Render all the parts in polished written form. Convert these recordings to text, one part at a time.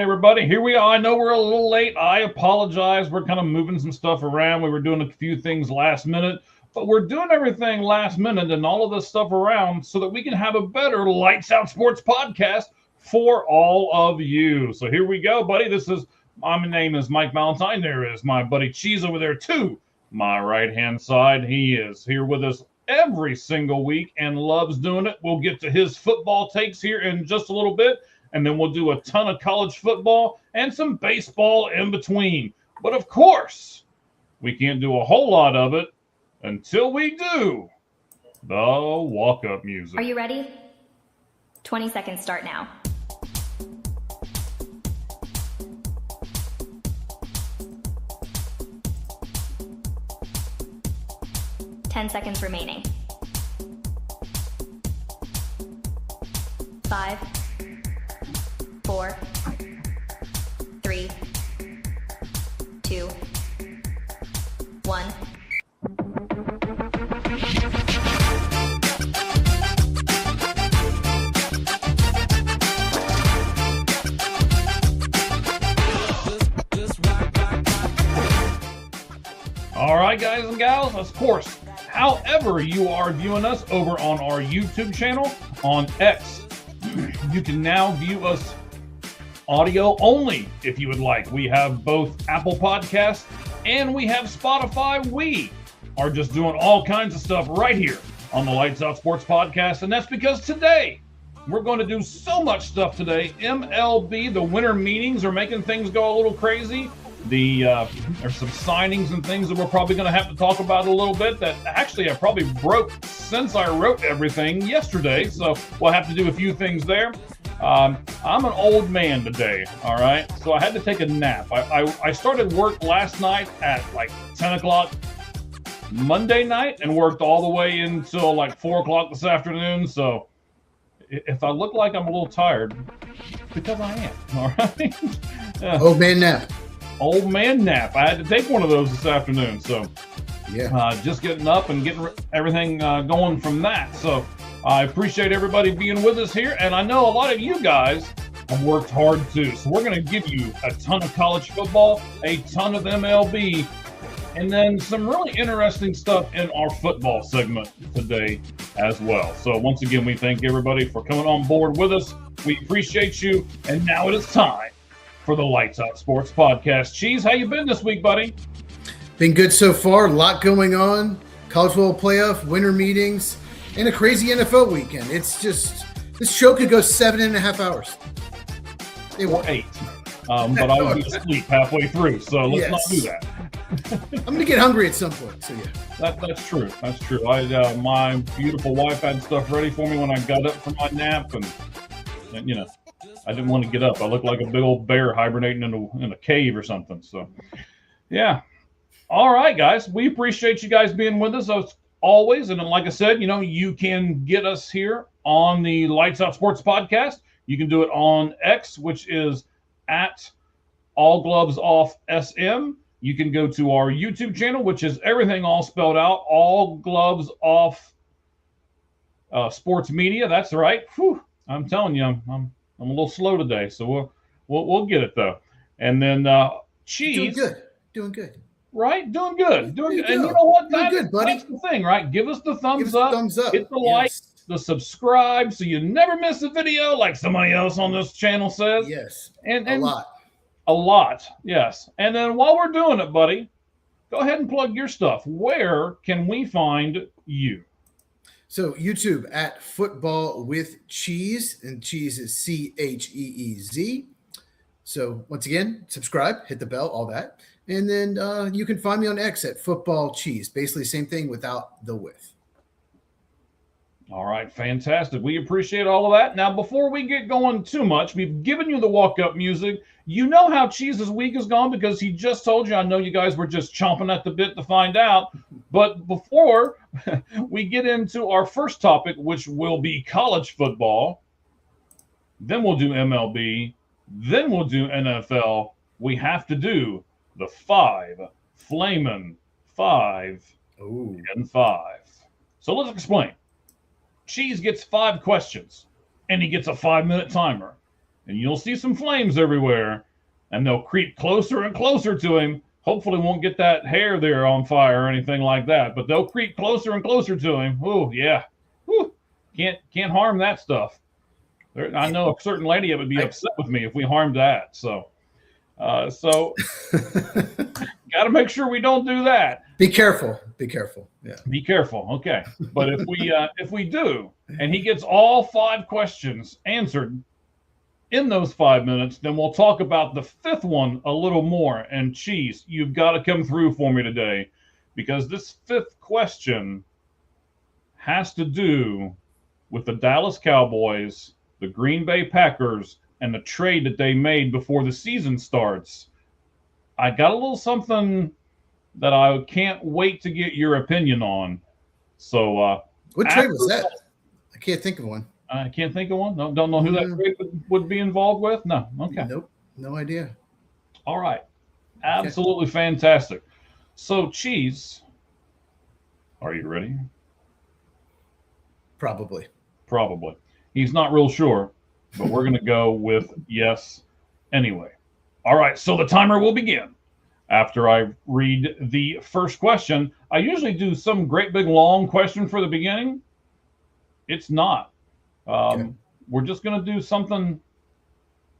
everybody. Here we are. I know we're a little late. I apologize. We're kind of moving some stuff around. We were doing a few things last minute, but we're doing everything last minute and all of this stuff around so that we can have a better Lights Out Sports podcast for all of you. So here we go, buddy. My name is Mike Valentine. There is my buddy Cheese over there to my right-hand side. He is here with us every single week and loves doing it. We'll get to his football takes here in just a little bit. And then we'll do a ton of college football and some baseball in between. But of course, we can't do a whole lot of it until we do the walk-up music. Are you ready? 20 seconds start now. Ten seconds remaining. 5, 4, 3, 2, 1. All right, guys and gals, of course, however you are viewing us over on our YouTube channel, on X, you can now view us audio only if you would like. We have both Apple Podcasts and we have Spotify. We are just doing all kinds of stuff right here on the Lights Out Sports Podcast, and that's because today we're going to do so much stuff today. MLB, the winter meetings are making things go a little crazy. There's some signings and things that we're probably going to have to talk about a little bit that actually I probably broke since I wrote everything yesterday, so we'll have to do a few things there. I'm an old man today, all right? So I had to take a nap. I started work last night at like 10 o'clock Monday night and worked all the way until like 4 o'clock this afternoon. So if I look like I'm a little tired, because I am, all right? Old man nap. Old man nap. I had to take one of those this afternoon. So yeah, just getting up and getting everything going from that. So I appreciate everybody being with us here. And I know a lot of you guys have worked hard too. So we're going to give you a ton of college football, a ton of MLB, and then some really interesting stuff in our football segment today as well. So once again, we thank everybody for coming on board with us. We appreciate you. And now it is time for the Lights Out Sports Podcast. Cheese, how you been this week, buddy? Been good so far. A lot going on. College football playoff, winter meetings, and a crazy NFL weekend. It's just, this show could go 7.5 hours. Or 8. But I would be asleep halfway through, so let's not do that. I'm going to get hungry at some point, so yeah. That's true. That's true. My beautiful wife had stuff ready for me when I got up from my nap, and you know, I didn't want to get up. I looked like a big old bear hibernating in a cave or something. So, yeah. All right, guys. We appreciate you guys being with us as always. And like I said, you can get us here on the Lights Out Sports Podcast. You can do it on X, which is at All Gloves Off SM. You can go to our YouTube channel, which is everything all spelled out, All Gloves Off Sports Media. That's right. Whew. I'm telling you, I'm a little slow today, so we'll get it though. And then Cheese, doing good, right? Doing good. And you know what? Good, buddy. That's the thing, right? Give us the thumbs up. Hit the yes. like, the subscribe, so you never miss a video, like somebody else on this channel says. Yes, and a lot, yes. And then while we're doing it, buddy, go ahead and plug your stuff. Where can we find you? So YouTube at Football with Cheese, and Cheese is CHEEZ. So once again, subscribe, hit the bell, all that. And then you can find me on X at Football Cheese. Basically same thing without the with. All right, fantastic. We appreciate all of that. Now, before we get going too much, we've given you the walk-up music. You know how Cheese's week has gone because he just told you. I know you guys were just chomping at the bit to find out. But before we get into our first topic, which will be college football, then we'll do MLB, then we'll do NFL, we have to do the 5 Flamin' 5 and 5. So let's explain. Cheese gets 5 questions, and he gets a 5-minute timer. and you'll see some flames everywhere, and they'll creep closer and closer to him. Hopefully won't get that hair there on fire or anything like that, but they'll creep closer and closer to him. Oh, yeah. Whew. Can't harm that stuff. I know a certain lady that would be upset with me if we harmed that. So got to make sure we don't do that. Be careful. Be careful. Yeah. Be careful. Okay. But if we do, and he gets all 5 questions answered in those 5 minutes, then we'll talk about the 5th one a little more. And Cheese, you've got to come through for me today, because this 5th question has to do with the Dallas Cowboys, the Green Bay Packers, and the trade that they made before the season starts. I got a little something that I can't wait to get your opinion on. So, what trade was that? I can't think of one. I can't think of one. No, don't know who that trade would be involved with. No. Okay. Nope. No idea. All right. Absolutely fantastic. So, Cheese, are you ready? Probably. He's not real sure, but we're going to go with yes anyway. All right. So the timer will begin after I read the first question. I usually do some great big long question for the beginning. It's not. We're just going to do something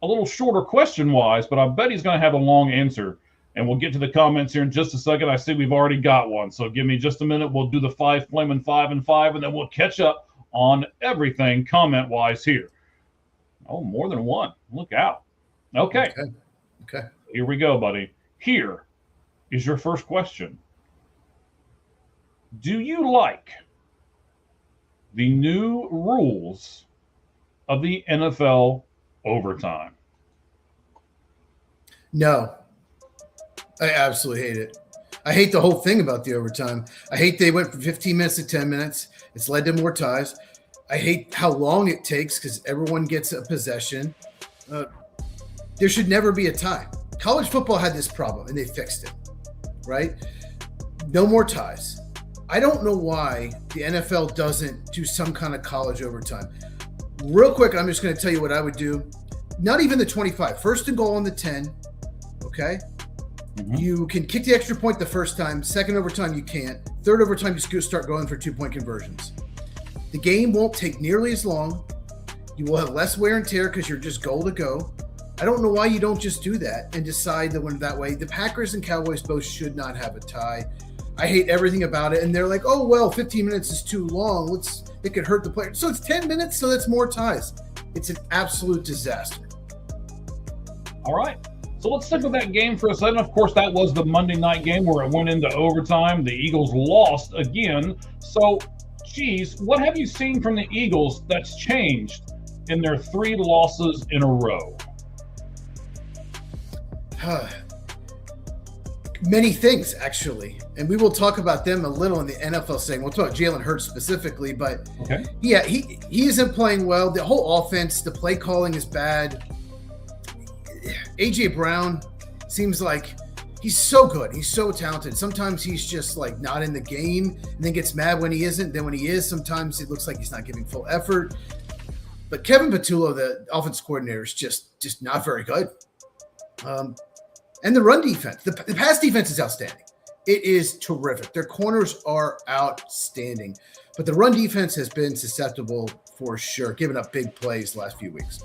a little shorter question-wise, but I bet he's going to have a long answer. And we'll get to the comments here in just a second. I see we've already got one, so give me just a minute. We'll do the 5 flaming 5 and 5, and then we'll catch up on everything comment-wise here. Oh, more than one. Look out. Okay. Here we go, buddy. Here is your first question. Do you like the new rules of the NFL overtime? No. I absolutely hate it. I hate the whole thing about the overtime. I hate they went from 15 minutes to 10 minutes. It's led to more ties. I hate how long it takes because everyone gets a possession. There should never be a tie. College football had this problem, and they fixed it, right? No more ties. I don't know why the NFL doesn't do some kind of college overtime. Real quick, I'm just going to tell you what I would do. Not even the 25. First and goal on the 10, okay? Mm-hmm. You can kick the extra point the first time. Second overtime, you can't. Third overtime, you start going for 2-point conversions. The game won't take nearly as long. You will have less wear and tear because you're just goal to go. I don't know why you don't just do that and decide to win that way. The Packers and Cowboys both should not have a tie. I hate everything about it. And they're like, oh, well, 15 minutes is too long. It could hurt the player. So it's 10 minutes, so that's more ties. It's an absolute disaster. All right. So let's stick with that game for a second. Of course, that was the Monday night game where it went into overtime. The Eagles lost again. So, Cheese, what have you seen from the Eagles that's changed in their 3 losses in a row? Many things, actually. And we will talk about them a little in the NFL segment. We'll talk about Jalen Hurts specifically, but yeah, he isn't playing well. The whole offense, the play calling is bad. A.J. Brown seems like he's so good. He's so talented. Sometimes he's just like not in the game and then gets mad when he isn't. Then when he is, sometimes it looks like he's not giving full effort. But Kevin Patullo, the offensive coordinator, is just not very good. And the run defense, the pass defense is outstanding. It is terrific. Their corners are outstanding. But the run defense has been susceptible for sure, giving up big plays the last few weeks.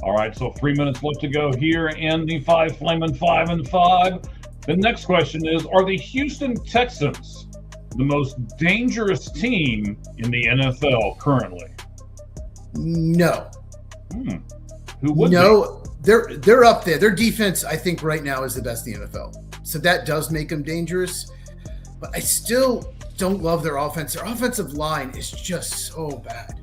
All right, so 3 minutes left to go here in the 5 flaming 5 and 5. The next question is, are the Houston Texans the most dangerous team in the NFL currently? No. Who would No, they're up there. Their defense, I think, right now is the best in the NFL. So that does make them dangerous. But I still don't love their offense. Their offensive line is just so bad.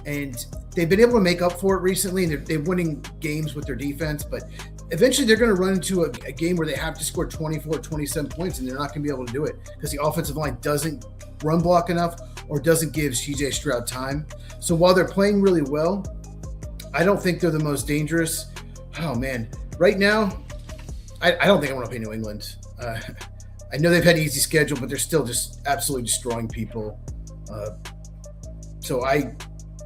And they've been able to make up for it recently, and they're winning games with their defense. But eventually they're going to run into a game where they have to score 24, 27 points, and they're not going to be able to do it because the offensive line doesn't run block enough or doesn't give CJ Stroud time. So while they're playing really well, I don't think they're the most dangerous. Oh, man. Right now, I don't think I want to play New England. I know they've had an easy schedule, but they're still just absolutely destroying people. So I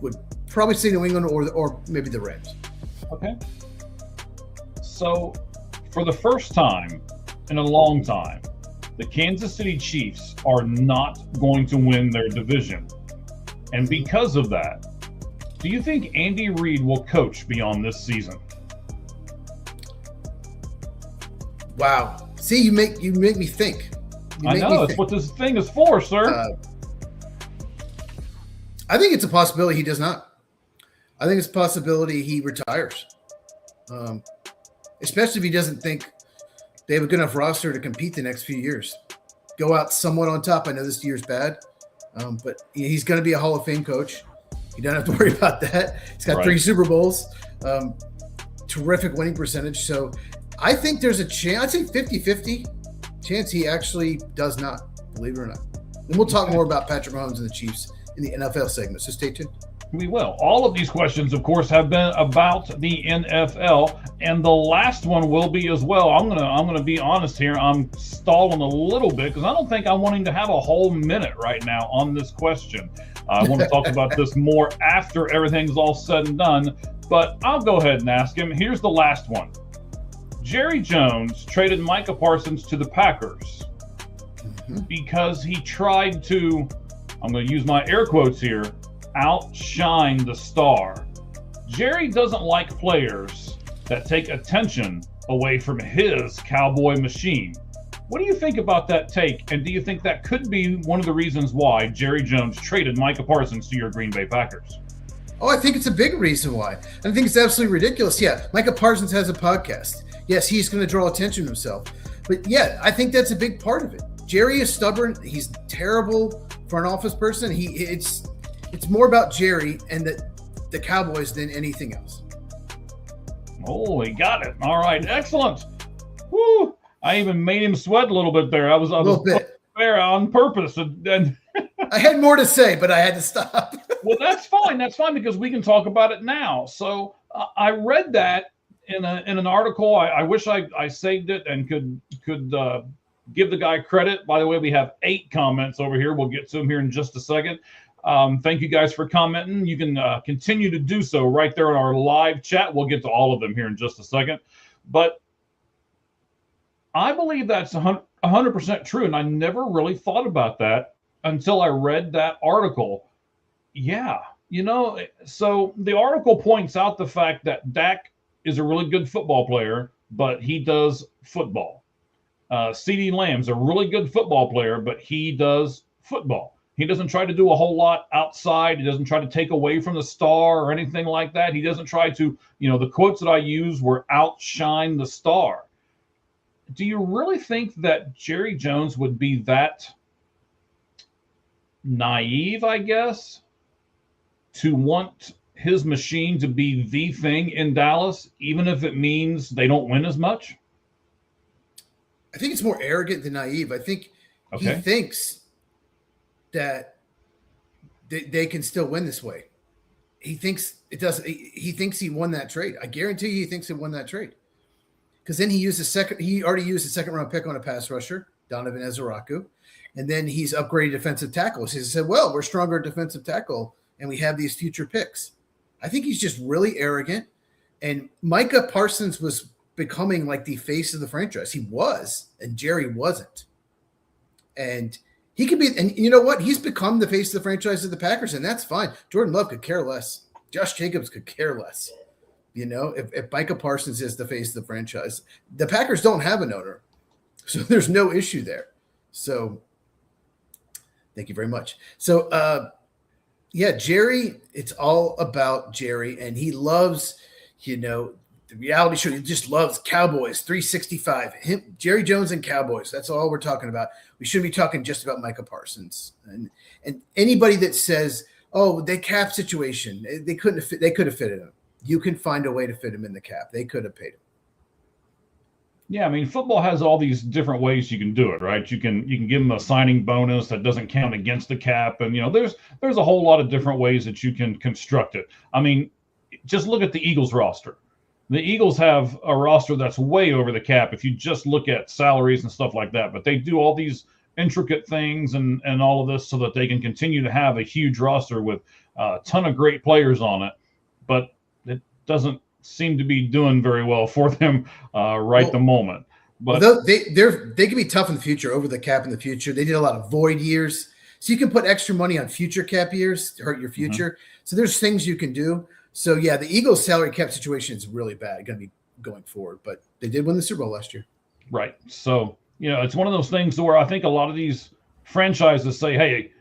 would probably say New England or maybe the Rams. Okay. So, for the first time in a long time, the Kansas City Chiefs are not going to win their division. And because of that, do you think Andy Reid will coach beyond this season? Wow. See, you make me think. I know, that's what this thing is for, sir. I think it's a possibility he does not. I think it's a possibility he retires. Especially if he doesn't think they have a good enough roster to compete the next few years. Go out somewhat on top. I know this year's bad, but he's going to be a Hall of Fame coach. You don't have to worry about that. He's got 3 Super Bowls, terrific winning percentage. So I think there's a chance, I'd say 50-50 chance he actually does not, believe it or not. And we'll talk more about Patrick Mahomes and the Chiefs in the NFL segment, so stay tuned. We will. All of these questions, of course, have been about the NFL, and the last one will be as well. I'm gonna be honest here. I'm stalling a little bit because I don't think I'm wanting to have a whole minute right now on this question. I want to talk about this more after everything's all said and done, but I'll go ahead and ask him. Here's the last one. Jerry Jones traded Micah Parsons to the Packers because he tried to, I'm going to use my air quotes here, outshine the star. Jerry doesn't like players that take attention away from his cowboy machine. What do you think about that take? And do you think that could be one of the reasons why Jerry Jones traded Micah Parsons to your Green Bay Packers? Oh, I think it's a big reason why. I think it's absolutely ridiculous. Yeah, Micah Parsons has a podcast. Yes, he's going to draw attention to himself. But yeah, I think that's a big part of it. Jerry is stubborn. He's terrible for an office person. It's more about Jerry and the Cowboys than anything else. Oh, he got it. All right, excellent. Woo! I even made him sweat a little bit there. I was there on purpose. And I had more to say, but I had to stop. Well, that's fine. That's fine because we can talk about it now. So I read that in an article. I wish I saved it and could give the guy credit. By the way, we have 8 comments over here. We'll get to them here in just a second. Thank you guys for commenting. You can continue to do so right there in our live chat. We'll get to all of them here in just a second. But I believe that's 100% true, and I never really thought about that until I read that article. Yeah, so the article points out the fact that Dak is a really good football player, but he does football. CeeDee Lamb's a really good football player, but he does football. He doesn't try to do a whole lot outside. He doesn't try to take away from the star or anything like that. He doesn't try to, the quotes that I use were outshine the star. Do you really think that Jerry Jones would be that naive, I guess, to want his machine to be the thing in Dallas, even if it means they don't win as much? I think it's more arrogant than naive. I think he thinks that they can still win this way. He thinks it does. He thinks he won that trade. I guarantee you he thinks he won that trade. Because then he already used a second-round pick on a pass rusher, Donovan Ezeraku, and then he's upgraded defensive tackles. He said, well, we're stronger at defensive tackle, and we have these future picks. I think he's just really arrogant, and Micah Parsons was becoming like the face of the franchise. He was, and Jerry wasn't. And he could be, and you know what? He's become the face of the franchise of the Packers, and that's fine. Jordan Love could care less. Josh Jacobs could care less. If Micah Parsons is the face of the franchise, the Packers don't have an owner. So there's no issue there. So thank you very much. So, Jerry, it's all about Jerry. And he loves, the reality show. He just loves Cowboys, 365. Jerry Jones and Cowboys. That's all we're talking about. We shouldn't be talking just about Micah Parsons. And anybody that says, oh, they cap situation, they could have fitted him. You can find a way to fit him in the cap. They could have paid him. Yeah, I mean, football has all these different ways you can do it, right? You can give them a signing bonus that doesn't count against the cap, and there's a whole lot of different ways that you can construct it. I mean, just look at the Eagles roster. The Eagles have a roster that's way over the cap if you just look at salaries and stuff like that. But they do all these intricate things and all of this so that they can continue to have a huge roster with a ton of great players on it. But it doesn't seem to be doing very well for them the moment. But they can be tough in the future, over the cap in the future. They did a lot of void years. So you can put extra money on future cap years to hurt your future. Mm-hmm. So there's things you can do. So, yeah, the Eagles' salary cap situation is really bad, going to be going forward. But they did win the Super Bowl last year. Right. So, it's one of those things where I think a lot of these franchises say, hey,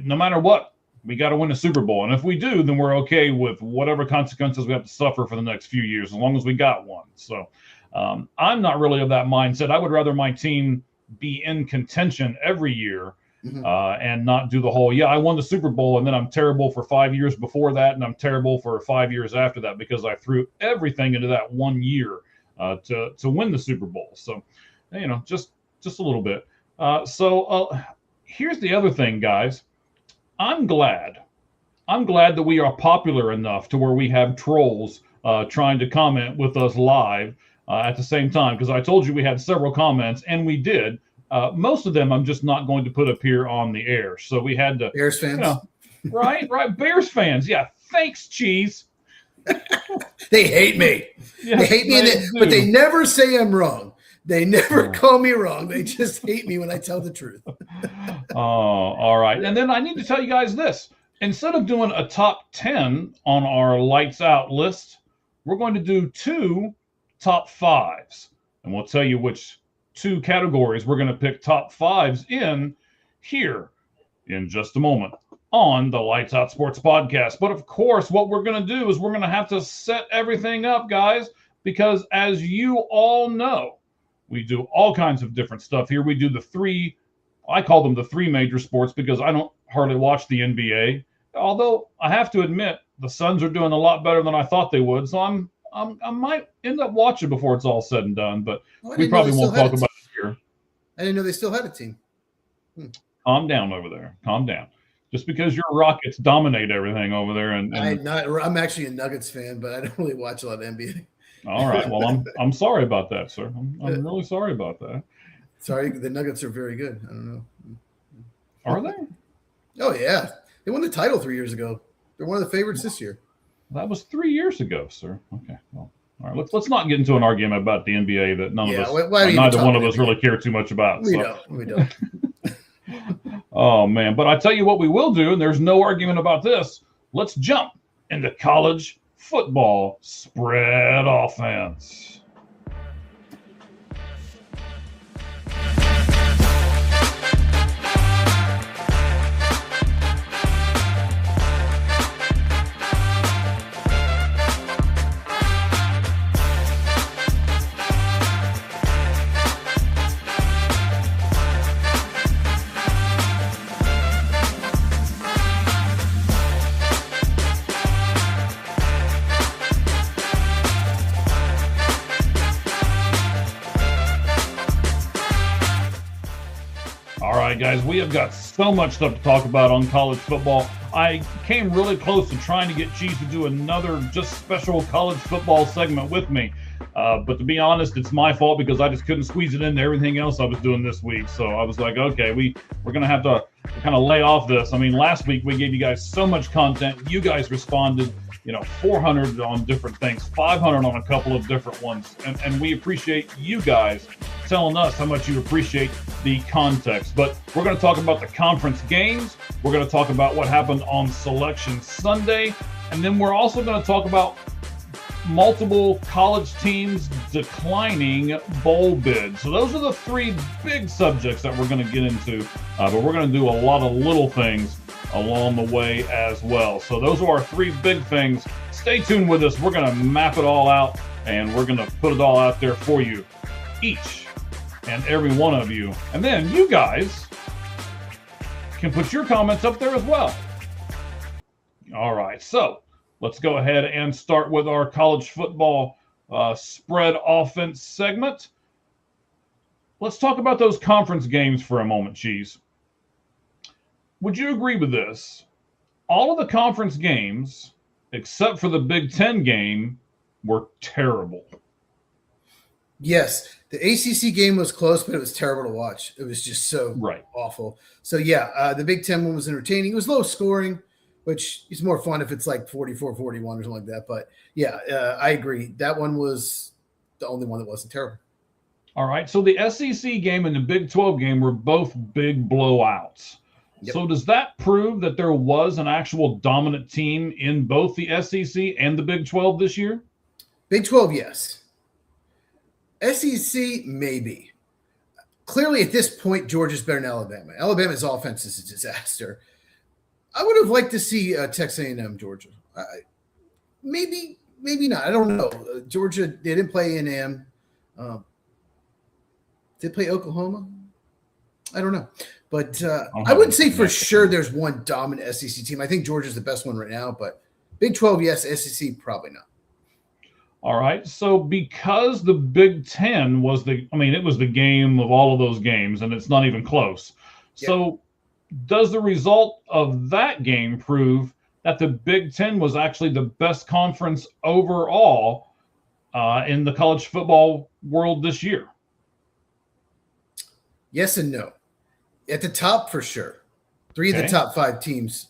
no matter what, we got to win a Super Bowl. And if we do, then we're okay with whatever consequences we have to suffer for the next few years, as long as we got one. So I'm not really of that mindset. I would rather my team be in contention every year. Mm-hmm. And not do the whole, I won the Super Bowl and then I'm terrible for 5 years before that and I'm terrible for 5 years after that because I threw everything into that 1 year to win the Super Bowl. So, just a little bit. Here's the other thing, guys. I'm glad that we are popular enough to where we have trolls trying to comment with us live at the same time, because I told you we had several comments and we did. Most of them I'm just not going to put up here on the air. So we had to Bears fans. Right. Bears fans. Yeah. Thanks, Cheese. They hate me. Yes, they hate me, but they never say I'm wrong. They never call me wrong. They just hate me when I tell the truth. Oh, all right. And then I need to tell you guys this. Instead of doing a top 10 on our lights out list, we're going to do 2 top 5s. And we'll tell you which 2 categories we're going to pick top 5s in here in just a moment on the Lights Out Sports Podcast. But of course, what we're going to do is we're going to have to set everything up, guys, because as you all know, we do all kinds of different stuff here. We do I call them the 3 major sports because I don't hardly watch the NBA. Although I have to admit, the Suns are doing a lot better than I thought they would. So I might end up watching before it's all said and done, but we probably won't talk about it here. I didn't know they still had a team. Calm down over there. Calm down. Just because your Rockets dominate everything over there, I'm actually a Nuggets fan, but I don't really watch a lot of NBA. All right. Well, I'm sorry about that, sir. I'm really sorry about that. Sorry, the Nuggets are very good. I don't know. Are they? Oh yeah, they won the title 3 years ago. They're one of the favorites this year. That was 3 years ago, sir. Okay. Well, all right. Let's not get into an argument about the NBA that neither one of us really care too much about. We don't. Oh man! But I tell you what, we will do, and there's no argument about this. Let's jump into college football spread offense. Guys, we have got so much stuff to talk about on college football. I came really close to trying to get Cheese to do another just special college football segment with me. But to be honest, it's my fault because I just couldn't squeeze it into everything else I was doing this week. So I was like, okay, we're going to have to kind of lay off this. I mean, last week we gave you guys so much content. You guys responded, 400 on different things, 500 on a couple of different ones. And we appreciate you guys telling us how much you appreciate the context. But we're going to talk about the conference games. We're going to talk about what happened on Selection Sunday. And then we're also going to talk about multiple college teams declining bowl bids. So those are the 3 big subjects that we're going to get into. But we're going to do a lot of little things along the way as well. So those are our 3 big things. Stay tuned with us. We're going to map it all out, and we're going to put it all out there for you, each and every one of you. And then you guys can put your comments up there as well. All right, so let's go ahead and start with our college football spread offense segment. Let's talk about those conference games for a moment, Cheese. Would you agree with this? All of the conference games, except for the Big Ten game, were terrible. Yes, the ACC game was close, but it was terrible to watch. It was just so awful. So, the Big Ten one was entertaining. It was low scoring. which is more fun if it's like 44-41 or something like that. But yeah, I agree. That one was the only one that wasn't terrible. All right. So the SEC game and the Big 12 game were both big blowouts. Yep. So does that prove that there was an actual dominant team in both the SEC and the Big 12 this year? Big 12, yes. SEC, maybe. Clearly, at this point, Georgia's better than Alabama. Alabama's offense is a disaster. I would have liked to see Texas A&M, Georgia. Maybe not. I don't know. Georgia, they didn't play A&M. Did they play Oklahoma? I don't know. But I wouldn't say for sure there's one dominant SEC team. I think Georgia's the best one right now. But Big 12, yes. SEC, probably not. All right. So because the Big 10 was it was the game of all of those games, and it's not even close. Yep. So does the result of that game prove that the Big 10 was actually the best conference overall in the college football world this year? Yes and no. At the top, for sure. 3 of the top 5 teams.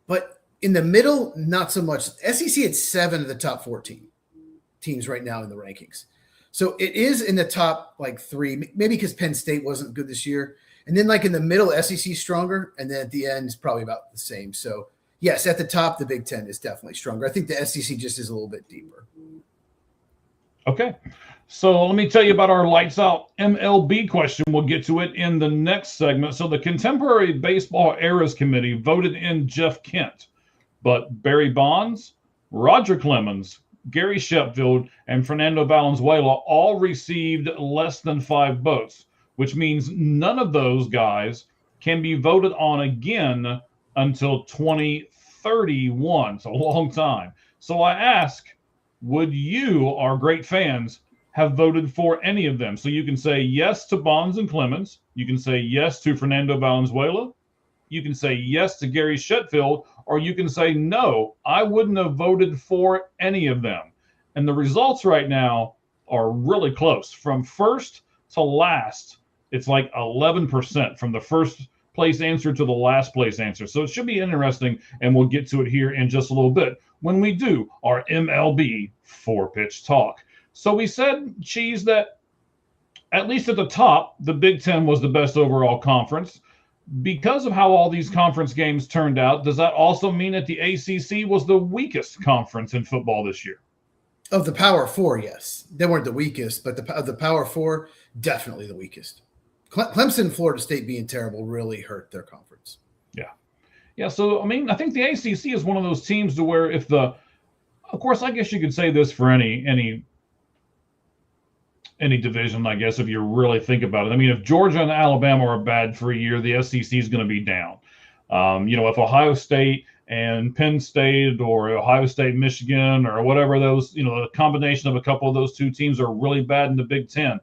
But in the middle, not so much. SEC had 7 of the top 14 teams right now in the rankings. So it is in the top 3, maybe because Penn State wasn't good this year. And then in the middle, SEC stronger. And then at the end, it's probably about the same. So yes, at the top, the Big 10 is definitely stronger. I think the SEC just is a little bit deeper. Okay. So let me tell you about our Lights Out MLB question. We'll get to it in the next segment. So the Contemporary Baseball Eras Committee voted in Jeff Kent, but Barry Bonds, Roger Clemens, Gary Sheffield, and Fernando Valenzuela all received less than 5 votes, which means none of those guys can be voted on again until 2031. It's a long time. So I ask, would you, our great fans, have voted for any of them? So you can say yes to Bonds and Clemens. You can say yes to Fernando Valenzuela. You can say yes to Gary Sheffield, or you can say no, I wouldn't have voted for any of them. And the results right now are really close. From first to last, it's like 11% from the first place answer to the last place answer. So it should be interesting, and we'll get to it here in just a little bit when we do our MLB 4-pitch talk. So we said, Cheese, that at least at the top, the Big 10 was the best overall conference. Because of how all these conference games turned out, does that also mean that the ACC was the weakest conference in football this year? Of the Power 4, yes. They weren't the weakest, but of the Power 4, definitely the weakest. Clemson and Florida State being terrible really hurt their conference. Yeah. So, I think the ACC is one of those teams to where of course, I guess you could say this for any division, I guess, if you really think about it. If Georgia and Alabama are bad for a year, the SEC is going to be down. If Ohio State and Penn State or Ohio State, Michigan, or whatever those, a combination of a couple of those two teams are really bad in the Big 10,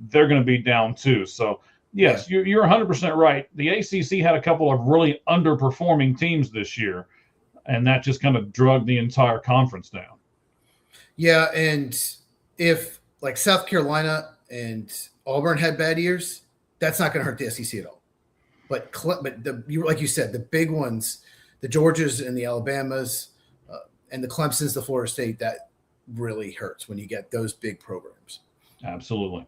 they're going to be down too. So, yes, you're 100% right. The ACC had a couple of really underperforming teams this year, and that just kind of drug the entire conference down. Yeah, and if South Carolina and Auburn had bad years, that's not going to hurt the SEC at all. But like you said, the big ones, the Georgias and the Alabamas, and the Clemsons, the Florida State, that really hurts when you get those big programs. Absolutely.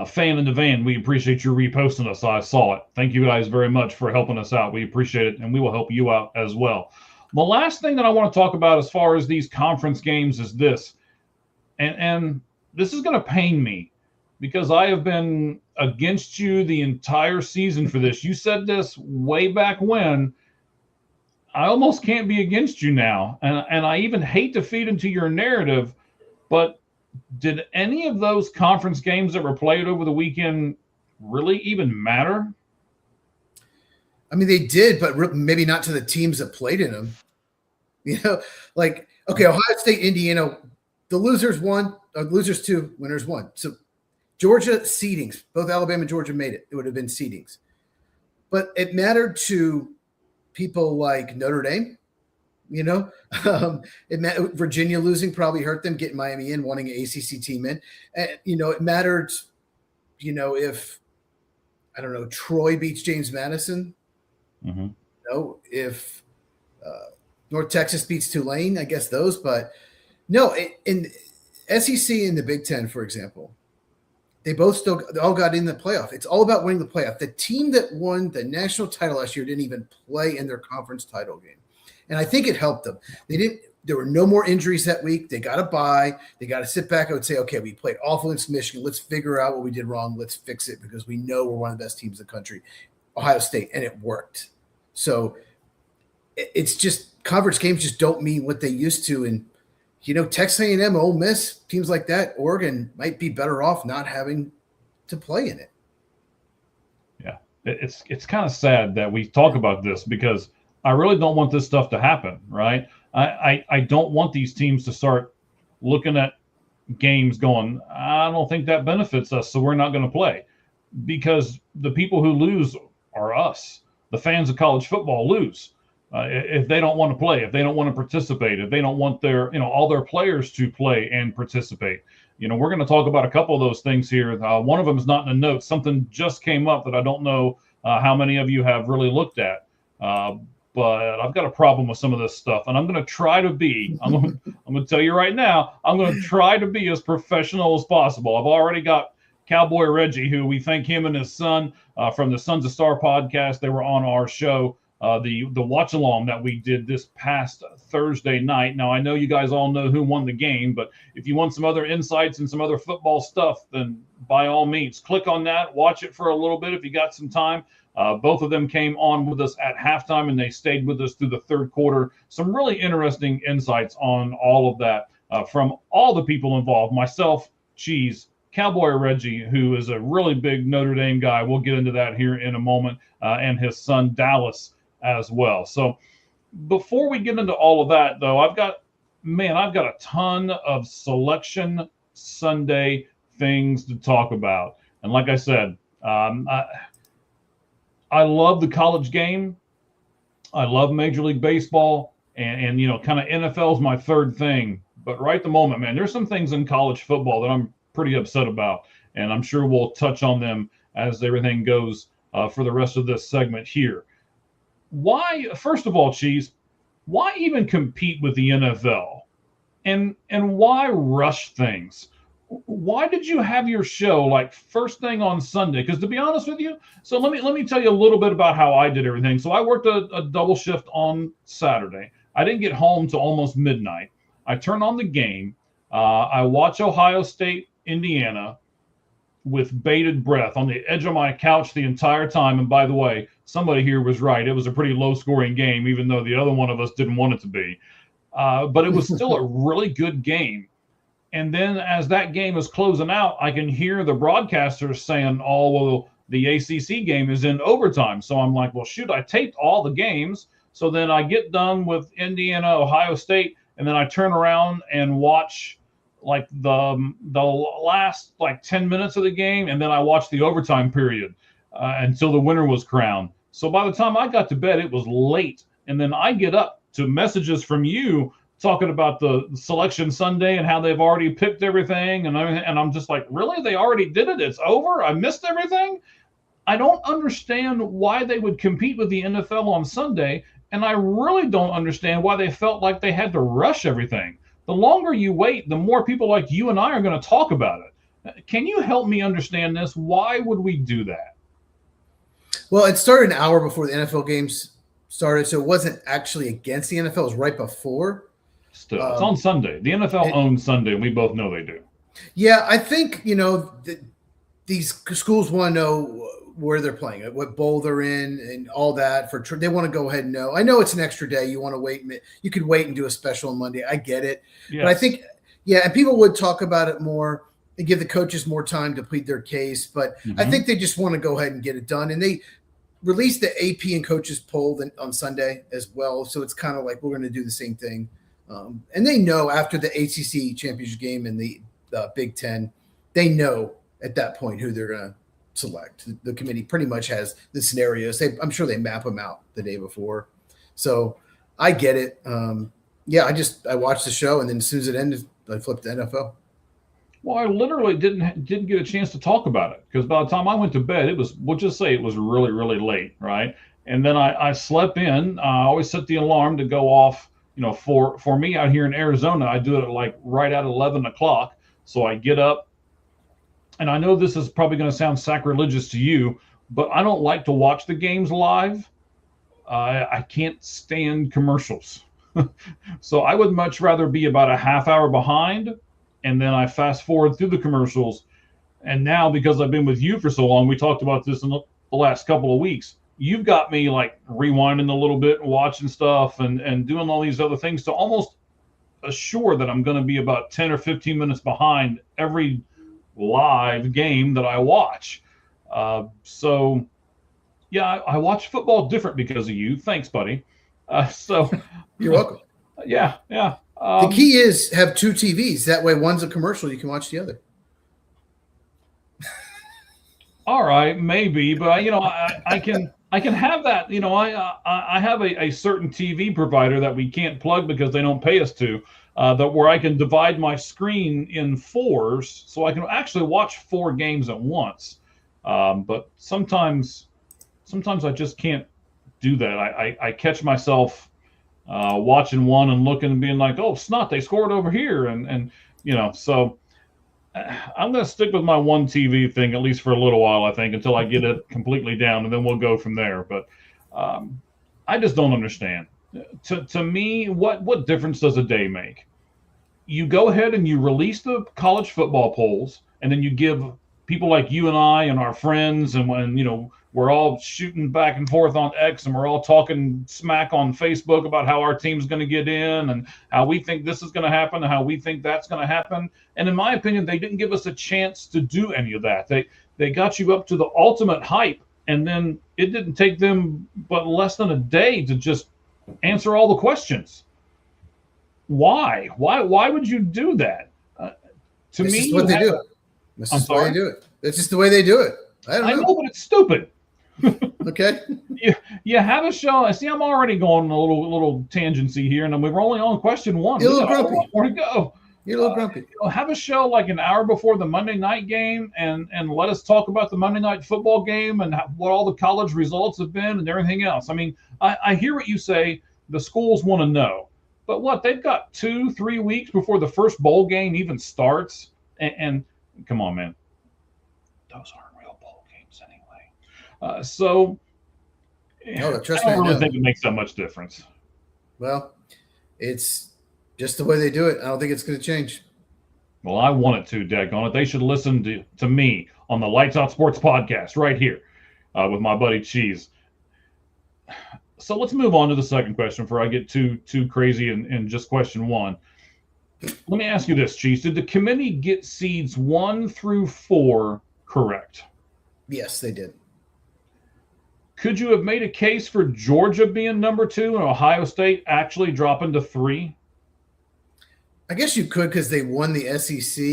Fan in the Van, we appreciate you reposting us. I saw it. Thank you guys very much for helping us out. We appreciate it, and we will help you out as well. The last thing that I want to talk about as far as these conference games is this, and this is going to pain me because I have been against you the entire season for this. You said this way back when. I almost can't be against you now, and I even hate to feed into your narrative, but did any of those conference games that were played over the weekend really even matter? They did, but maybe not to the teams that played in them. Ohio State, Indiana, the losers won, losers 2, winners 1. So Georgia seedings, both Alabama and Georgia made it. It would have been seedings. But it mattered to people like Notre Dame. Virginia losing probably hurt them, getting Miami in, wanting an ACC team in. And, it mattered, if, I don't know, Troy beats James Madison. Mm-hmm. If North Texas beats Tulane, I guess those. But no, in SEC and the Big Ten, for example, they all got in the playoff. It's all about winning the playoff. The team that won the national title last year didn't even play in their conference title game. And I think it helped them. There were no more injuries that week. They got a bye. They got to sit back and say, okay, we played awful against Michigan. Let's figure out what we did wrong. Let's fix it because we know we're one of the best teams in the country. Ohio State, and it worked. So it's just conference games just don't mean what they used to. And, Texas A&M, Ole Miss, teams like that, Oregon might be better off not having to play in it. Yeah, it's kind of sad that we talk about this because I really don't want this stuff to happen, right? I don't want these teams to start looking at games going, I don't think that benefits us, so we're not going to play. Because the people who lose are us. The fans of college football lose. If they don't want to play, if they don't want to participate, if they don't want their, all their players to play and participate. We're going to talk about a couple of those things here. One of them is not in the notes. Something just came up that I don't know how many of you have really looked at. But I've got a problem with some of this stuff, and I'm going to try to be. I'm going to tell you right now. I'm going to try to be as professional as possible. I've already got Cowboy Reggie, who we thank him and his son from the Sons of Star podcast. They were on our show, the watch along that we did this past Thursday night. Now I know you guys all know who won the game, but if you want some other insights and some other football stuff, then by all means, click on that, watch it for a little bit if you got some time. Both of them came on with us at halftime, and they stayed with us through the third quarter. Some really interesting insights on all of that from all the people involved, myself, Cheese, Cowboy Reggie, who is a really big Notre Dame guy. We'll get into that here in a moment, and his son Dallas as well. So before we get into all of that, though, I've got a ton of Selection Sunday things to talk about. And like I said, I love the college game. I love Major League Baseball, and kind of NFL is my third thing. But right at the moment, man, there's some things in college football that I'm pretty upset about, and I'm sure we'll touch on them as everything goes for the rest of this segment here. Why, first of all, Cheese, why even compete with the NFL? And why rush things? Why did you have your show like first thing on Sunday? Because to be honest with you, so let me tell you a little bit about how I did everything. So I worked a double shift on Saturday. I didn't get home till almost midnight. I turned on the game. I watch Ohio State, Indiana with bated breath on the edge of my couch the entire time. And by the way, somebody here was right. It was a pretty low scoring game, even though the other one of us didn't want it to be. But it was still a really good game. And then as that game is closing out, I can hear the broadcasters saying, oh, well, the ACC game is in overtime. So I'm like, well, shoot, I taped all the games. So then I get done with Indiana, Ohio State, and then I turn around and watch like the last like 10 minutes of the game. And then I watch the overtime period until the winner was crowned. So by the time I got to bed, it was late. And then I get up to messages from you talking about the Selection Sunday and how they've already picked everything and I'm just like, really? They already did it? It's over? I missed everything? I don't understand why they would compete with the NFL on Sunday, and I really don't understand why they felt like they had to rush everything. The longer you wait, the more people like you and I are going to talk about it. Can you help me understand this? Why would we do that? Well, it started an hour before the NFL games started, so it wasn't actually against the NFL. It was right before. Still, it's on Sunday. The NFL owns Sunday, and we both know they do. Yeah, I think, these schools want to know where they're playing, what bowl they're in, and all that. They want to go ahead and know. I know it's an extra day. You want to wait. You could wait and do a special on Monday. I get it. Yes. But I think, and people would talk about it more and give the coaches more time to plead their case. But I think they just want to go ahead and get it done. And they released the AP and coaches poll on Sunday as well. So it's kind of like we're going to do the same thing. And they know after the ACC championship game and the Big Ten, they know at that point who they're going to select. The committee pretty much has the scenarios. I'm sure they map them out the day before. So I get it. I watched the show, and then as soon as it ended, I flipped to NFL. Well, I literally didn't get a chance to talk about it because by the time I went to bed, we'll just say it was really, really late, right? and then I slept in. I always set the alarm to go off. For me out here in Arizona, I do it like right at 11 o'clock. So I get up, and I know this is probably going to sound sacrilegious to you, but I don't like to watch the games live. I can't stand commercials. So I would much rather be about a half hour behind, and then I fast forward through the commercials. And now, because I've been with you for so long, we talked about this in the last couple of weeks. You've got me like rewinding a little bit and watching stuff and doing all these other things to almost assure that I'm going to be about 10 or 15 minutes behind every live game that I watch. So, yeah, I watch football different because of you. Thanks, buddy. So You're welcome. Yeah. The key is have two TVs. That way, one's a commercial, you can watch the other. All right, maybe, but I can have that. I have a certain TV provider that we can't plug because they don't pay us to. That where I can divide my screen in fours, so I can actually watch 4 games at once. But sometimes I just can't do that. I catch myself watching one and looking and being like, oh snot, they scored over here, and so. I'm going to stick with my one TV thing, at least for a little while, I think, until I get it completely down, and then we'll go from there. But I just don't understand. To me, what difference does a day make? You go ahead and you release the college football polls, and then you give people like you and I and our friends, and when we're all shooting back and forth on X, and we're all talking smack on Facebook about how our team's going to get in and how we think this is going to happen and how we think that's going to happen. And in my opinion, they didn't give us a chance to do any of that. They got you up to the ultimate hype, and then it didn't take them but less than a day to just answer all the questions. Why? Why would you do that? To This me, is what they do. This is why they do it. It's just the way they do it. I know, but it's stupid. Okay. You have a show. See, I'm already going a little tangency here, and we're only on question 1. You're a little grumpy. More to go. You're a little grumpy. Have a show like an hour before the Monday night game, and let us talk about the Monday night football game and what all the college results have been and everything else. I mean, I hear what you say. The schools want to know, but what, they've got 2-3 weeks before the first bowl game even starts, and come on, man, those aren't real bowl games anyway. So No, trust I me, don't really no. think it makes that much difference. Well, it's just the way they do it. I don't think it's going to change. Well, I want it to, daggone it. They should listen to me on the Lights Out Sports podcast right here with my buddy Cheese. So let's move on to the second question before I get too crazy in just question 1. Let me ask you this, Cheese. Did the committee get seeds 1 through 4 correct? Yes, they did. Could you have made a case for Georgia being number 2 and Ohio State actually dropping to 3? I guess you could because they won the SEC.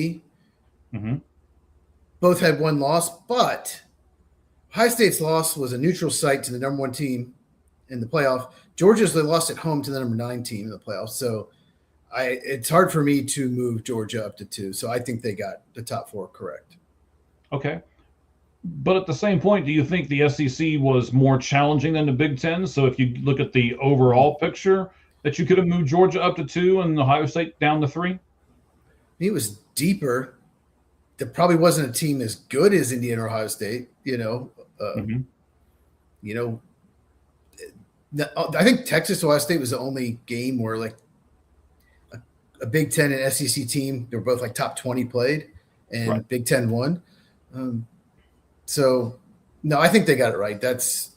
Mm-hmm. Both had 1 loss, but Ohio State's loss was a neutral site to the number 1 team in the playoff. Georgia's they lost at home to the number 9 team in the playoffs. So it's hard for me to move Georgia up to 2. So I think they got the top 4 correct. Okay. But at the same point, do you think the SEC was more challenging than the Big Ten? So if you look at the overall picture, that you could have moved Georgia up to 2 and Ohio State down to 3? It was deeper. There probably wasn't a team as good as Indiana or Ohio State, Mm-hmm. I think Texas Ohio State was the only game where like a Big Ten and SEC team, they were both like top 20 played, and Right. Big Ten won. So no, I think they got it right. That's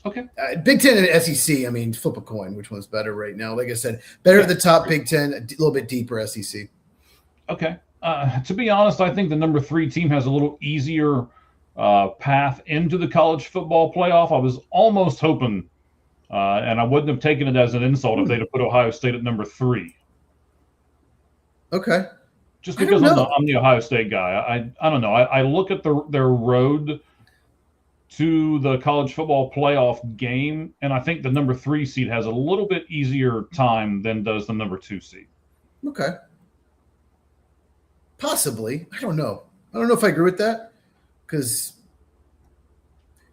Okay. Big Ten and SEC. I mean, flip a coin. Which one's better right now? Like I said, better at the top Big Ten, a little bit deeper SEC. Okay. To be honest, I think the number 3 team has a little easier path into the college football playoff. I was almost hoping, and I wouldn't have taken it as an insult if they'd have put Ohio State at number 3. Okay. Just I don't because know. I'm the Ohio State guy. I don't know. I look at their road to the college football playoff game, and I think the number 3 seed has a little bit easier time than does the number 2 seed. Okay. Possibly. I don't know. I don't know if I agree with that because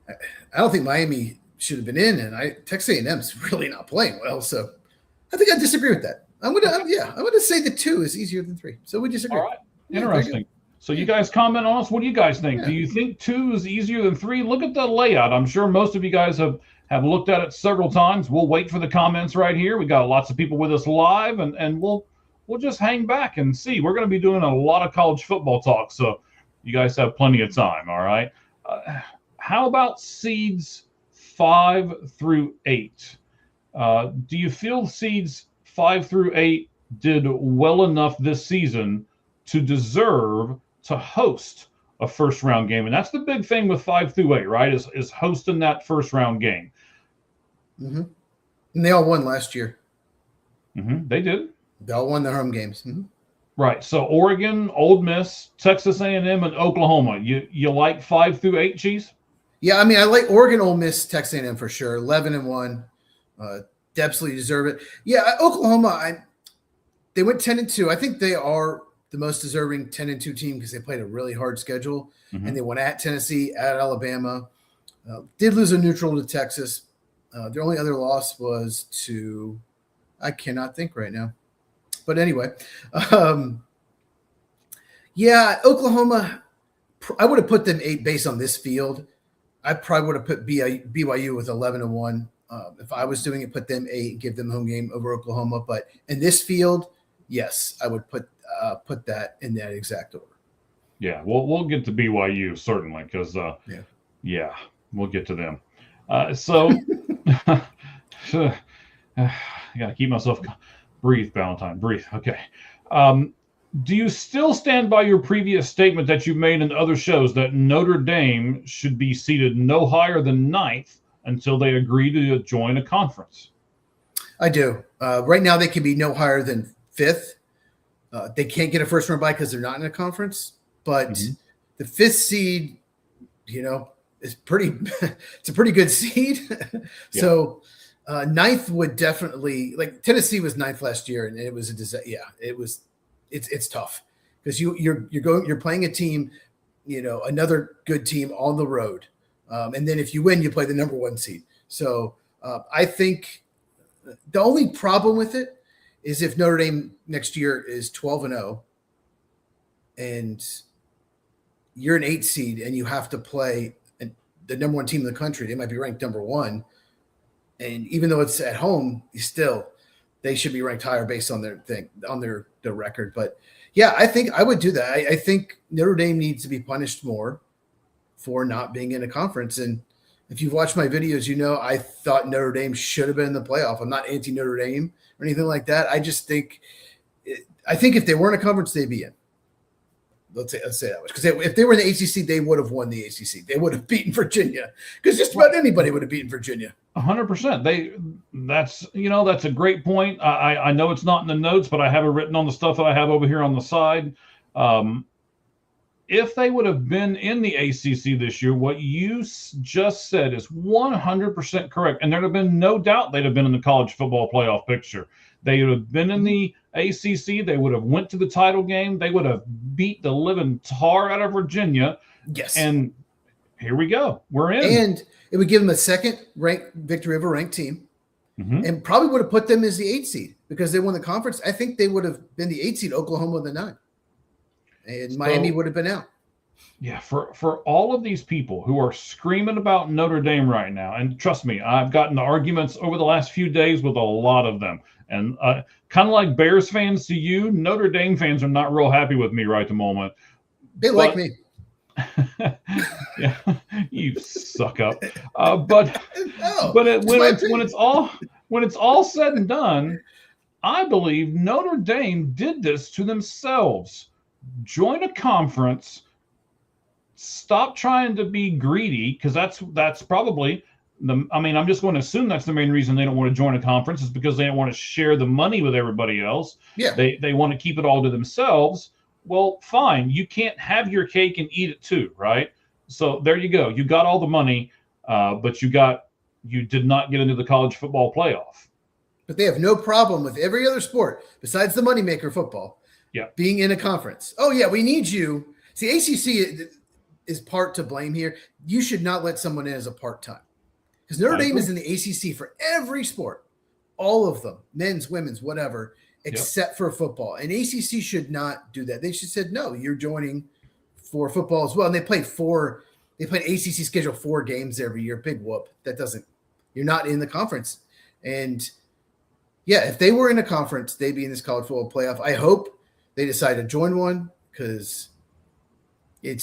I don't think Miami should have been in, and Texas A&M's really not playing well. So I think I disagree with that. I'm gonna say the 2 is easier than 3. So we disagree. All right, interesting. So you guys comment on us. What do you guys think? Do you think 2 is easier than 3? Look at the layout. I'm sure most of you guys have looked at it several times. We'll wait for the comments right here. We got lots of people with us live, and we'll just hang back and see. We're going to be doing a lot of college football talk, so you guys have plenty of time. All right. How about seeds 5 through 8? Do you feel seeds 5 through 8 did well enough this season to deserve to host a first round game? And that's the big thing with 5 through 8, right? Is hosting that first round game. Mm-hmm. And they all won last year. Mm-hmm. They did. They all won their home games. Mm-hmm. Right. So Oregon, Ole Miss, Texas A&M, and Oklahoma. You like 5 through 8, Cheese? Yeah, I mean, I like Oregon, Ole Miss, Texas A&M for sure. 11-1, absolutely deserve it. Yeah, Oklahoma. They went 10-2. I think they are the most deserving 10-2 team because they played a really hard schedule, and they went at Tennessee, at Alabama. Did lose a neutral to Texas. Their only other loss was to, I cannot think right now. But anyway, Oklahoma, I would have put them 8 based on this field. I probably would have put BYU with 11-1. If I was doing it, put them 8 and give them home game over Oklahoma. But in this field, yes, I would put that in that exact order. Yeah, we'll get to BYU certainly because we'll get to them. So I gotta keep myself. Breathe, Valentine. Breathe. Okay. Do you still stand by your previous statement that you made in other shows that Notre Dame should be seated no higher than 9th until they agree to join a conference? I do. Right now, they can be no higher than 5th. They can't get a first round bye because they're not in a conference. But the 5th seed, is pretty. It's a pretty good seed. Yeah. So 9th would definitely, like Tennessee was 9th last year, and it was a disaster. Yeah, it was. It's tough because you're playing a team, another good team on the road, and then if you win, you play the number 1 seed. So I think the only problem with it is if Notre Dame next year is 12-0, and you're an 8 seed and you have to play the number 1 team in the country. They might be ranked number 1, and even though it's at home, they should be ranked higher based on their record. But yeah, I think I would do that. I think Notre Dame needs to be punished more for not being in a conference. And if you've watched my videos, I thought Notre Dame should have been in the playoff. I'm not anti Notre Dame or anything like that. I just think if they were in a conference, they'd be in. Let's say that much. Because if they were in the ACC, they would have won the ACC. They would have beaten Virginia because just about anybody would have beaten Virginia. 100%. That's a great point. I know it's not in the notes, but I have it written on the stuff that I have over here on the side. If they would have been in the ACC this year, what you just said is 100% correct. And there'd have been no doubt they'd have been in the college football playoff picture. They would have been in the ACC. They would have went to the title game. They would have beat the living tar out of Virginia. Yes. And here we go. We're in. And it would give them a second ranked victory over a ranked team, and probably would have put them as the 8 seed because they won the conference. I think they would have been the 8 seed, Oklahoma the 9, and Miami would have been out. Yeah, for all of these people who are screaming about Notre Dame right now, and trust me, I've gotten arguments over the last few days with a lot of them. And kind of like Bears fans to you, Notre Dame fans are not real happy with me right at the moment. They like me. Yeah, you suck up. When it's all said and done, I believe Notre Dame did this to themselves. Join a conference. Stop trying to be greedy, because that's probably I'm just going to assume that's the main reason they don't want to join a conference is because they don't want to share the money with everybody else. Yeah, they want to keep it all to themselves. Well, fine. You can't have your cake and eat it too, right? So there you go. You got all the money, but you did not get into the college football playoff. But they have no problem with every other sport besides the moneymaker football. Yeah, being in a conference. Oh yeah, we need you. See, ACC is part to blame here. You should not let someone in as a part-time. Because Notre Dame is in the ACC for every sport, all of them, men's, women's, whatever, except for football. And ACC should not do that. They should said, no, you're joining for football as well. And they played ACC schedule 4 games every year. Big whoop. You're not in the conference. And yeah, if they were in a conference, they'd be in this college football playoff. I hope they decide to join one because it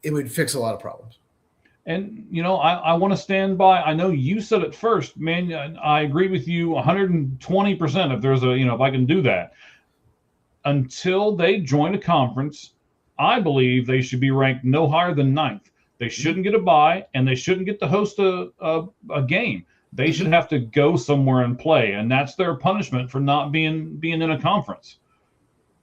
would fix a lot of problems. And, I want to stand by. I know you said it first, man. I agree with you 120% if there's if I can do that. Until they join a conference, I believe they should be ranked no higher than 9th. They shouldn't get a bye, and they shouldn't get to host a game. They should have to go somewhere and play, and that's their punishment for not being in a conference.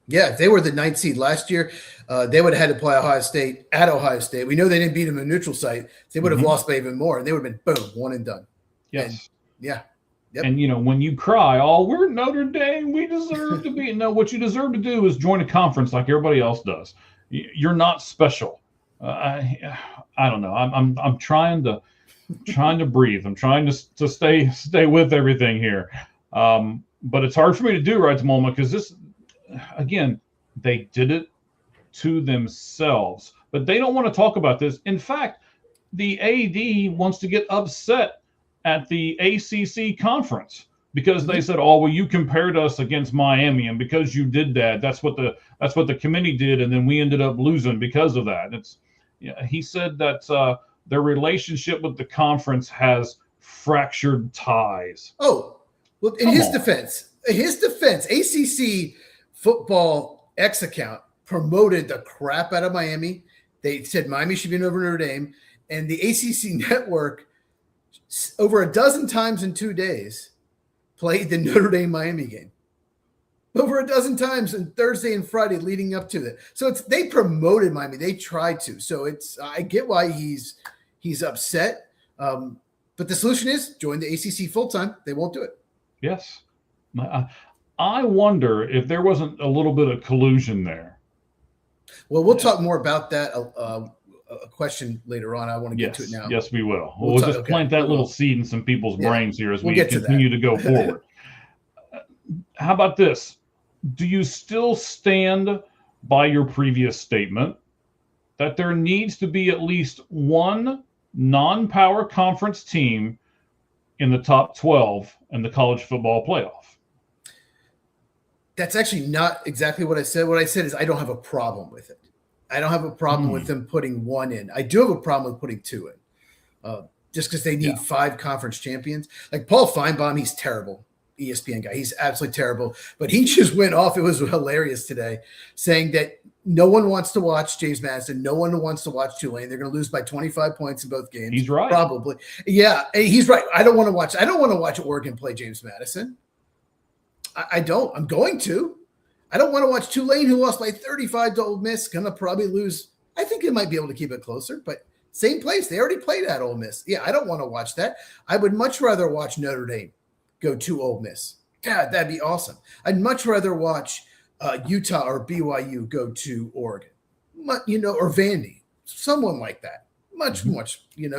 Yeah, if they were the 9th seed last year, they would have had to play Ohio State at Ohio State. We know they didn't beat them in a neutral site. They would have lost by even more, and they would have been, boom, one and done. Yes. And, yeah. Yep. And, when you cry, oh, we're Notre Dame, we deserve to be. No, what you deserve to do is join a conference like everybody else does. You're not special. I don't know. I'm trying to breathe. I'm trying to stay with everything here. But it's hard for me to do right at the moment because this, again, they did it to themselves, but they don't want to talk about this. In fact, the AD wants to get upset at the ACC conference because they said, "Oh, well, you compared us against Miami, and because you did that, that's what the committee did, and then we ended up losing because of that." He said that their relationship with the conference has fractured ties. Oh, well, in his defense, ACC Football X account promoted the crap out of Miami. They said Miami should be over Notre Dame, and the ACC network over a dozen times in 2 days played the Notre Dame Miami game. Over a dozen times on Thursday and Friday leading up to that. So they promoted Miami. They tried to. So I get why he's upset. But the solution is join the ACC full time. They won't do it. Yes. I wonder if there wasn't a little bit of collusion there. Well, we'll talk more about that. A question later on. I want to get to it now. Yes, we will. We'll just plant that little seed in some people's brains here as we continue to go forward. How about this? Do you still stand by your previous statement that there needs to be at least one non-power conference team in the top 12 in the college football playoff? That's actually not exactly what I said. What I said is I don't have a problem with it. I don't have a problem with them putting one in. I do have a problem with putting 2 in, just because they need 5 conference champions. Like Paul Feinbaum, he's terrible. ESPN guy. He's absolutely terrible. But he just went off. It was hilarious today, saying that no one wants to watch James Madison. No one wants to watch Tulane. They're going to lose by 25 points in both games. He's right. Probably. Yeah, he's right. I don't want to watch Oregon play James Madison. I don't. I'm going to. I don't want to watch Tulane, who lost by 35 to Ole Miss, going to probably lose. I think they might be able to keep it closer, but same place. They already played at Ole Miss. Yeah, I don't want to watch that. I would much rather watch Notre Dame go to Ole Miss. God, that'd be awesome. I'd much rather watch Utah or BYU go to Oregon, or Vandy, someone like that. Much.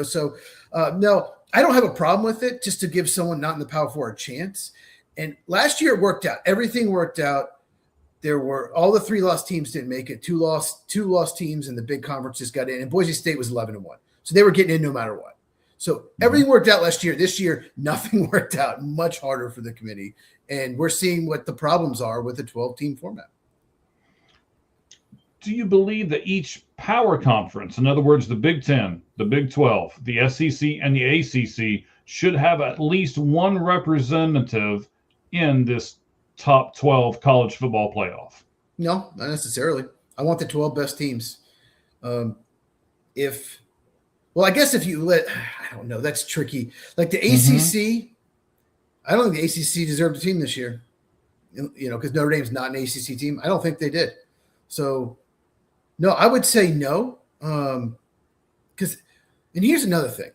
So, no, I don't have a problem with it, just to give someone not in the Power Four a chance. And last year it worked out. Everything worked out. There were all the 3 lost teams didn't make it. Two lost teams in the big conferences got in, and Boise State was 11-1. So they were getting in no matter what. So everything worked out last year. This year, nothing worked out. Much harder for the committee. And we're seeing what the problems are with the 12-team format. Do you believe that each power conference, in other words, the Big 10, the Big 12, the SEC, and the ACC, should have at least one representative in this top 12 college football playoff? No, not necessarily. I want the 12 best teams. I guess if you I don't know, that's tricky. Like the ACC, I don't think the ACC deserved a team this year, because Notre Dame's not an ACC team. I don't think they did. So, no, I would say no. And here's another thing.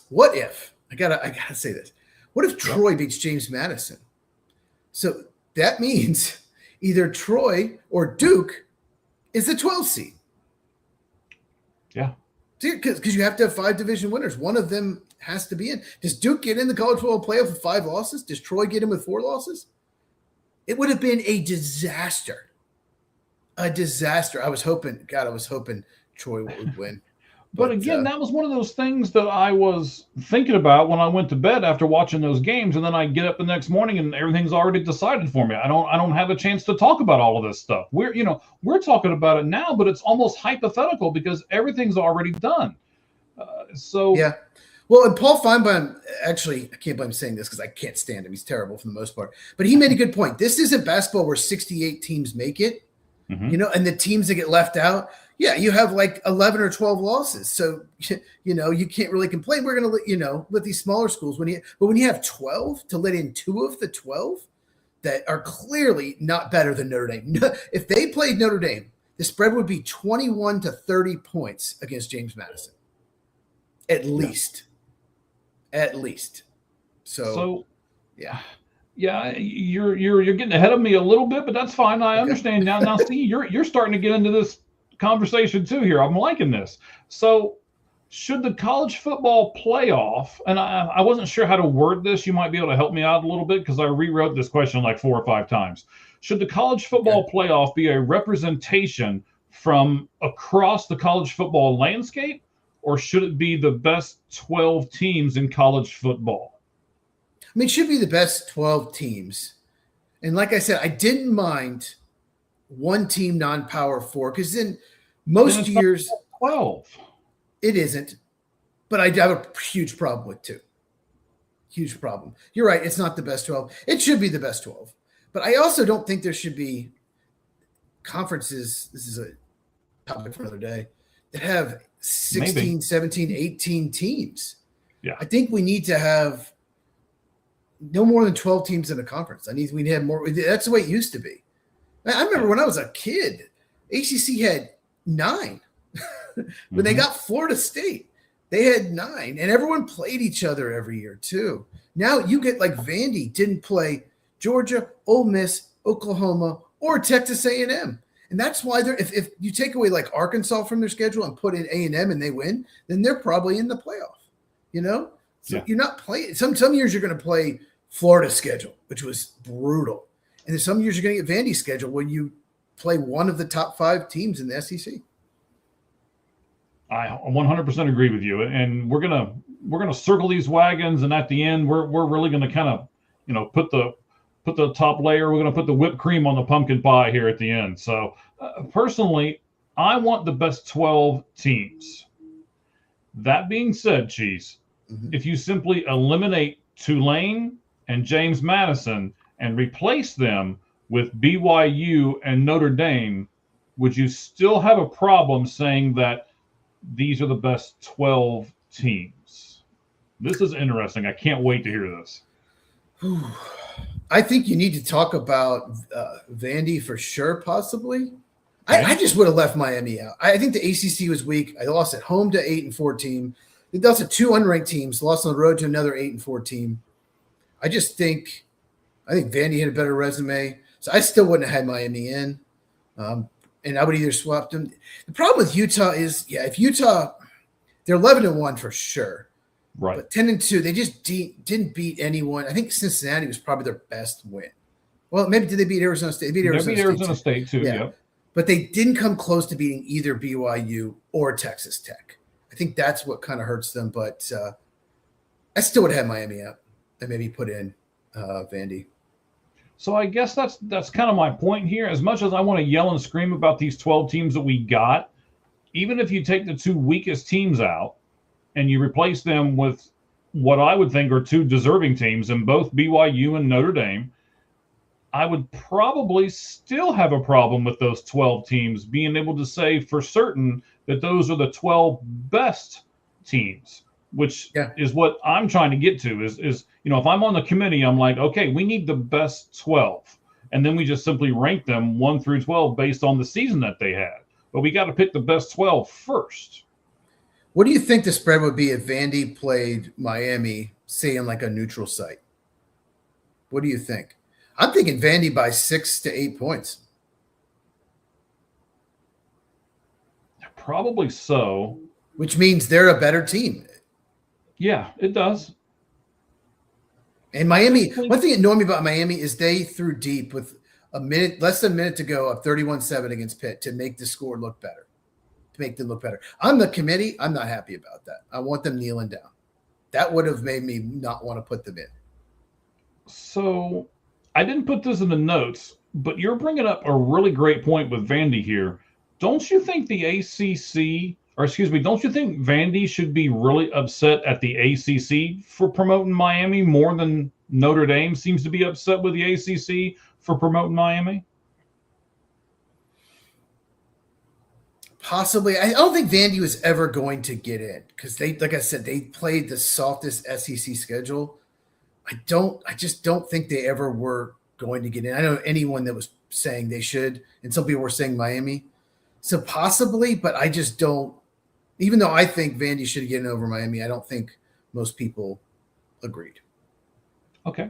What if, I gotta say this, what if Troy beats James Madison? So that means either Troy or Duke is the 12th seed. Yeah. Because you have to have 5 division winners. One of them has to be in. Does Duke get in the college football playoff with 5 losses? Does Troy get in with 4 losses? It would have been a disaster. A disaster. I was hoping Troy would win. But again, that was one of those things that I was thinking about when I went to bed after watching those games, and then I get up the next morning and everything's already decided for me. I don't have a chance to talk about all of this stuff. We're talking about it now, but it's almost hypothetical because everything's already done. Yeah. Well, and Paul Feinbaum, actually, I can't believe I'm saying this because I can't stand him. He's terrible for the most part. But he made a good point. This isn't basketball where 68 teams make it, and the teams that get left out, you have like 11 or 12 losses. So, you can't really complain. We're going to let these smaller schools, when you have 12, to let in 2 of the 12 that are clearly not better than Notre Dame. If they played Notre Dame, the spread would be 21 to 30 points against James Madison. At least. So yeah. Yeah, you're getting ahead of me a little bit, but that's fine. I understand now. Now, see, you're starting to get into this conversation too here. I'm liking this. So, should the college football playoff, and I wasn't sure how to word this. You might be able to help me out a little bit because I rewrote this question like 4 or 5 times. Should the college football playoff be a representation from across the college football landscape, or should it be the best 12 teams in college football? I mean, it should be the best 12 teams. And like I said, I didn't mind one team non-power 4 because then most years 12. It isn't. But I have a huge problem with 2. Huge problem. You're right. It's not the best 12. It should be the best 12. But I also don't think there should be conferences. This is a topic for another day that have 16, 17, 18 teams. Yeah. I think we need to have no more than 12 teams in a conference. We have more. That's the way it used to be. I remember when I was a kid, ACC had 9. When they got Florida State, they had 9, and everyone played each other every year too. Now you get like Vandy didn't play Georgia, Ole Miss, Oklahoma, or Texas A&M. And that's why if you take away like Arkansas from their schedule and put in A&M and they win, then they're probably in the playoff, So you're not playing. Some years you're going to play Florida's schedule, which was brutal. And then some years you're going to get Vandy's schedule when you play one of the top 5 teams in the SEC. I 100% agree with you. And we're going to circle these wagons. And at the end, we're really going to kind of, put the top layer. We're going to put the whipped cream on the pumpkin pie here at the end. So personally, I want the best 12 teams. That being said, Cheese, if you simply eliminate Tulane and James Madison and replace them with BYU and Notre Dame, would you still have a problem saying that these are the best 12 teams? This is interesting. I can't wait to hear this. I think you need to talk about Vandy for sure, possibly. I just would have left Miami out. I think the ACC was weak. I lost at home to 8-4 team. They lost to 2 unranked teams, lost on the road to another 8-4 team. I think Vandy had a better resume. So I still wouldn't have had Miami in. And I would either swap them. The problem with Utah is, if Utah, they're 11-1 for sure. Right. But 10-2, they just didn't beat anyone. I think Cincinnati was probably their best win. Well, maybe did they beat Arizona State? They beat Arizona State too. Yeah. Yep. But they didn't come close to beating either BYU or Texas Tech. I think that's what kind of hurts them. But I still would have had Miami out and maybe put in Vandy. So I guess that's kind of my point here. As much as I want to yell and scream about these 12 teams that we got, even if you take the 2 weakest teams out and you replace them with what I would think are 2 deserving teams in both BYU and Notre Dame, I would probably still have a problem with those 12 teams being able to say for certain that those are the 12 best teams, which is what I'm trying to get to is, if I'm on the committee, I'm like, okay, we need the best 12. And then we just simply rank them 1 through 12 based on the season that they had. But we got to pick the best 12 first. What do you think the spread would be if Vandy played Miami, say, in like a neutral site? What do you think? I'm thinking Vandy by 6 to 8 points. Probably so. Which means they're a better team. Yeah, it does. And Miami, one thing that annoyed me about Miami is they threw deep with less than a minute to go, up 31-7 against Pitt to make the score look better, to make them look better. I'm the committee. I'm not happy about that. I want them kneeling down. That would have made me not want to put them in. So I didn't put this in the notes, but you're bringing up a really great point with Vandy here. Don't you think the ACC, or excuse me, don't you think Vandy should be really upset at the ACC for promoting Miami more than Notre Dame seems to be upset with the ACC for promoting Miami? Possibly. I don't think Vandy was ever going to get in because they, like I said, they played the softest SEC schedule. I just don't think they ever were going to get in. I know anyone that was saying they should, and some people were saying Miami. So possibly, but I just don't, even though I think Vandy should get in over Miami, I don't think most people agreed. Okay.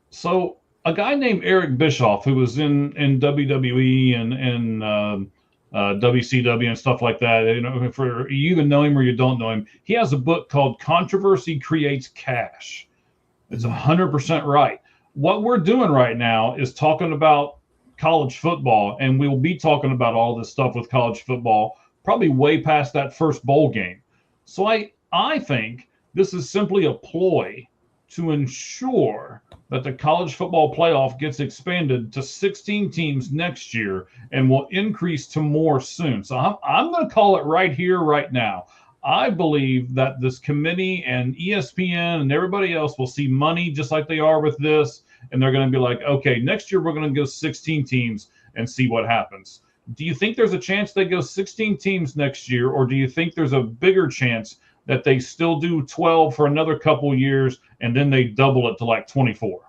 So a guy named Eric Bischoff, who was in WWE and WCW and stuff like that, you know, for you either know him or you don't know him, he has a book called Controversy Creates Cash. It's 100% right. What we're doing right now is talking about college football, and we'll be talking about all this stuff with college football probably way past that first bowl game. So I think this is simply a ploy to ensure that the college football playoff gets expanded to 16 teams next year and will increase to more soon. So I'm going to call it right here, right now. I believe that this committee and ESPN and everybody else will see money just like they are with this, and they're going to be like, okay, next year we're going to go 16 teams and see what happens. Do you think there's a chance they go 16 teams next year, or do you think there's a bigger chance that they still do 12 for another couple years and then they double it to like 24?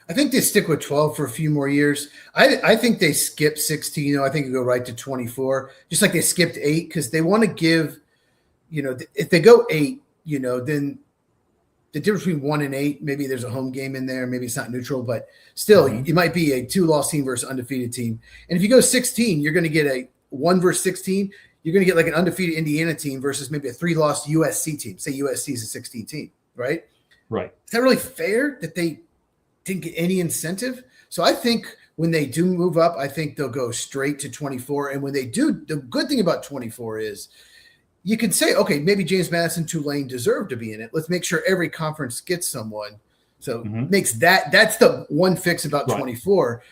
I think they stick with 12 for a few more years. I think they skip 16. I think they go right to 24, just like they skipped 8, because they want to give, if they go 8, then the difference between 1 and 8, maybe there's a home game in there. Maybe it's not neutral, but still, it might be a 2-loss team versus undefeated team. And if you go 16, you're going to get a 1 versus 16. You're going to get like an undefeated Indiana team versus maybe a 3-loss USC team. Say USC is a 16 team, right? Right. Is that really fair that they didn't get any incentive? So I think when they do move up, I think they'll go straight to 24. And when they do, the good thing about 24 is you can say, okay, maybe James Madison, Tulane deserve to be in it. Let's make sure every conference gets someone. So makes that's the one fix about 24.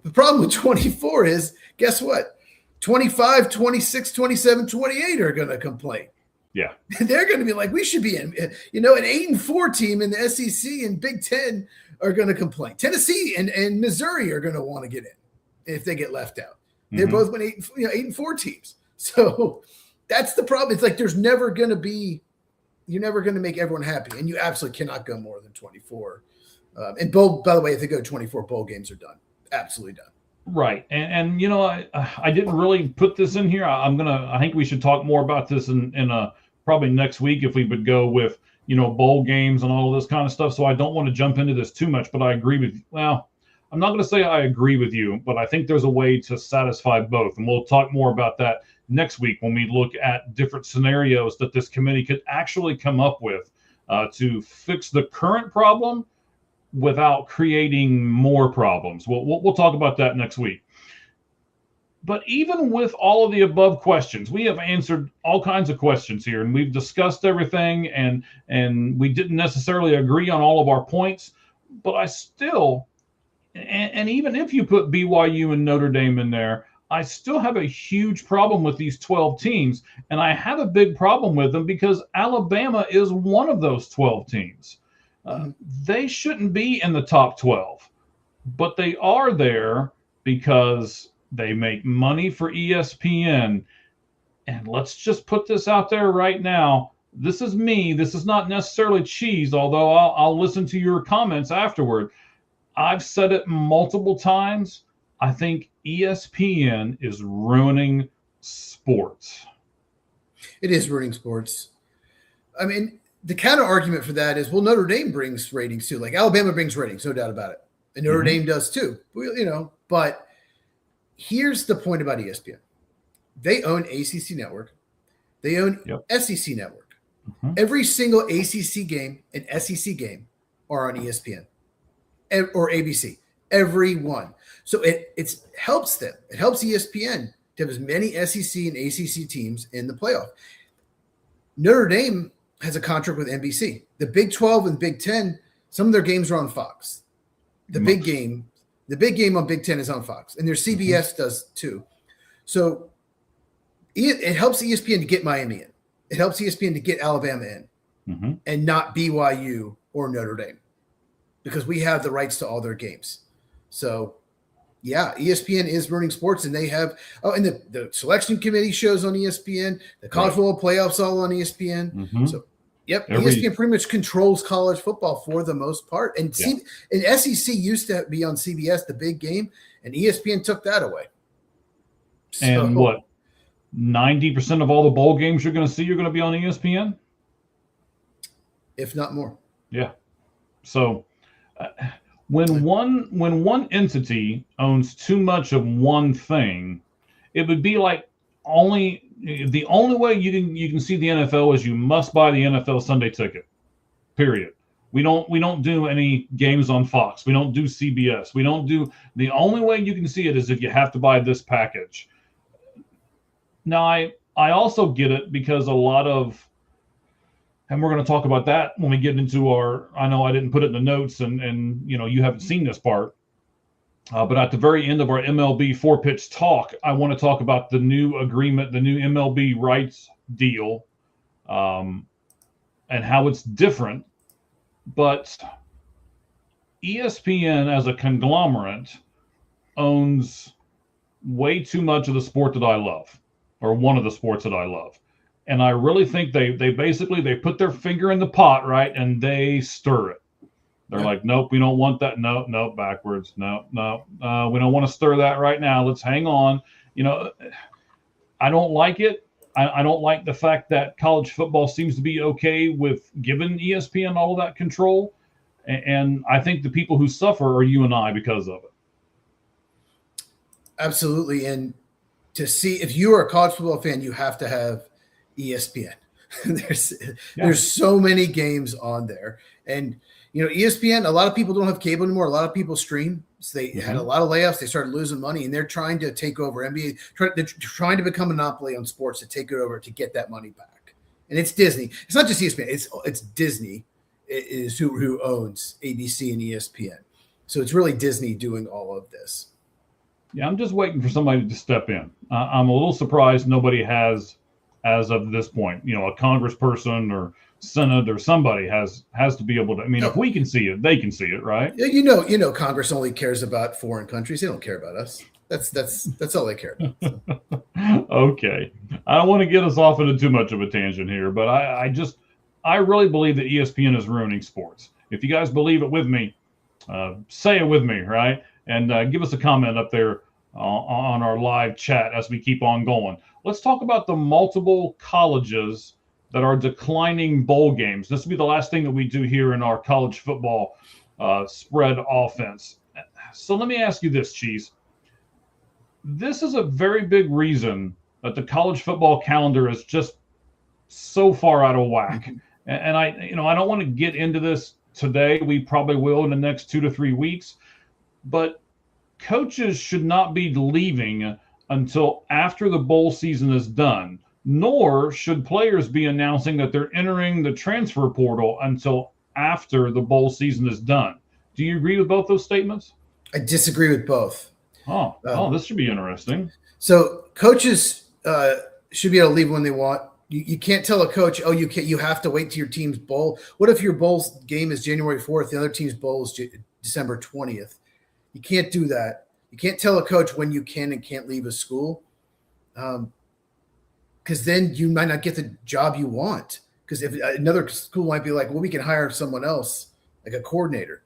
The problem with 24 is, guess what? 25, 26, 27, 28 are going to complain. Yeah. They're going to be like, we should be in, an 8-4 team in the SEC and Big Ten are going to complain. Tennessee and Missouri are going to want to get in if they get left out. They're both been 8-4 teams. So that's the problem. It's like you're never going to make everyone happy, and you absolutely cannot go more than 24. And by the way, if they go 24, bowl games are done. Absolutely done. Right. And I didn't really put this in here. I think we should talk more about this in probably next week if we would go with, bowl games and all of this kind of stuff. So I don't want to jump into this too much, but I agree with you. Well, I'm not going to say I agree with you, but I think there's a way to satisfy both. And we'll talk more about that next week when we look at different scenarios that this committee could actually come up with to fix the current problem without creating more problems. We'll talk about that next week. But even with all of the above questions, we have answered all kinds of questions here, and we've discussed everything, and we didn't necessarily agree on all of our points, but I still, and even if you put BYU and Notre Dame in there, I still have a huge problem with these 12 teams, and I have a big problem with them because Alabama is one of those 12 teams. They shouldn't be in the top 12, but they are there because they make money for ESPN. And let's just put this out there right now. This is me. This is not necessarily Cheese, although I'll listen to your comments afterward. I've said it multiple times. I think ESPN is ruining sports. It is ruining sports. I mean, the counter argument for that is, well, Notre Dame brings ratings too. Like Alabama brings ratings, no doubt about it. And Notre Dame does too. But here's the point about ESPN. They own ACC Network. They own SEC Network. Every single ACC game and SEC game are on ESPN or ABC. Every one. So it helps them. It helps ESPN to have as many SEC and ACC teams in the playoff. Notre Dame has a contract with NBC. The Big 12 and Big 10, some of their games are on Fox. The big game on Big 10 is on Fox, and their CBS does too. So it helps ESPN to get Miami in. It helps ESPN to get Alabama in, and not BYU or Notre Dame, because we have the rights to all their games. So, yeah, ESPN is running sports, and they have and the selection committee shows on ESPN, the college football playoffs all on ESPN. So, ESPN pretty much controls college football for the most part. And and SEC used to be on CBS, the big game, and ESPN took that away. And what, 90% of all the bowl games you're going to see are going to be on ESPN, if not more. Yeah. So when one entity owns too much of one thing, it would be like the only way you can see the NFL is you must buy the NFL Sunday ticket. Period. We don't do any games on Fox. We don't do CBS. The only way you can see it is if you have to buy this package. Now, I also get it, because a lot of, and we're going to talk about that when we get into I know I didn't put it in the notes, and you haven't seen this part, but at the very end of our MLB 4-pitch talk, I want to talk about the new agreement, the new MLB rights deal, and how it's different. But ESPN as a conglomerate owns way too much of the sport that I love, or one of the sports that I love. And I really think they basically put their finger in the pot, right? And they stir it. They're like, nope, we don't want that. Nope, backwards. No, we don't want to stir that right now. Let's hang on. I don't like it. I don't like the fact that college football seems to be okay with giving ESPN all of that control. And I think the people who suffer are you and I because of it. Absolutely. And to see, if you are a college football fan, you have to have ESPN. There's so many games on there. And, ESPN, a lot of people don't have cable anymore. A lot of people stream. So they had a lot of layoffs. They started losing money, and they're trying to take over NBA. They're trying to become a monopoly on sports, to take it over, to get that money back. And it's Disney. It's not just ESPN. It's Disney is who owns ABC and ESPN. So it's really Disney doing all of this. Yeah, I'm just waiting for somebody to step in. I'm a little surprised nobody has, as of this point, a congressperson or Senate or somebody has to be able to. If we can see it, they can see it, right? Yeah, Congress only cares about foreign countries. They don't care about us. That's all they care about. So. Okay, I don't want to get us off into too much of a tangent here, but I really believe that ESPN is ruining sports. If you guys believe it with me, say it with me, right? And give us a comment up there on our live chat as we keep on going. Let's talk about the multiple colleges that are declining bowl games. This will be the last thing that we do here in our college football spread offense. So let me ask you this, Cheese. This is a very big reason that the college football calendar is just so far out of whack. And I don't want to get into this today. We probably will in the next 2 to 3 weeks. But coaches should not be leaving until after the bowl season is done, nor should players be announcing that they're entering the transfer portal until after the bowl season is done. Do you agree with both those statements? I disagree with both. This should be interesting. So coaches should be able to leave when they want. You can't tell a coach, you have to wait till your team's bowl. What if your bowl game is January 4th, the other team's bowl is December 20th? You can't do that. You can't tell a coach when you can and can't leave a school, because then you might not get the job you want. Because if another school might be like, well, we can hire someone else, like a coordinator,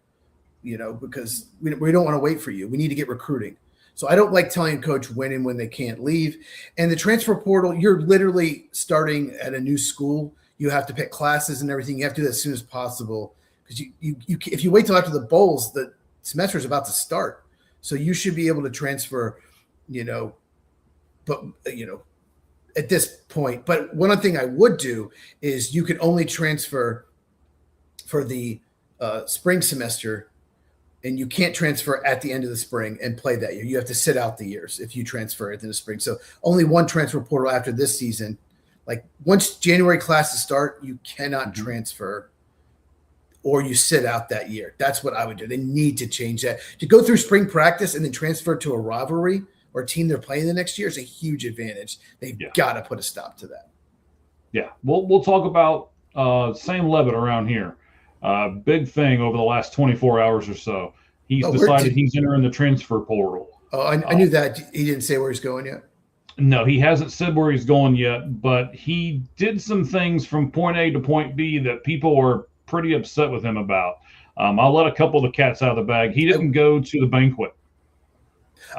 because we don't want to wait for you. We need to get recruiting. So I don't like telling a coach when and when they can't leave. And the transfer portal, you're literally starting at a new school. You have to pick classes and everything. You have to do that as soon as possible, because you if you wait till after the bowls, the semester is about to start. So you should be able to transfer, at this point. But one other thing I would do is you can only transfer for the spring semester, and you can't transfer at the end of the spring and play that year. You have to sit out the years if you transfer it in the spring. So only one transfer portal after this season. Like once January classes start, you cannot transfer, or you sit out that year. That's what I would do. They need to change that. To go through spring practice and then transfer to a rivalry or a team they're playing the next year is a huge advantage. They've got to put a stop to that. Yeah, we'll talk about Sam Levitt around here. Big thing over the last 24 hours or so. He's decided he's entering the transfer portal. Oh, I knew that. He didn't say where he's going yet. No, he hasn't said where he's going yet, but he did some things from point A to point B that people were pretty upset with him about. I'll let a couple of the cats out of the bag. He didn't go to the banquet.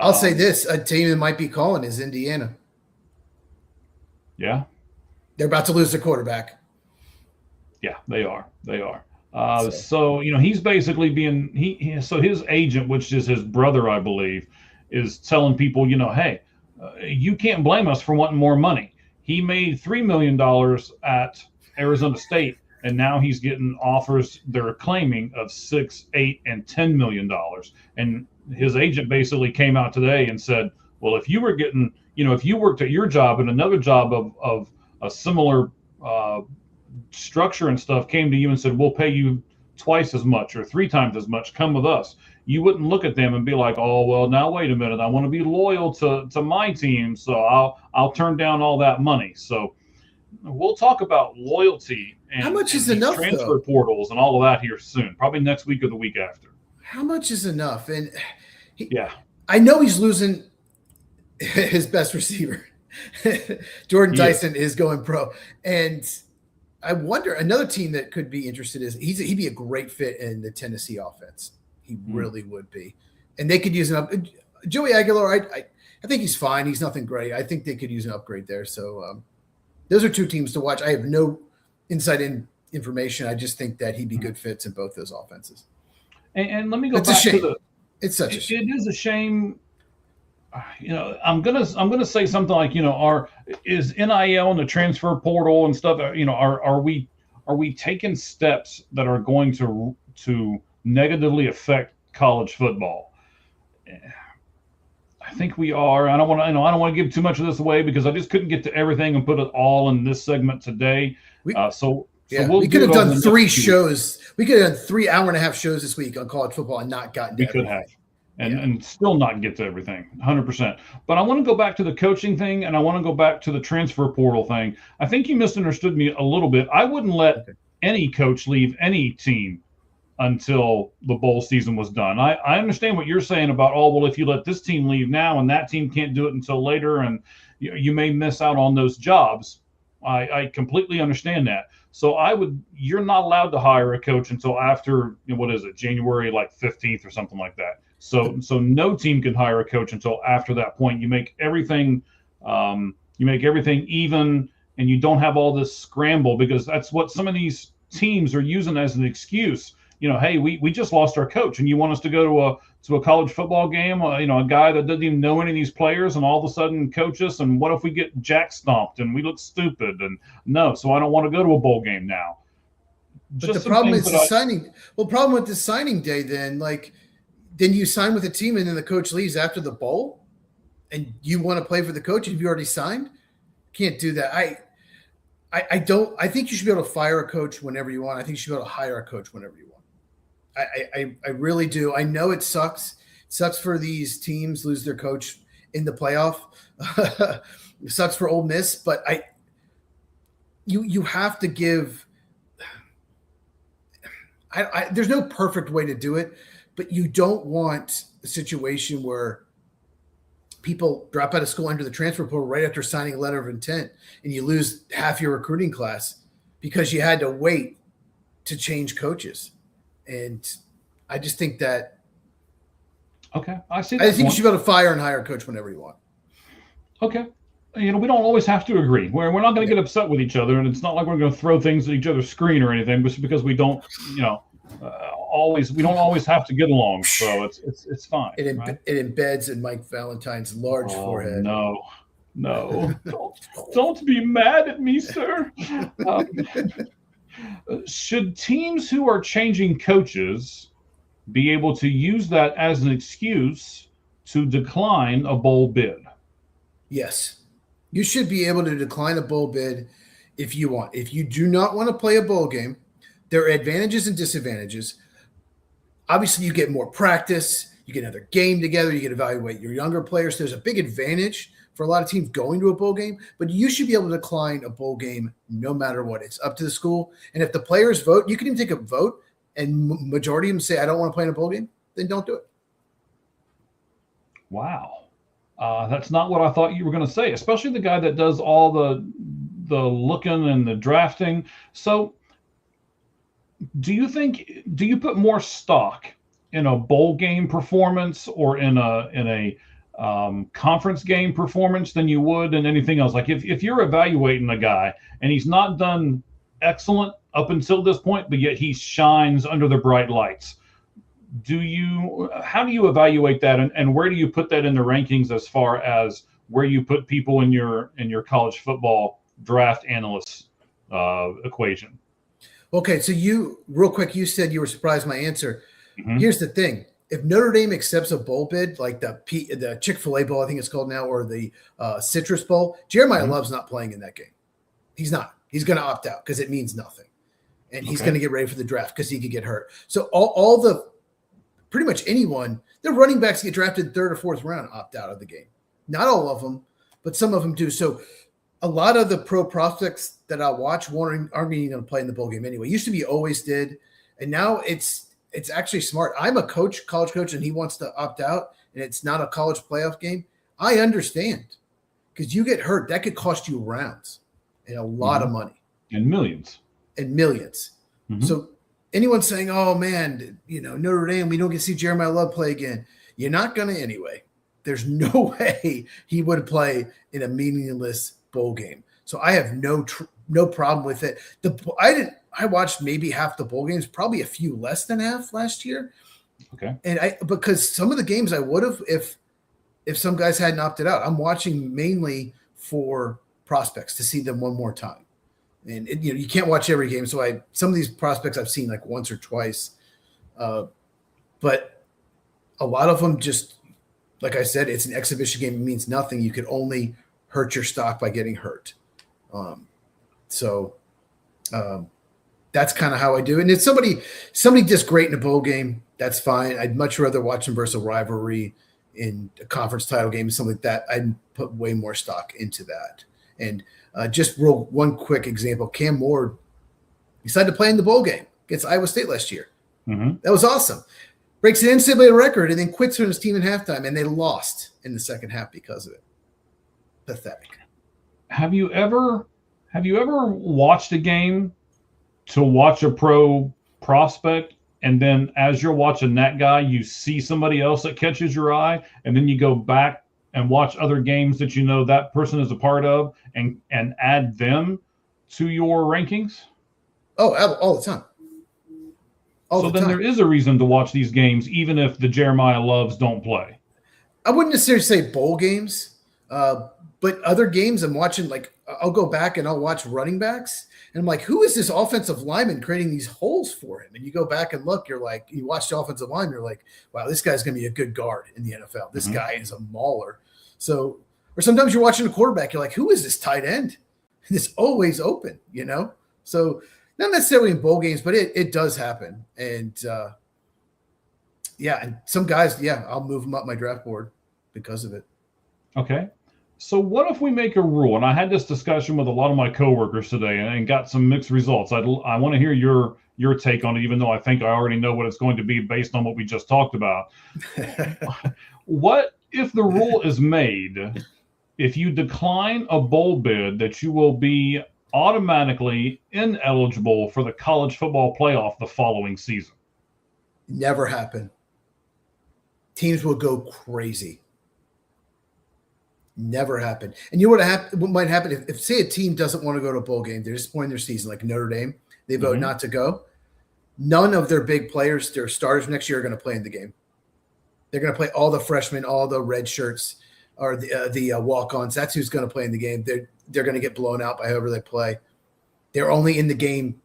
I'll say this, a team that might be calling is Indiana. Yeah? They're about to lose their quarterback. Yeah, they are. So he's basically so his agent, which is his brother, I believe, is telling people, hey, you can't blame us for wanting more money. He made $3 million at Arizona State, and now he's getting offers they're claiming of $6, $8, and $10 million. And his agent basically came out today and said, well, if you were getting, if you worked at your job and another job of a similar structure and stuff came to you and said, we'll pay you twice as much or 3 times as much, come with us. You wouldn't look at them and be like, oh, well, now wait a minute, I want to be loyal to my team, so I'll turn down all that money. So we'll talk about loyalty and how much is enough transfer portals and all of that here soon, probably next week or the week after. How much is enough? And yeah, I know he's losing his best receiver. Jordan Tyson is going pro, and I wonder another team that could be interested is he'd be a great fit in the Tennessee offense. He really would be, and they could use an up. Joey Aguilar, I think he's fine. He's nothing great. I think they could use an upgrade there. So those are 2 teams to watch. I have no inside information. I just think that he'd be good fits in both those offenses. And let me go back to it's such a shame. It is a shame. I'm gonna say something like, is NIL and the transfer portal and stuff, are we taking steps that are going to negatively affect college football? I think we are. I don't want to give too much of this away because I just couldn't get to everything and put it all in this segment today. We could have done 3 shows. We could have done 3 hour-and-a-half shows this week on college football and not gotten to everything. We could have. And still not get to everything, 100%. But I want to go back to the coaching thing, and I want to go back to the transfer portal thing. I think you misunderstood me a little bit. I wouldn't let any coach leave any team until the bowl season was done. I understand what you're saying about, if you let this team leave now and that team can't do it until later, and you may miss out on those jobs. I completely understand that. So you're not allowed to hire a coach until after, January 15th or something like that. So no team can hire a coach until after that point. You make everything even, and you don't have all this scramble, because that's what some of these teams are using as an excuse. Hey, we just lost our coach, and you want us to go to a college football game, a guy that doesn't even know any of these players, and all of a sudden coach us, and what if we get jack stomped and we look stupid? And no, so I don't want to go to a bowl game now. But the problem is the signing. Well, problem with the signing day then you sign with a team and then the coach leaves after the bowl, and you want to play for the coach if you already signed. Can't do that. I think you should be able to fire a coach whenever you want. I think you should be able to hire a coach whenever you want. I really do. I know it sucks. It sucks for these teams lose their coach in the playoff. It sucks for Ole Miss, but you have to give. There's no perfect way to do it, but you don't want a situation where people drop out of school, enter the transfer portal right after signing a letter of intent, and you lose half your recruiting class because you had to wait to change coaches. And I just think that. Okay, I see. I think you should be able to fire and hire a coach whenever you want. Okay, we don't always have to agree. We're not going to get upset with each other, and it's not like we're going to throw things at each other's screen or anything, just because we don't, we don't always have to get along. So it's fine. It embeds in Mike Valentine's large forehead. No. No, don't be mad at me, sir. Um, should teams who are changing coaches be able to use that as an excuse to decline a bowl bid? Yes. You should be able to decline a bowl bid if you want. If you do not want to play a bowl game, there are advantages and disadvantages. Obviously, you get more practice. You get another game together. You can evaluate your younger players. There's a big advantage for a lot of teams going to a bowl game, but you should be able to decline a bowl game no matter what. It's up to the school. And if the players vote, you can even take a vote and majority of them say, I don't want to play in a bowl game, then don't do it. Wow. That's not what I thought you were going to say, especially the guy that does all the looking and the drafting. So do you put more stock in a bowl game performance or in a conference game performance than you would in anything else? Like if you're evaluating a guy and he's not done excellent up until this point, but yet he shines under the bright lights, how do you evaluate that, and where do you put that in the rankings as far as where you put people in your college football draft analyst equation? Okay, so real quick, you said you were surprised my answer. Mm-hmm. Here's the thing. If Notre Dame accepts a bowl bid, like the Chick-fil-A Bowl, I think it's called now, or the Citrus Bowl, Jeremiah Love's not playing in that game. He's not. He's going to opt out because it means nothing. And he's going to get ready for the draft because he could get hurt. So pretty much anyone, the running backs get drafted third or fourth round opt out of the game. Not all of them, but some of them do. So a lot of the pro prospects that I watch aren't even going to play in the bowl game anyway. Used to be always did. And now it's actually smart. I'm a college coach, and he wants to opt out, and it's not a college playoff game. I understand, because you get hurt, that could cost you rounds and a lot of money. And millions. Mm-hmm. So anyone saying, oh man, Notre Dame, we don't get to see Jeremiah Love play again. You're not going to anyway. There's no way he would play in a meaningless bowl game. So I have no problem with it. I watched maybe half the bowl games, probably a few less than half last year. Okay. And because some of the games I would have if some guys hadn't opted out. I'm watching mainly for prospects to see them one more time. And you can't watch every game. So some of these prospects I've seen like once or twice. But a lot of them just, like I said, it's an exhibition game. It means nothing. You could only hurt your stock by getting hurt. That's kind of how I do it. And if somebody just great in a bowl game, that's fine. I'd much rather watch them versus a rivalry in a conference title game, something like that. I'd put way more stock into that. And just one quick example, Cam Ward decided to play in the bowl game against Iowa State last year. Mm-hmm. That was awesome. Breaks an NCAA record and then quits from his team at halftime, and they lost in the second half because of it. Pathetic. Have you ever watched a game to watch a pro prospect, and then as you're watching that guy, you see somebody else that catches your eye, and then you go back and watch other games that that person is a part of, and add them to your rankings? Oh, all the time. So then there is a reason to watch these games, even if the Jeremiah Loves don't play. I wouldn't necessarily say bowl games, but other games I'm watching, like I'll go back and I'll watch running backs, and I'm like, who is this offensive lineman creating these holes for him? And you go back and look, you watch the offensive line, you're like, wow, this guy's going to be a good guard in the NFL. This guy is a mauler. So, or sometimes you're watching a quarterback, you're like, who is this tight end? And it's always open, So not necessarily in bowl games, but it does happen. And and some guys, I'll move them up my draft board because of it. Okay. So what if we make a rule? And I had this discussion with a lot of my coworkers today and got some mixed results. I want to hear your take on it, even though I think I already know what it's going to be based on what we just talked about. What if the rule is made, if you decline a bowl bid, that you will be automatically ineligible for the college football playoff the following season? Never happen. Teams will go crazy. Never happen. And you know what might happen if say a team doesn't want to go to a bowl game, they're disappointed in their season, like Notre Dame, they vote not to go. None of their big players, their starters next year, are going to play in the game. They're going to play all the freshmen, all the red shirts. or the walk-ons. That's who's going to play in the game. They're going to get blown out by whoever they play. They're only in the game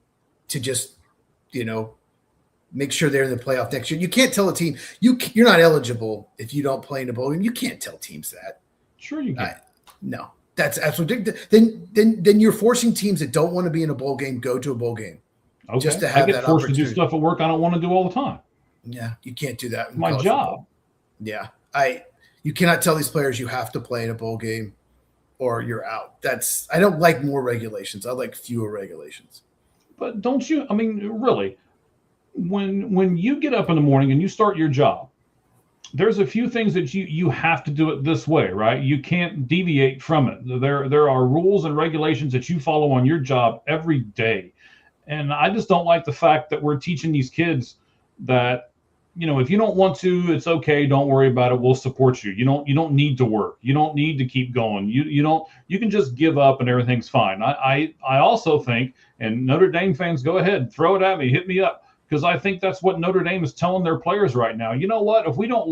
to just, make sure they're in the playoff next year. You can't tell a team you're not eligible if you don't play in a bowl game. You can't tell teams that. Sure, you can. No, that's absolutely. Then you're forcing teams that don't want to be in a bowl game go to a bowl game. Okay. Just to have I get forced to do stuff at work I don't want to do all the time. Yeah, you can't do that. My job. Football. Yeah, you cannot tell these players you have to play in a bowl game or you're out. I don't like more regulations. I like fewer regulations. But don't you? I mean, really, when you get up in the morning and you start your job, there's a few things that you have to do it this way, right? You can't deviate from it. There are rules and regulations that you follow on your job every day. And I just don't like the fact that we're teaching these kids that, if you don't want to, it's okay. Don't worry about it. We'll support you. You don't need to work. You don't need to keep going. You can just give up and everything's fine. I also think, and Notre Dame fans, go ahead, throw it at me, hit me up, because I think that's what Notre Dame is telling their players right now. You know what? If we don't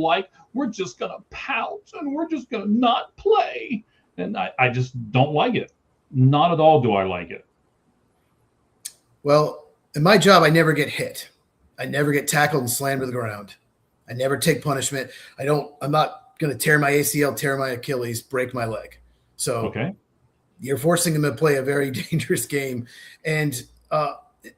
we're just going to pout and we're just going to not play. And I just don't like it. Not at all do I like it. Well, in my job, I never get hit. I never get tackled and slammed to the ground. I never take punishment. I'm not going to tear my ACL, tear my Achilles, break my leg. So okay. You're forcing them to play a very dangerous game. And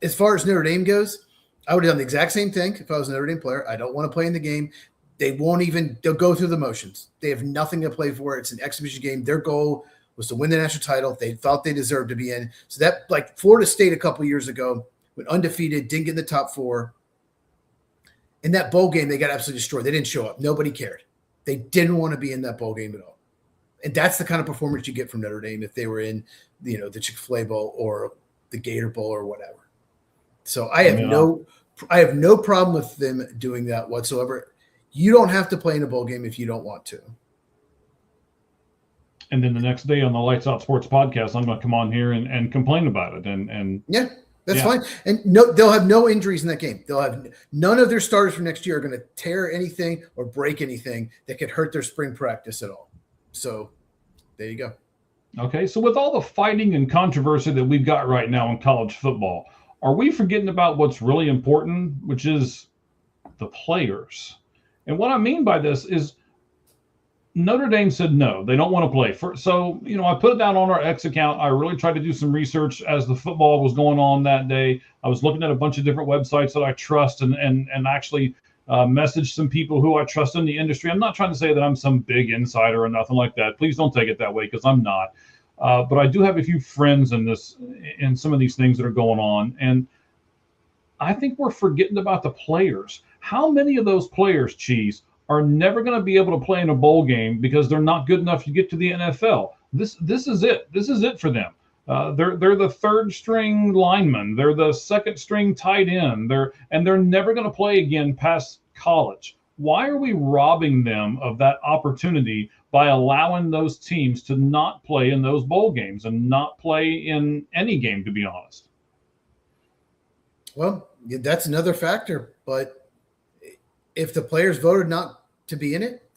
as far as Notre Dame goes, I would have done the exact same thing if I was a Notre Dame player. I don't want to play in the game. They'll go through the motions. They have nothing to play for. It's an exhibition game. Their goal was to win the national title. They thought they deserved to be in. So that, like Florida State a couple years ago, went undefeated, didn't get in the top 4. In that bowl game, they got absolutely destroyed. They didn't show up. Nobody cared. They didn't want to be in that bowl game at all. And that's the kind of performance you get from Notre Dame if they were in, the Chick-fil-A Bowl or the Gator Bowl or whatever. So I have no problem with them doing that whatsoever. You don't have to play in a bowl game if you don't want to. And then the next day on the Lights Out Sports podcast, I'm going to come on here and complain about it. And yeah. That's fine. And they'll have no injuries in that game. They'll have none of their starters for next year are going to tear anything or break anything that could hurt their spring practice at all. So there you go. Okay. So with all the fighting and controversy that we've got right now in college football, are we forgetting about what's really important, which is the players? And what I mean by this is Notre Dame said no, they don't want to play. So I put it down on our X account. I really tried to do some research as the football was going on that day. I was looking at a bunch of different websites that I trust and actually messaged some people who I trust in the industry. I'm not trying to say that I'm some big insider or nothing like that. Please don't take it that way, because I'm not. But I do have a few friends in some of these things that are going on. And I think we're forgetting about the players. How many of those players, Cheese, are never going to be able to play in a bowl game because they're not good enough to get to the NFL? This is it. This is it for them. They're the third string lineman. They're the second string tight end. They're never going to play again past college. Why are we robbing them of that opportunity by allowing those teams to not play in those bowl games and not play in any game, to be honest? Well, that's another factor. But if the players voted not to be in it,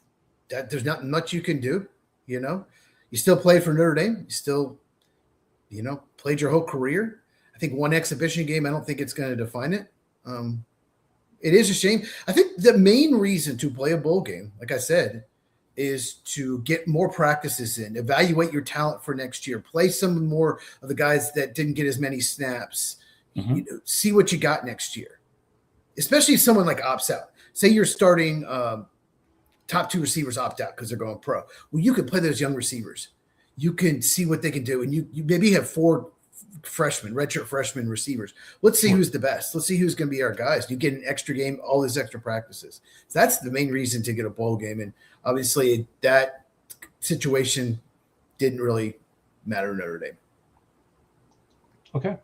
that there's not much you can do. You still played for Notre Dame. You still, played your whole career. I think one exhibition game, I don't think it's going to define it. It is a shame. I think the main reason to play a bowl game, like I said, is to get more practices in, evaluate your talent for next year, play some more of the guys that didn't get as many snaps, see what you got next year, especially if someone like opts out. Say you're starting top 2 receivers opt out because they're going pro. Well, you can play those young receivers. You can see what they can do. And you maybe have 4 redshirt freshman receivers. Let's see who's the best. Let's see who's going to be our guys. You get an extra game, all these extra practices. So that's the main reason to get a bowl game. And obviously that situation didn't really matter to Notre Dame. Okay.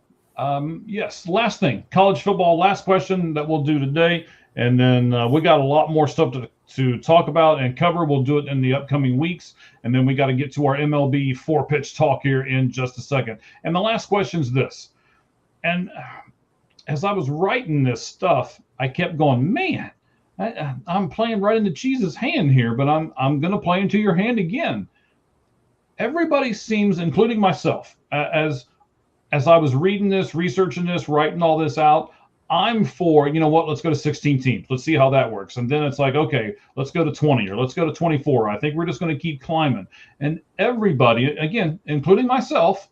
Yes. Last thing, college football, last question that we'll do today. And then we got a lot more stuff to talk about and cover. We'll do it in the upcoming weeks. And then we got to get to our MLB 4-pitch talk here in just a second. And the last question is this. And as I was writing this stuff, I kept going, man, I'm playing right into Cheese's hand here, but I'm going to play into your hand again. Everybody seems, including myself, as I was reading this, researching this, writing all this out, I'm for, you know what, let's go to 16 teams. Let's see how that works. And then it's like, okay, let's go to 20 or let's go to 24. I think we're just going to keep climbing. And everybody, again, including myself,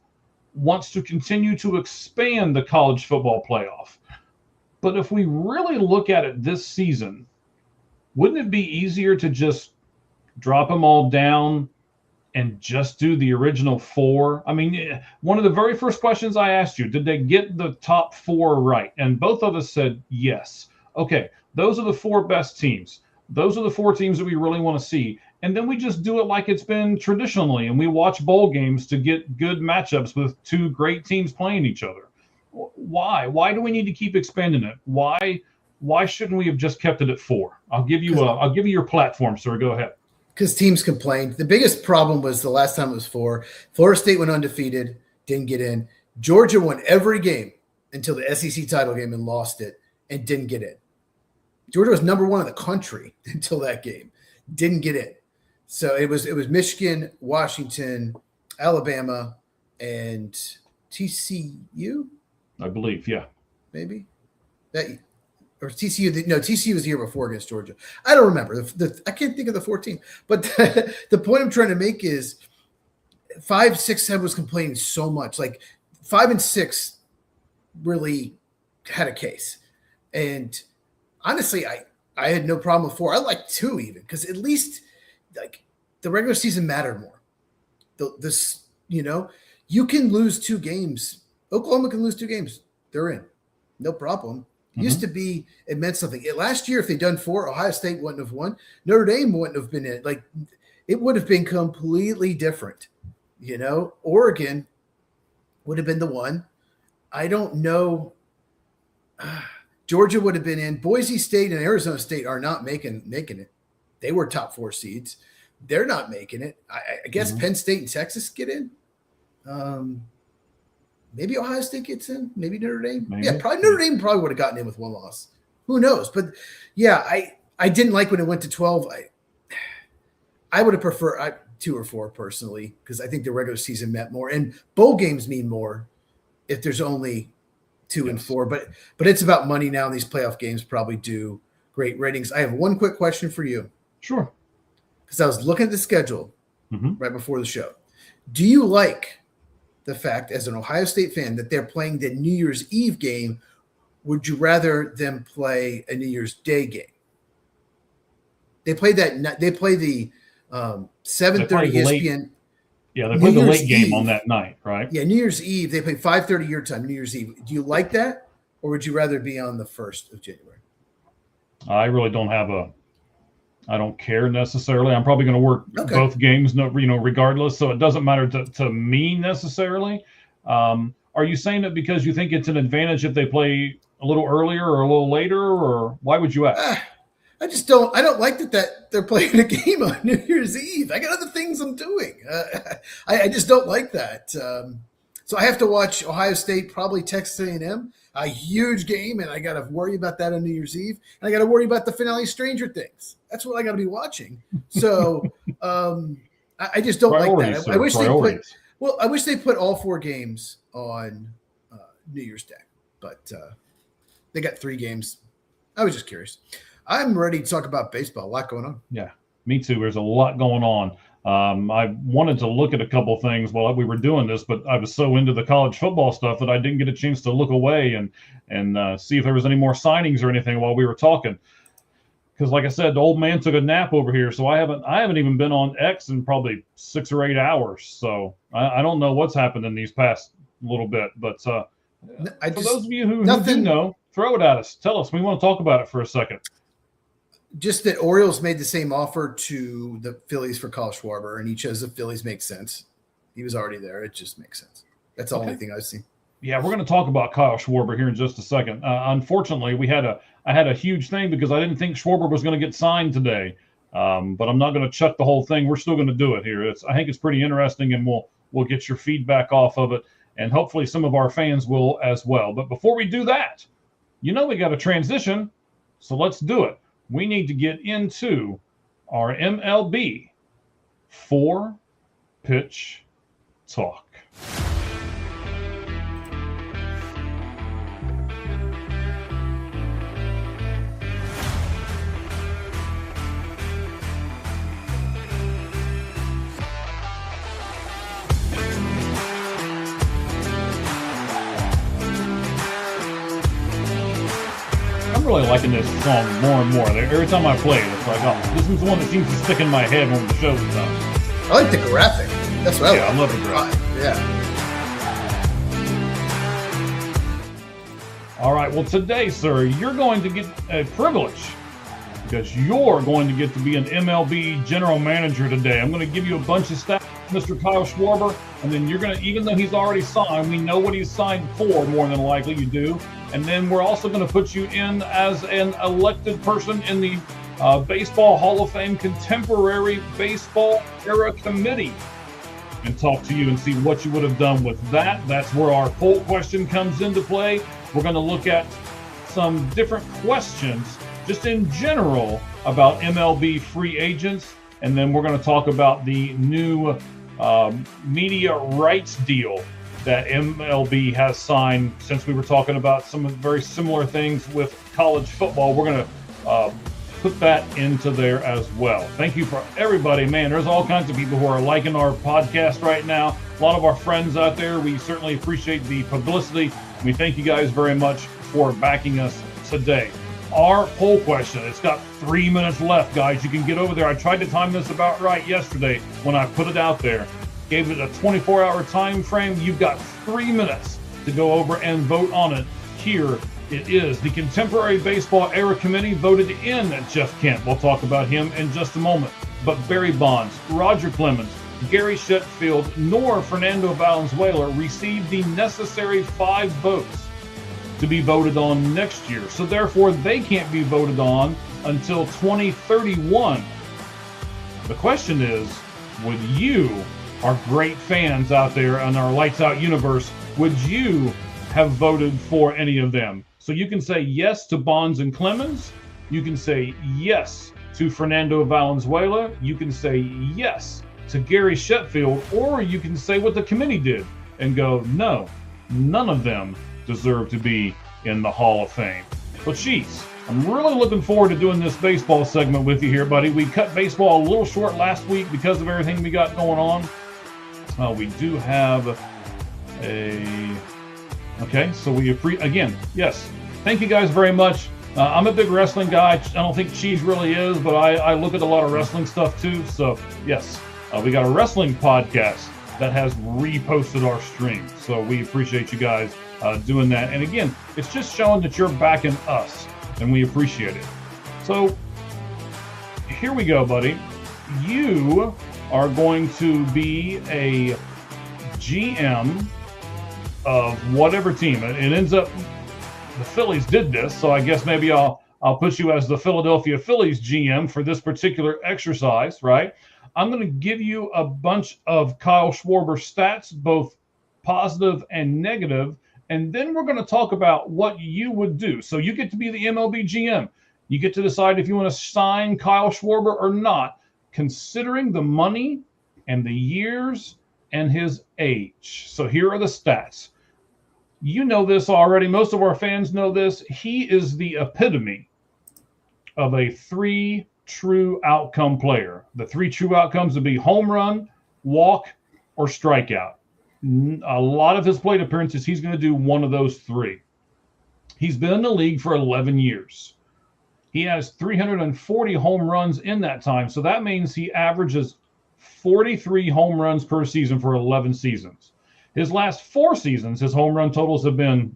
wants to continue to expand the college football playoff. But if we really look at it this season, wouldn't it be easier to just drop them all down and just do the original 4? I mean, one of the very first questions I asked you, did they get the top 4 right? And both of us said yes. Okay, those are the 4 best teams. Those are the 4 teams that we really want to see. And then we just do it like it's been traditionally, and we watch bowl games to get good matchups with 2 great teams playing each other. Why? Why do we need to keep expanding it? Why shouldn't we have just kept it at 4? I'll give you your platform, sir. Go ahead. Because teams complained. The biggest problem was the last time it was 4. Florida State went undefeated, didn't get in. Georgia won every game until the SEC title game and lost it and didn't get in. Georgia was number 1 in the country until that game, didn't get in. So it was Michigan, Washington, Alabama, and TCU. I believe, yeah, maybe that. Or TCU, no, TCU was the year before against Georgia. I don't remember. I can't think of the 14. But the point I'm trying to make is 5, 6, 7 was complaining so much. Like 5 and 6 really had a case. And honestly, I had no problem with 4. I like 2 even, because at least like the regular season mattered more. You can lose 2 games. Oklahoma can lose 2 games. They're in. No problem. Used to be, it meant something. Last year, if they'd done 4, Ohio State wouldn't have won. Notre Dame wouldn't have been in. Like, it would have been completely different. Oregon would have been the one. I don't know. Georgia would have been in. Boise State and Arizona State are not making it. They were top 4 seeds. They're not making it. I guess Penn State and Texas get in. Maybe Ohio State gets in. Maybe Notre Dame. Maybe. Yeah, probably Notre Dame would have gotten in with 1 loss. Who knows? But yeah, I didn't like when it went to 12. I would have preferred 2 or 4 personally, because I think the regular season meant more, and bowl games mean more if there's only 2 and 4. But it's about money now, and these playoff games probably do great ratings. I have one quick question for you. Sure. Because I was looking at the schedule right before the show. Do you like the fact, as an Ohio State fan, that they're playing the New Year's Eve game? Would you rather them play a New Year's Day game? They play the 7:30 ESPN. Yeah, they play the late game on that night, right? Yeah, New Year's Eve. They play 5:30 your time, New Year's Eve. Do you like that, or would you rather be on the 1st of January? I really don't I don't care necessarily. I'm probably going to work both games, regardless. So it doesn't matter to me necessarily. Are you saying it because you think it's an advantage if they play a little earlier or a little later, or why would you ask? I don't like that they're playing a game on New Year's Eve. I got other things I'm doing. I just don't like that. So I have to watch Ohio State, probably Texas A&M, a huge game, and I got to worry about that on New Year's Eve. And I got to worry about the finale of Stranger Things. That's what I got to be watching. So I just don't like that. I wish they put all 4 games on New Year's Day, but they got 3 games. I was just curious. I'm ready to talk about baseball. A lot going on. Yeah, me too. There's a lot going on. I wanted to look at a couple things while we were doing this, but I was so into the college football stuff that I didn't get a chance to look away and see if there was any more signings or anything while we were talking. Because, like I said, the old man took a nap over here, so I haven't even been on X in probably 6 or 8 hours. So I don't know what's happened in these past little bit. But for those of you who do know, throw it at us. Tell us. We want to talk about it for a second. Just that Orioles made the same offer to the Phillies for Kyle Schwarber, and he chose the Phillies. Makes sense. He was already there. It just makes sense. That's the only thing I've seen. Yeah, we're going to talk about Kyle Schwarber here in just a second. Unfortunately, I had a huge thing because I didn't think Schwarber was going to get signed today. But I'm not going to chuck the whole thing. We're still going to do it here. I think it's pretty interesting, and we'll get your feedback off of it, and hopefully some of our fans will as well. But before we do that, we got to transition, so let's do it. we need to get into our MLB 4-pitch talk. I'm really liking this song more and more. Every time I play it, it's like, oh, this is the one that seems to stick in my head when the show is done. I like the graphic. That's what I love the graphic. Yeah. All right. Well, today, sir, you're going to get a privilege because you're going to get to be an MLB general manager today. I'm going to give you a bunch of stats, Mr. Kyle Schwarber, and then you're going to, even though he's already signed, we know what he's signed for, more than likely you do. And then we're also going to put you in as an elected person in the Baseball Hall of Fame Contemporary Baseball Era Committee and talk to you and see what you would have done with that. That's where our poll question comes into play. We're going to look at some different questions just in general about MLB free agents. And then we're going to talk about the new media rights deal that MLB has signed. Since we were talking about some very similar things with college football, we're going to put that into there as well. Thank you for everybody. Man, there's all kinds of people who are liking our podcast right now. A lot of our friends out there. We certainly appreciate the publicity. We thank you guys very much for backing us today. Our poll question, it's got 3 minutes left, guys. You can get over there. I tried to time this about right yesterday when I put it out there. Gave it a 24-hour time frame. You've got 3 minutes to go over and vote on it. Here it is. The Contemporary Baseball Era Committee voted in Jeff Kent. We'll talk about him in just a moment. But Barry Bonds, Roger Clemens, Gary Sheffield, nor Fernando Valenzuela received the necessary 5 votes to be voted on next year. So therefore, they can't be voted on until 2031. The question is, would you, our great fans out there in our Lights Out universe, would you have voted for any of them? So you can say yes to Bonds and Clemens. You can say yes to Fernando Valenzuela. You can say yes to Gary Sheffield, or you can say what the committee did and go, no, none of them deserve to be in the Hall of Fame. But geez, I'm really looking forward to doing this baseball segment with you here, buddy. We cut baseball a little short last week because of everything we got going on. We do have okay, so we again, yes. Thank you guys very much. I'm a big wrestling guy. I don't think Cheese really is, but I look at a lot of wrestling stuff too. So yes, we got a wrestling podcast that has reposted our stream. So we appreciate you guys doing that. And again, it's just showing that you're backing us, and we appreciate it. So here we go, buddy. You are going to be a GM of whatever team. It ends up the Phillies did this, so I guess maybe I'll put you as the Philadelphia Phillies GM for this particular exercise, right? I'm going to give you a bunch of Kyle Schwarber stats, both positive and negative, and then we're going to talk about what you would do. So you get to be the MLB GM. You get to decide if you want to sign Kyle Schwarber or not, considering the money and the years and his age. So here are the stats. You know this already. Most of our fans know this. He is the epitome of a 3 true outcome player. The 3 true outcomes would be home run, walk, or strikeout. A lot of his plate appearances, he's going to do one of those 3. He's been in the league for 11 years. He has 340 home runs in that time. So that means he averages 43 home runs per season for 11 seasons. His last 4 seasons, his home run totals have been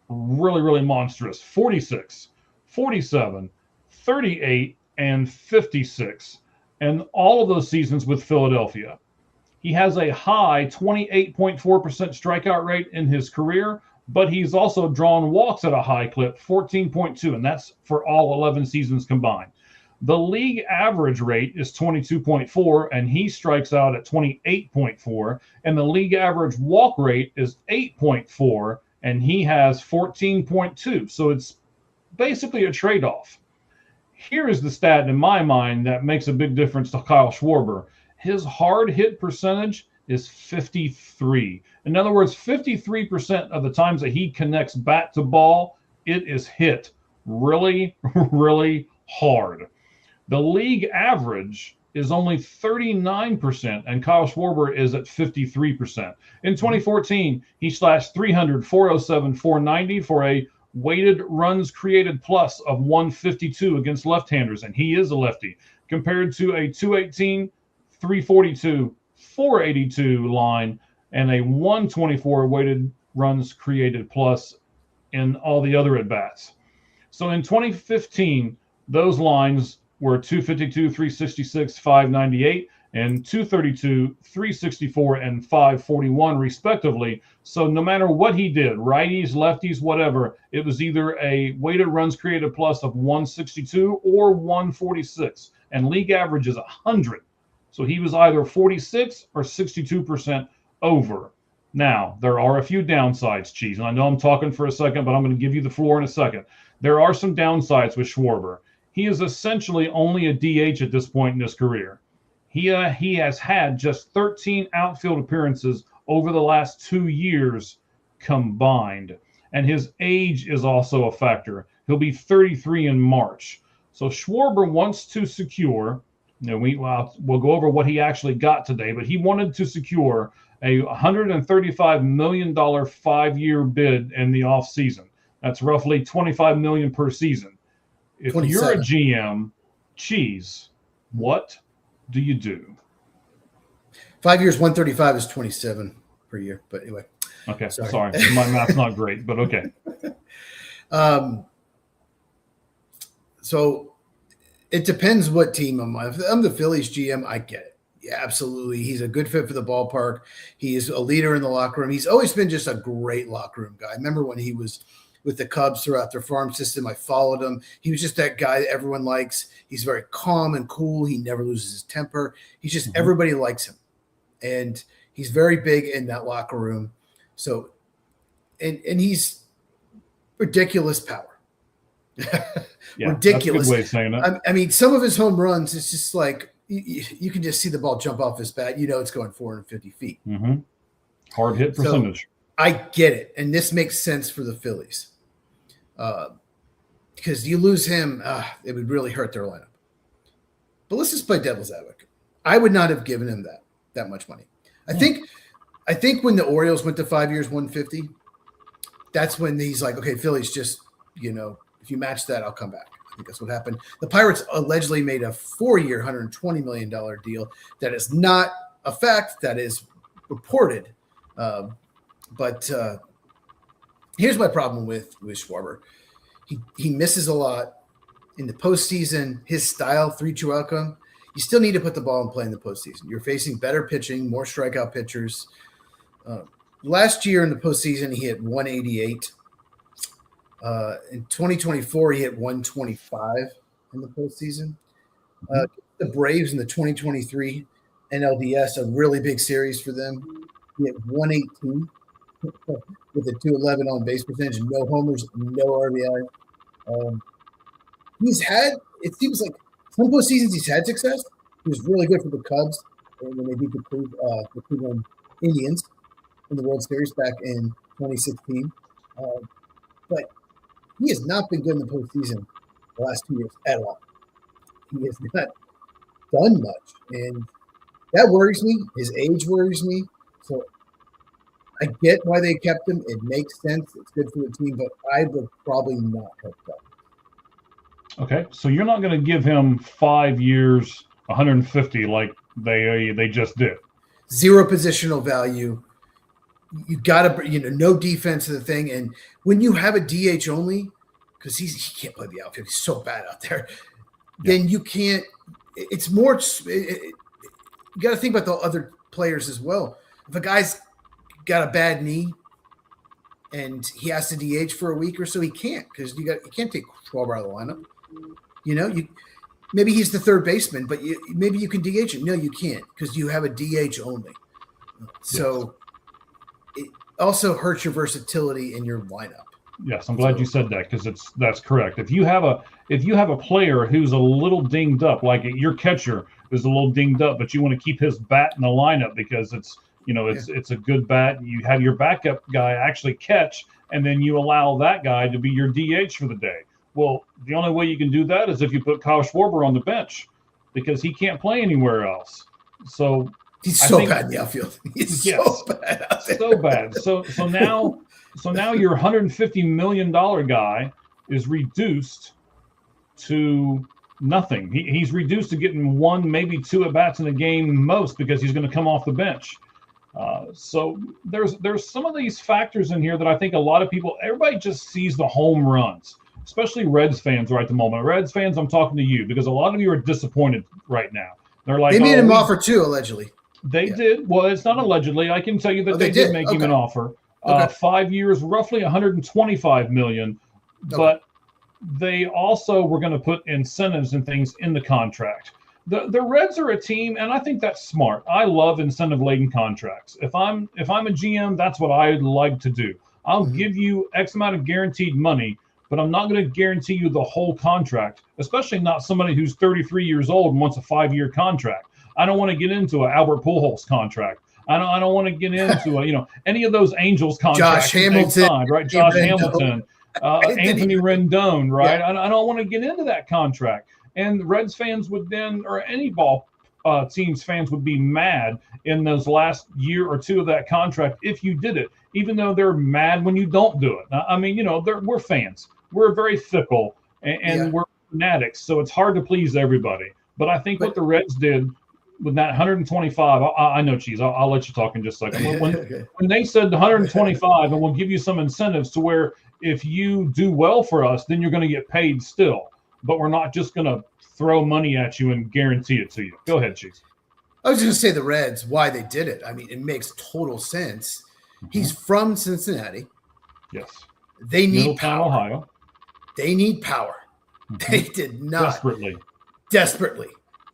really, really monstrous. 46, 47, 38, and 56. And all of those seasons with Philadelphia. He has a high 28.4% strikeout rate in his career, but he's also drawn walks at a high clip, 14.2, and that's for all 11 seasons combined. The league average rate is 22.4, and he strikes out at 28.4, and the league average walk rate is 8.4, and he has 14.2. So it's basically a trade-off. Here is the stat in my mind that makes a big difference to Kyle Schwarber. His hard hit percentage is 53. In other words, 53% of the times that he connects bat to ball, it is hit really, really hard. The league average is only 39%, and Kyle Schwarber is at 53%. In 2014, he slashed 300, 407, 490 for a weighted runs created plus of 152 against left-handers, and he is a lefty, compared to a 218, 342, 482 line and a 124 weighted runs created plus in all the other at-bats. So in 2015, those lines were 252, 366, 598, and 232, 364, and 541, respectively. So no matter what he did, righties, lefties, whatever, it was either a weighted runs created plus of 162 or 146, and league average is 100. So he was either 46 or 62% over. Now, there are a few downsides, Cheese, and I know I'm talking for a second, but I'm going to give you the floor in a second. There are some downsides with Schwarber. He is essentially only a DH at this point in his career. He has had just 13 outfield appearances over the last 2 years combined. And his age is also a factor. He'll be 33 in March. So Schwarber wants to secure, we'll go over what he actually got today, but he wanted to secure a $135 million 5-year bid in the offseason. That's roughly $25 million per season. If 27. You're a GM, Cheese, what do you do? 5 years, 135 is 27 per year. But anyway. Okay, sorry. My math's not great, but okay. So it depends what team I'm on. If I'm the Phillies GM, I get it. Yeah, absolutely. He's a good fit for the ballpark. He is a leader in the locker room. He's always been just a great locker room guy. I remember when he was with the Cubs throughout their farm system. I followed him. He was just that guy that everyone likes. He's very calm and cool. He never loses his temper. He's just everybody likes him. And he's very big in that locker room. So, and he's ridiculous power. Yeah, ridiculous. That's a good way of saying it. I mean, some of his home runs, it's just like you can just see the ball jump off his bat. You know it's going 450 feet. Mm-hmm. Hard hit percentage. So, I get it. And this makes sense for the Phillies. Because you lose him, it would really hurt their lineup. But let's just play devil's advocate. I would not have given him that much money. I think when the Orioles went to 5 years, 150, that's when he's like, okay, Phillies, just, if you match that, I'll come back. I think that's what happened. The Pirates allegedly made a 4-year, $120 million deal. That is not a fact. That is reported. But here's my problem with Schwarber. He misses a lot in the postseason. His style, 3-2 outcome, you still need to put the ball in play in the postseason. You're facing better pitching, more strikeout pitchers. Last year in the postseason, he hit 188. In 2024, he hit 125 in the postseason. The Braves in the 2023 NLDS, a really big series for them. He hit 118 with a 211 on base percentage, no homers, no RBI. It seems like some postseasons he's had success. He was really good for the Cubs when they beat the Cleveland Indians in the World Series back in 2016. But he has not been good in the postseason the last 2 years at all. He has not done much, and that worries me. His age worries me. So I get why they kept him. It makes sense. It's good for the team, but I would probably not have done it. Okay, so you're not going to give him 5 years, 150 like they just did. Zero positional value. You got to, no defense to the thing. And when you have a DH only, because he can't play the outfield, he's so bad out there, then you can't. It's more. You got to think about the other players as well. If a guy's got a bad knee and he has to DH for a week or so, he can't, because you can't take 12 out of the lineup. Maybe he's the third baseman, but maybe you can DH him. No, you can't, because you have a DH only. So it also hurts your versatility in your lineup. Yes, I'm glad you said that because that's correct. If you have a player who's a little dinged up, like your catcher is a little dinged up, but you want to keep his bat in the lineup because it's a good bat. You have your backup guy actually catch, and then you allow that guy to be your DH for the day. Well, the only way you can do that is if you put Kyle Schwarber on the bench because he can't play anywhere else. So he's so bad in the outfield. He's so bad out there. So bad. So now your $150 million guy is reduced to nothing. He's reduced to getting one, maybe two at bats in a game most because he's going to come off the bench. So there's some of these factors in here that I think everybody just sees the home runs, especially Reds fans right at the moment. Reds fans, I'm talking to you because a lot of you are disappointed right now. They're like, they made him offer too, allegedly. They did. Well, it's not allegedly. I can tell you that they did make him an offer. 5 years, roughly $125 million, but they also were going to put incentives and things in the contract. The Reds are a team, and I think that's smart. I love incentive-laden contracts. If I'm a GM, that's what I'd like to do. I'll give you X amount of guaranteed money, but I'm not going to guarantee you the whole contract, especially not somebody who's 33 years old and wants a 5-year contract. I don't want to get into an Albert Pujols contract. I don't want to get into any of those Angels contracts. Josh Hamilton, signed, right? Josh Hamilton, Anthony Rendon, right? Yeah. I don't want to get into that contract. And Reds fans would then, or any ball teams fans would be mad in those last year or two of that contract if you did it, even though they're mad when you don't do it. I mean, we're fans. We're very fickle and we're fanatics, so it's hard to please everybody. But I think what the Reds did with that 125, I know, Cheese. I'll let you talk in just a second. When they said 125, and we'll give you some incentives to where if you do well for us, then you're going to get paid still. But we're not just going to throw money at you and guarantee it to you. Go ahead, Cheese. I was going to say the Reds, why they did it. I mean, it makes total sense. He's from Cincinnati. Yes. They need power. Ohio. They need power. They did not. Desperately.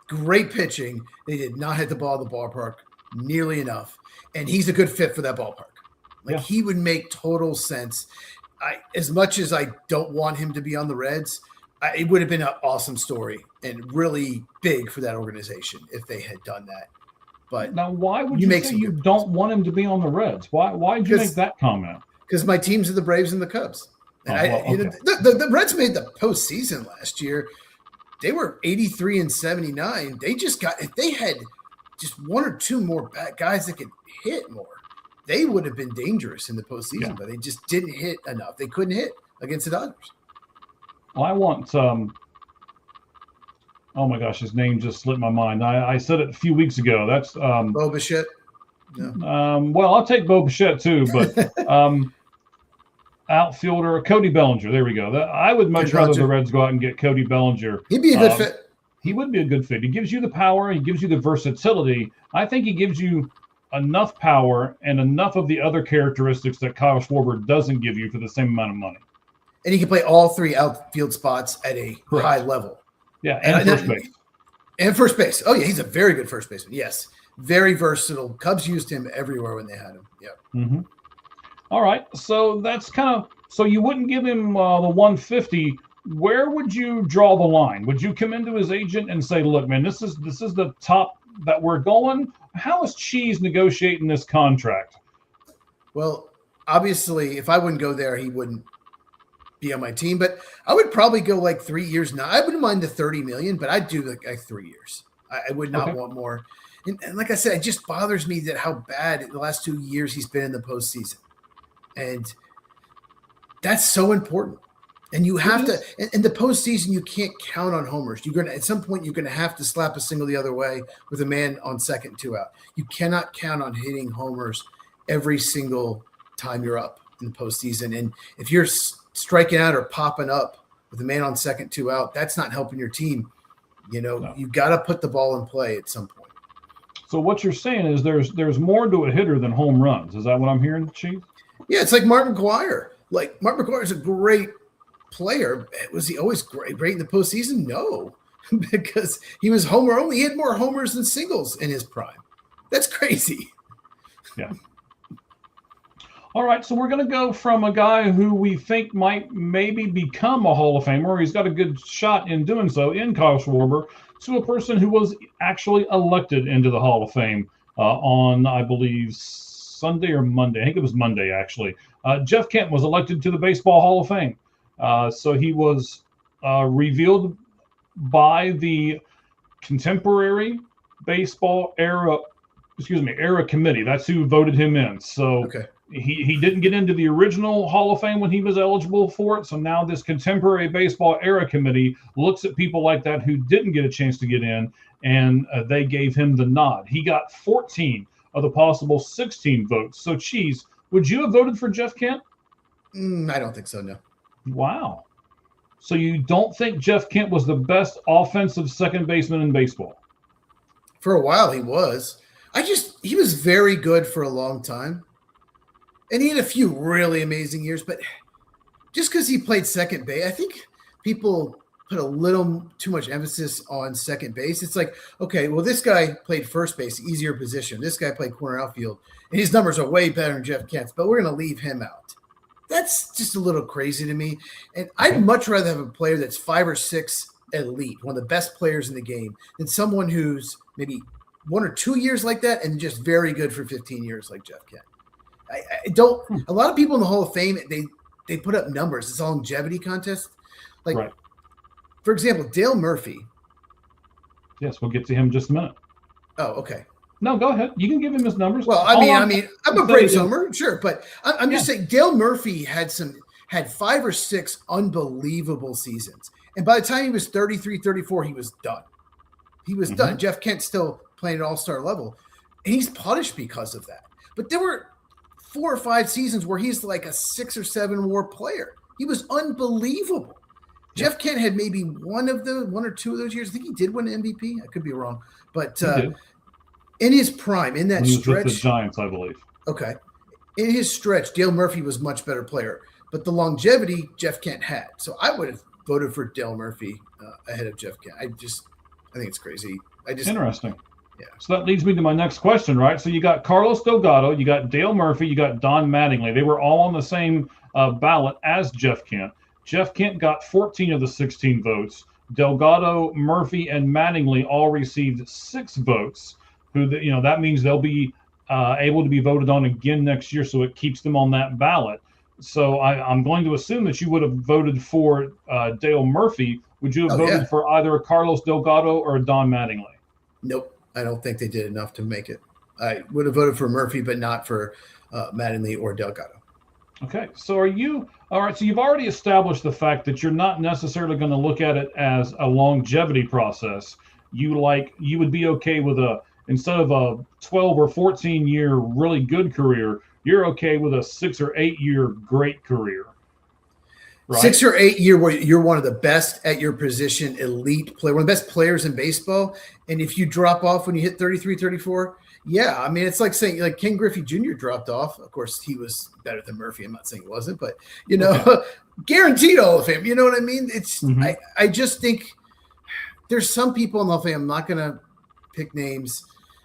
Great pitching. They did not hit the ball at the ballpark nearly enough. And he's a good fit for that ballpark. He would make total sense. As much as I don't want him to be on the Reds, it would have been an awesome story and really big for that organization if they had done that. But now, why would you say you don't want him to be on the Reds? Why did you make that comment? Because my teams are the Braves and the Cubs. And the Reds made the postseason last year. They were 83 and 79. They just got, if they had just one or two more guys that could hit more, they would have been dangerous in the postseason, but they just didn't hit enough. They couldn't hit against the Dodgers. Well, I want, oh my gosh, his name just slipped my mind. I said it a few weeks ago. That's Bo Bichette. Yeah. Well, I'll take Bo Bichette too, but outfielder Cody Bellinger. There we go. I would much rather the Reds go out and get Cody Bellinger. He'd be a good fit. He would be a good fit. He gives you the power. He gives you the versatility. I think he gives you enough power and enough of the other characteristics that Kyle Schwarber doesn't give you for the same amount of money. And he can play all three outfield spots at a high level. Yeah, and first base. And first base. Oh, yeah, he's a very good first baseman. Yes, very versatile. Cubs used him everywhere when they had him. Yeah. Mm-hmm. All right, so that's so you wouldn't give him the 150. Where would you draw the line? Would you come into his agent and say, "Look, man, this is the top that we're going"? How is Cheese negotiating this contract? Well, obviously, if I wouldn't go there, he wouldn't be on my team. But I would probably go like 3 years now. I wouldn't mind the $30 million, but I'd do like 3 years. I would not want more. And like I said, it just bothers me that how bad the last 2 years he's been in the postseason. And that's so important. And you have to, in the postseason, you can't count on homers. You're going to, at some point, you're going to have to slap a single the other way with a man on second and 2 out. You cannot count on hitting homers every single time you're up in the postseason. And if you're striking out or popping up with a man on second, 2 out, that's not helping your team. You got to put the ball in play at some point. So what you're saying is there's more to a hitter than home runs. Is that what I'm hearing, Chief? Yeah, it's like Mark McGwire. Like Mark McGwire is a great player. Was he always great in the postseason? No, because he was homer only. He had more homers than singles in his prime. That's crazy. Yeah. All right, so we're going to go from a guy who we think might maybe become a Hall of Famer, or he's got a good shot in doing so, in Kyle Schwarber, to a person who was actually elected into the Hall of Fame on, I believe, Sunday or Monday. I think it was Monday, actually. Jeff Kent was elected to the Baseball Hall of Fame. So he was revealed by the Contemporary Baseball Era Committee. That's who voted him in. So Okay. he didn't get into the original Hall of Fame when he was eligible for it. So now this Contemporary Baseball Era Committee looks at people like that who didn't get a chance to get in, and they gave him the nod. He got 14 of the possible 16 votes. So, Cheese, would you have voted for Jeff Kent? I don't think so, no. Wow. So you don't think Jeff Kent was the best offensive second baseman in baseball? For a while, he was. He was very good for a long time. And he had a few really amazing years, but just because he played second base, I think people put a little too much emphasis on second base. It's like, okay, well, this guy played first base, easier position. This guy played corner outfield, and his numbers are way better than Jeff Kent's, but we're going to leave him out. That's just a little crazy to me. And I'd much rather have a player that's 5 or 6 elite, one of the best players in the game, than someone who's maybe 1 or 2 years like that and just very good for 15 years like Jeff Kent. I don't. A lot of people in the Hall of Fame, they put up numbers. It's a longevity contest. Like, right. For example, Dale Murphy. Yes, we'll get to him in just a minute. Oh, okay. No, go ahead. You can give him his numbers. Well, I mean, I'm a Braves homer, sure, but I'm just saying Dale Murphy had 5 or 6 unbelievable seasons, and by the time he was 33, 34, he was done. He was done. Jeff Kent still playing at all-star level, and he's punished because of that. But there were 4 or 5 seasons where he's like a 6 or 7 WAR player. He was unbelievable. Yeah. Jeff Kent had maybe 1 or 2 of those years. I think he did win an MVP. I could be wrong, but in his prime, in that stretch, with the Giants, I believe. Okay, in his stretch, Dale Murphy was much better player, but the longevity Jeff Kent had. So I would have voted for Dale Murphy ahead of Jeff Kent. I think it's crazy. Interesting. Yeah. So that leads me to my next question, right? So you got Carlos Delgado, you got Dale Murphy, you got Don Mattingly. They were all on the same ballot as Jeff Kent. Jeff Kent got 14 of the 16 votes. Delgado, Murphy, and Mattingly all received 6 votes. That means they'll be able to be voted on again next year, so it keeps them on that ballot. So I'm going to assume that you would have voted for Dale Murphy. Would you have voted for either Carlos Delgado or Don Mattingly? Nope. I don't think they did enough to make it. I would have voted for Murphy, but not for Mattingly or Delgado. Okay. So all right. So you've already established the fact that you're not necessarily going to look at it as a longevity process. You would be okay with instead of a 12 or 14 year really good career, you're okay with a 6 or 8 year great career. Right? 6 or 8 year where you're one of the best at your position, elite player, one of the best players in baseball. And if you drop off when you hit 33, 34, yeah, I mean, it's like saying like Ken Griffey Jr. dropped off. Of course, he was better than Murphy. I'm not saying he wasn't, but guaranteed Hall of Fame. You know what I mean? It's I just think there's some people in the Hall of Fame. I'm not going to pick names.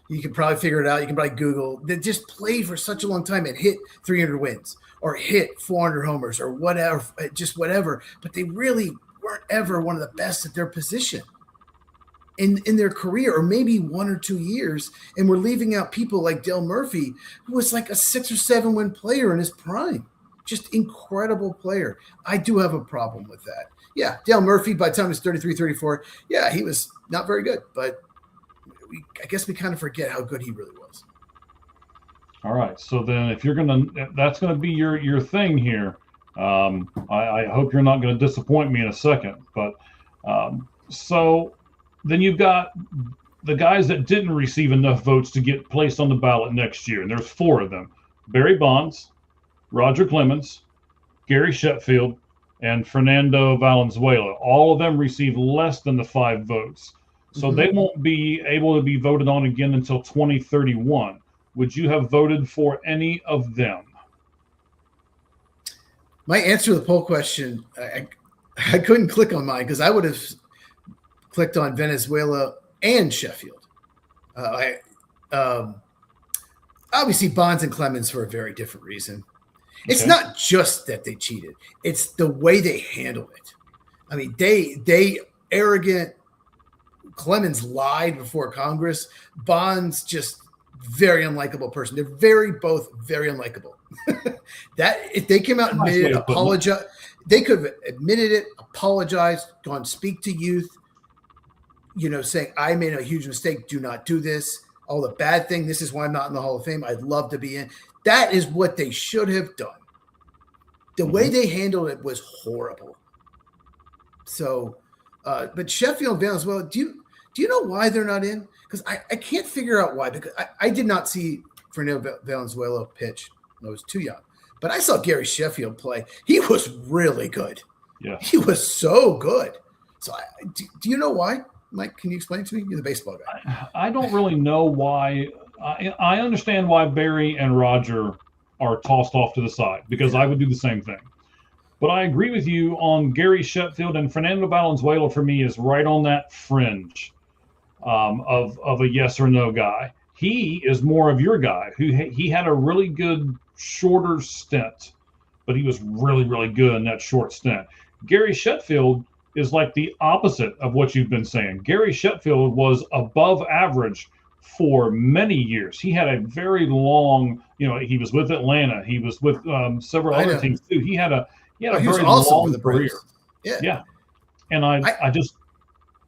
You can probably figure it out. You can probably Google that just played for such a long time and hit 300 wins or hit 400 homers or whatever, just whatever. But they really weren't ever one of the best at their position in their career, or maybe 1 or 2 years. And we're leaving out people like Dale Murphy, who was like a 6 or 7 win player in his prime. Just incredible player. I do have a problem with that. Yeah, Dale Murphy, by the time he was 33, 34, yeah, he was not very good, but I guess we kind of forget how good he really was. All right. So then if that's going to be your thing here. I hope you're not going to disappoint me in a second, but so then you've got the guys that didn't receive enough votes to get placed on the ballot next year. And there's 4 of them: Barry Bonds, Roger Clemens, Gary Sheffield, and Fernando Valenzuela. All of them received less than the 5 votes. So they won't be able to be voted on again until 2031. Would you have voted for any of them? My answer to the poll question, I couldn't click on mine because I would have clicked on Venezuela and Sheffield. Obviously Bonds and Clemens for a very different reason. It's Okay. not just that they cheated; it's the way they handled it. I mean, they arrogant. Clemens lied before Congress. Bonds just very unlikable person. They're both very unlikable. That if they came out and Nice way admitted, of putting it. apologize, they could have admitted it, apologized, gone speak to youth, saying I made a huge mistake. Do not do this. All the bad thing. This is why I'm not in the Hall of Fame. I'd love to be in. That is what they should have done. The way they handled it was horrible. So, but Sheffield and Valenzuela, do you know why they're not in? Because I can't figure out why. Because I did not see Fernando Valenzuela pitch. I was too young. But I saw Gary Sheffield play. He was really good. Yeah. He was so good. So do you know why? Mike, can you explain it to me? You're the baseball guy. I don't really know why. I understand why Barry and Roger are tossed off to the side because I would do the same thing. But I agree with you on Gary Sheffield, and Fernando Valenzuela for me is right on that fringe of a yes or no guy. He is more of your guy. He had a really good shorter stint, but he was really, really good in that short stint. Gary Sheffield is like the opposite of what you've been saying. Gary Sheffield was above average for many years. He had a very long, he was with Atlanta. He was with several other teams too. He had a very long career. Yeah. And I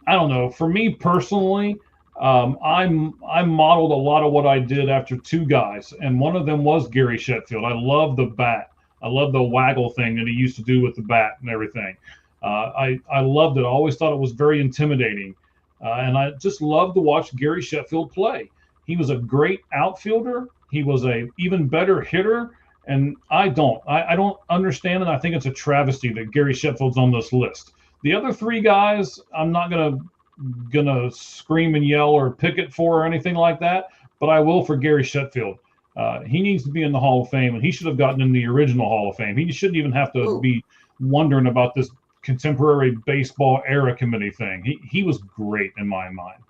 don't know. For me personally, I modeled a lot of what I did after two guys, and one of them was Gary Sheffield. I love the bat. I love the waggle thing that he used to do with the bat and everything. I loved it. I always thought it was very intimidating. And I just loved to watch Gary Sheffield play. He was a great outfielder. He was a even better hitter. And I don't understand. And I think it's a travesty that Gary Sheffield's on this list. The other three guys, I'm not gonna scream and yell or picket for or anything like that, but I will for Gary Sheffield. He needs to be in the Hall of Fame, and he should have gotten in the original Hall of Fame. He shouldn't even have to be wondering about this contemporary baseball era committee thing. He was great in my mind.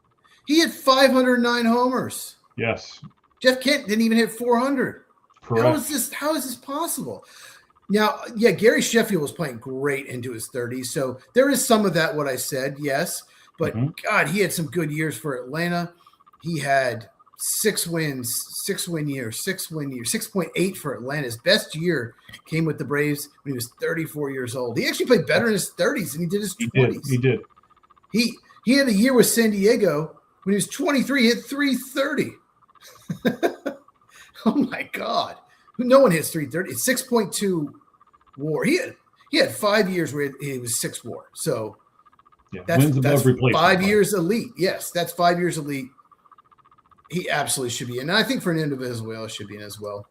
He had 509 homers. Yes. Jeff Kent didn't even hit 400. Correct. How is this possible? Now, yeah, Gary Sheffield was playing great into his 30s, so there is some of that what I said, yes. But God, he had some good years for Atlanta. He had 6.8 for Atlanta. His best year came with the Braves when he was 34 years old. He actually played better in his 30s than he did his 20s. He did. He had a year with San Diego when he was 23. He hit 330. Oh my God! No one hits 330. It's 6.2 WAR. He had 5 years where he was 6 WAR. So that's 5 years elite. Yes, that's 5 years elite. He absolutely should be in. And I think Fernando Valenzuela should be in as well.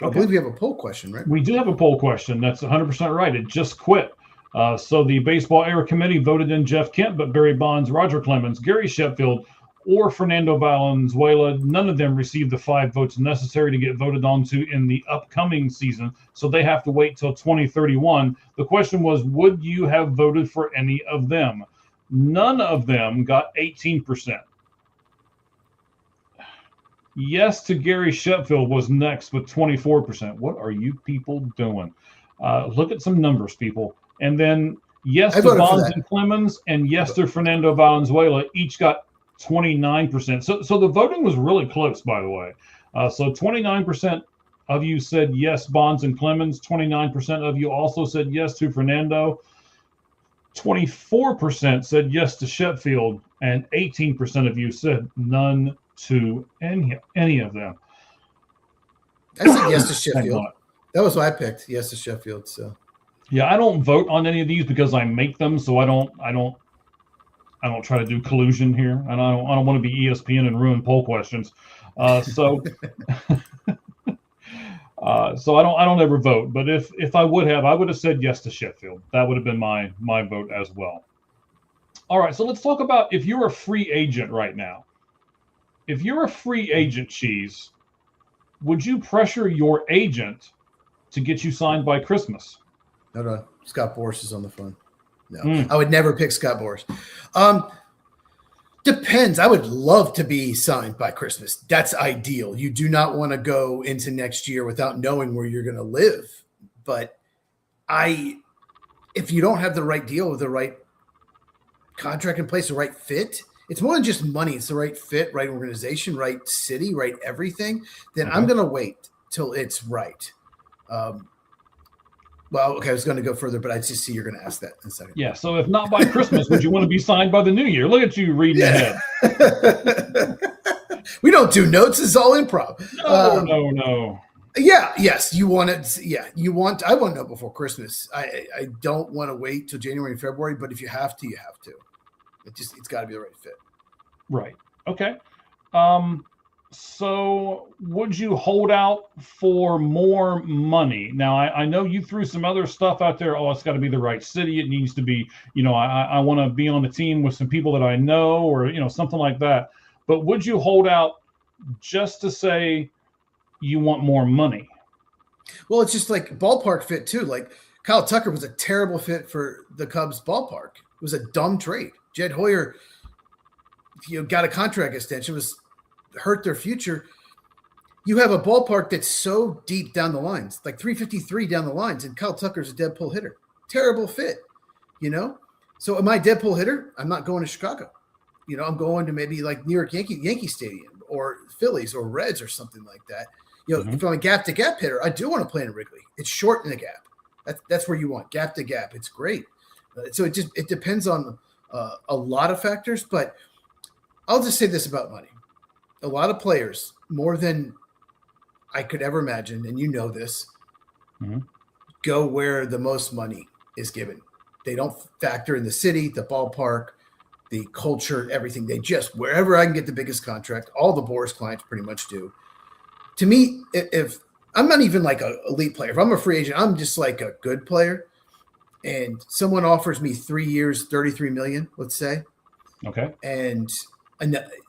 Okay. I believe we have a poll question, right? We do have a poll question. That's 100% right. It just quit. So the Baseball Era Committee voted in Jeff Kent, but Barry Bonds, Roger Clemens, Gary Sheffield, or Fernando Valenzuela. None of them received the 5 votes necessary to get voted onto in the upcoming season. So they have to wait till 2031. The question was, would you have voted for any of them? None of them got 18%. Yes to Gary Sheffield was next with 24%. What are you people doing? Look at some numbers, people. And then yes to Bonds and Clemens, and yes to Fernando Valenzuela. Each got 29%. So the voting was really close, by the way. So 29% of you said yes, Bonds and Clemens. 29% of you also said yes to Fernando. 24% said yes to Sheffield, and 18% of you said none to any of them. I said yes to Sheffield. That was what I picked. Yes to Sheffield. So yeah, I don't vote on any of these because I make them, so I don't try to do collusion here, and I don't want to be ESPN and ruin poll questions. So I don't ever vote. But if I would have said yes to Sheffield. That would have been my vote as well. All right, so let's talk about if you're a free agent right now. If you're a free agent, Cheese, would you pressure your agent to get you signed by Christmas? No. Scott Boras is on the phone. No, I would never pick Scott Boras. Depends. I would love to be signed by Christmas. That's ideal. You do not want to go into next year without knowing where you're going to live. But if you don't have the right deal with the right contract in place, the right fit, it's more than just money. It's the right fit, right organization, right city, right everything. Then I'm going to wait till it's right. Well, okay, I was going to go further, but I just see you're going to ask that in a second. Yeah, so if not by Christmas, would you want to be signed by the new year? Look at you reading ahead. We don't do notes. It's all improv. No. Yeah, yes, you want it. Yeah, I want to know before Christmas. I don't want to wait till January and February, but if you have to, you have to. It's got to be the right fit. Right. Okay. So would you hold out for more money? Now, I know you threw some other stuff out there. Oh, it's got to be the right city. It needs to be, I want to be on the team with some people that I know, or, something like that. But would you hold out just to say you want more money? Well, it's just like ballpark fit too. Like Kyle Tucker was a terrible fit for the Cubs ballpark. It was a dumb trade. Jed Hoyer, got a contract extension, hurt their future. You have a ballpark that's so deep down the lines, like 353 down the lines, and Kyle Tucker's a dead pull hitter. Terrible fit, So am I a dead pull hitter? I'm not going to Chicago. I'm going to maybe like New York Yankee Stadium or Phillies or Reds or something like that. If I'm a gap-to-gap hitter, I do want to play in Wrigley. It's short in the gap. That's where you want gap-to-gap. It's great. So it depends on a lot of factors, but I'll just say this about money. A lot of players, more than I could ever imagine, and this, go where the most money is given. They don't factor in the city, the ballpark, the culture, everything. They just, wherever I can get the biggest contract, all the Boras clients pretty much do. To me, if I'm not even like an elite player, if I'm a free agent, I'm just like a good player, and someone offers me 3 years, $33 million, let's say. Okay. And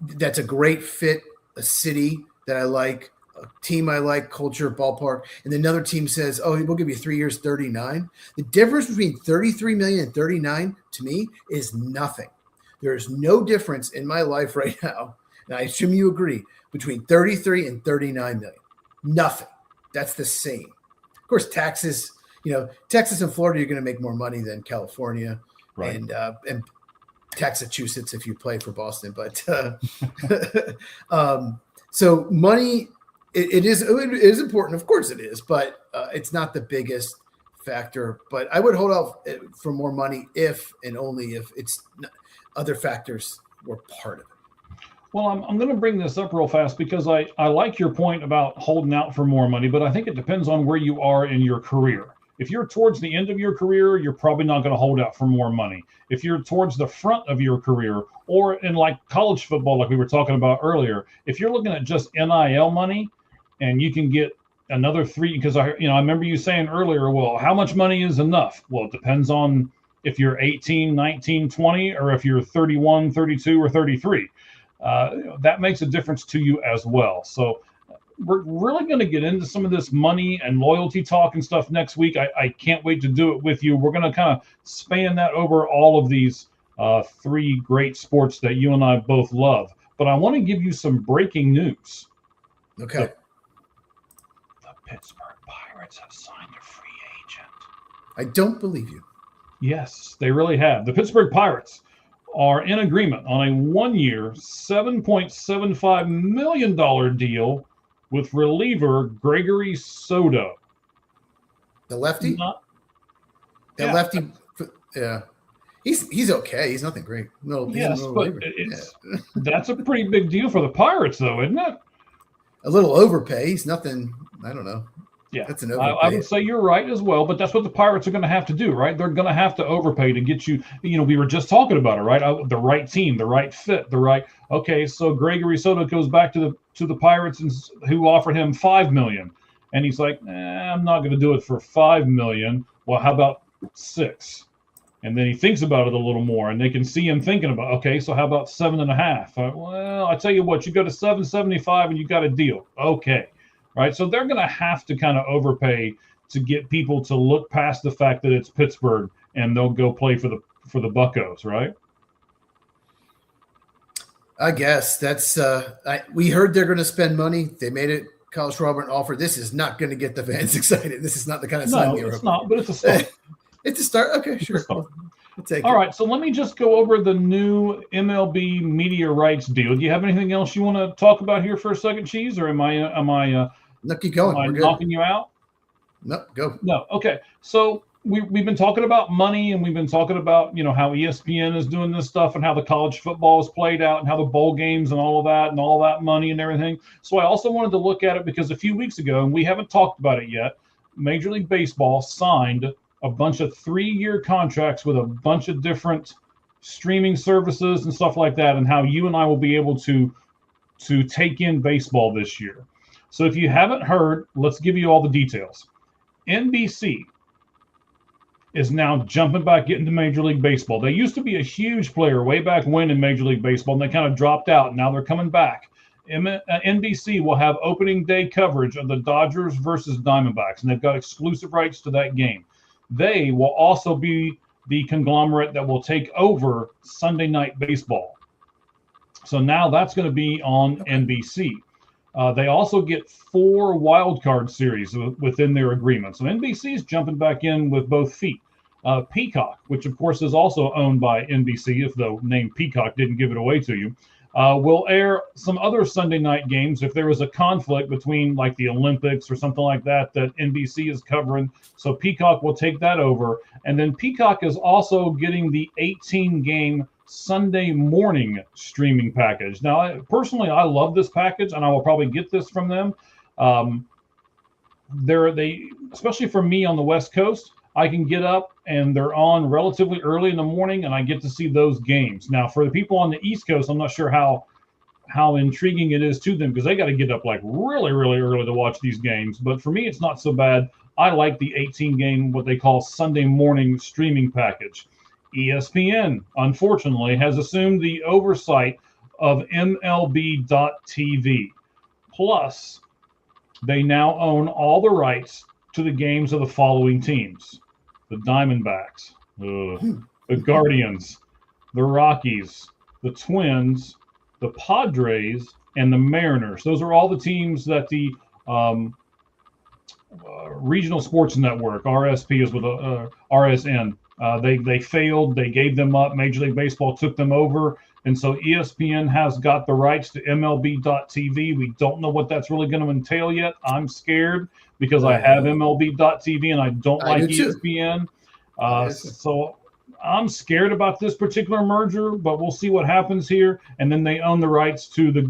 that's a great fit, a city that I like, a team I like, culture, ballpark. And another team says, oh, we'll give you 3 years, 39. The difference between 33 million and 39 to me is nothing. There is no difference in my life right now, and I assume you agree, between 33 and 39 million. Nothing. That's the same. Of course, taxes, Texas and Florida, you're going to make more money than California, right, and Massachusetts if you play for Boston. But so money, it is important. Of course it is, but it's not the biggest factor. But I would hold out for more money if and only if it's other factors were part of it. Well, I'm going to bring this up real fast because I like your point about holding out for more money, but I think it depends on where you are in your career. If you're towards the end of your career, you're probably not going to hold out for more money. If you're towards the front of your career, or in like college football, like we were talking about earlier, if you're looking at just NIL money and you can get another three, because I remember you saying earlier, well, how much money is enough? Well, it depends on if you're 18, 19, 20, or if you're 31, 32, or 33. That makes a difference to you as well. So we're really going to get into some of this money and loyalty talk and stuff next week. I can't wait to do it with you. We're going to kind of span that over all of these three great sports that you and I both love. But I want to give you some breaking news. Okay. The Pittsburgh Pirates have signed a free agent. I don't believe you. Yes, they really have. The Pittsburgh Pirates are in agreement on a 1-year, $7.75 million deal with reliever Gregory Soto. The lefty? Lefty, yeah. He's okay. He's nothing great. That's a pretty big deal for the Pirates, though, isn't it? A little overpay. He's nothing, I don't know. Yeah, that's an overpay. I would say you're right as well, but that's what the Pirates are going to have to do, right? They're going to have to overpay to get you. We were just talking about it, right? The right team, the right fit, Okay, so Gregory Soto goes back to the Pirates, and who offered him $5 million, and he's like, I'm not going to do it for $5 million. Well, how about $6 million? And then he thinks about it a little more, and they can see him thinking about, okay, so how about $7.5 million? Well, I tell you what, you go to $7.75 and you got a deal. Okay. Right, so they're going to have to kind of overpay to get people to look past the fact that it's Pittsburgh and they'll go play for the Buccos, right? I guess that's we heard they're going to spend money. They made it Kyle Schwarber an offer. This is not going to get the fans excited. This is not the kind of sign No, we were it's hoping not, for. but it's a start. It's a start. Okay, It's a sure. start. We'll take All it. right, so let me just go over the new MLB media rights deal. Do you have anything else you want to talk about here for a second, Cheese, or am I No, keep going. We're good. knocking you out? No, go. No. Okay. So we've been talking about money, and we've been talking about how ESPN is doing this stuff, and how the college football is played out, and how the bowl games and all that money and everything. So I also wanted to look at it because a few weeks ago, and we haven't talked about it yet, Major League Baseball signed a bunch of 3-year contracts with a bunch of different streaming services and stuff like that, and how you and I will be able to take in baseball this year. So if you haven't heard, let's give you all the details. NBC is now jumping back into Major League Baseball. They used to be a huge player way back when in Major League Baseball, and they kind of dropped out. Now they're coming back. NBC will have opening day coverage of the Dodgers versus Diamondbacks, and they've got exclusive rights to that game. They will also be the conglomerate that will take over Sunday Night Baseball. So now that's going to be on NBC. They also get 4 wild card series within their agreement. So NBC is jumping back in with both feet. Peacock, which of course is also owned by NBC, if the name Peacock didn't give it away to you, will air some other Sunday night games if there is a conflict between like the Olympics or something like that NBC is covering. So Peacock will take that over. And then Peacock is also getting the 18-game Sunday morning streaming package. Now, personally, I love this package, and I will probably get this from them. They, especially for me on the West Coast, I can get up and they're on relatively early in the morning, and I get to see those games. Now, for the people on the East Coast, I'm not sure how intriguing it is to them because they got to get up like really, really early to watch these games. But for me, it's not so bad. I like the 18-game, what they call Sunday morning streaming package. ESPN, unfortunately, has assumed the oversight of MLB.TV. Plus, they now own all the rights to the games of the following teams: the Diamondbacks, the Guardians, the Rockies, the Twins, the Padres, and the Mariners. Those are all the teams that the Regional Sports Network, RSP is with RSN. They failed. They gave them up. Major League Baseball took them over. And so ESPN has got the rights to MLB.TV. We don't know what that's really going to entail yet. I'm scared because I have MLB.TV and I don't like ESPN. So I'm scared about this particular merger, but we'll see what happens here. And then they own the rights to the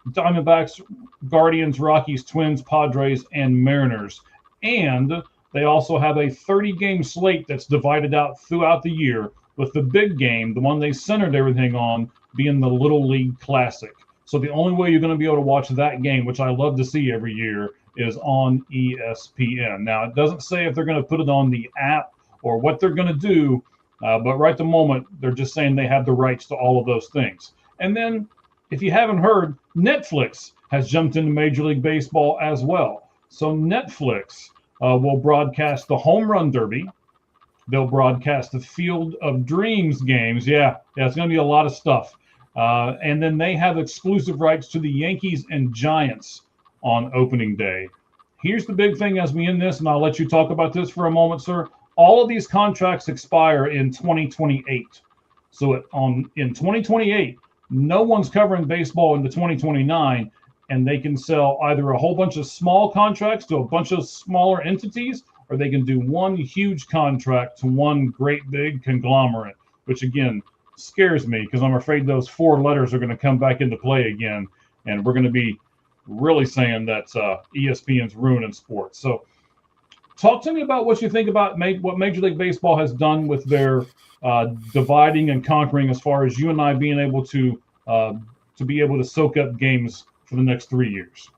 Diamondbacks, Guardians, Rockies, Twins, Padres, and Mariners. And they also have a 30-game slate that's divided out throughout the year, with the big game, the one they centered everything on, being the Little League Classic. So the only way you're going to be able to watch that game, which I love to see every year, is on ESPN. Now, it doesn't say if they're going to put it on the app or what they're going to do, but right at the moment, they're just saying they have the rights to all of those things. And then, if you haven't heard, Netflix has jumped into Major League Baseball as well. So Netflix will broadcast the Home Run Derby. They'll broadcast the Field of Dreams games. Yeah, it's going to be a lot of stuff. And then they have exclusive rights to the Yankees and Giants on opening day. Here's the big thing as we end this, and I'll let you talk about this for a moment, sir. All of these contracts expire in 2028. So in 2028, no one's covering baseball into 2029, and they can sell either a whole bunch of small contracts to a bunch of smaller entities, or they can do one huge contract to one great big conglomerate, which again scares me because I'm afraid those 4 letters are going to come back into play again, and we're going to be really saying that ESPN's ruining sports. So talk to me about what you think about what Major League Baseball has done with their dividing and conquering, as far as you and I being able to be able to soak up games for the next 3 years.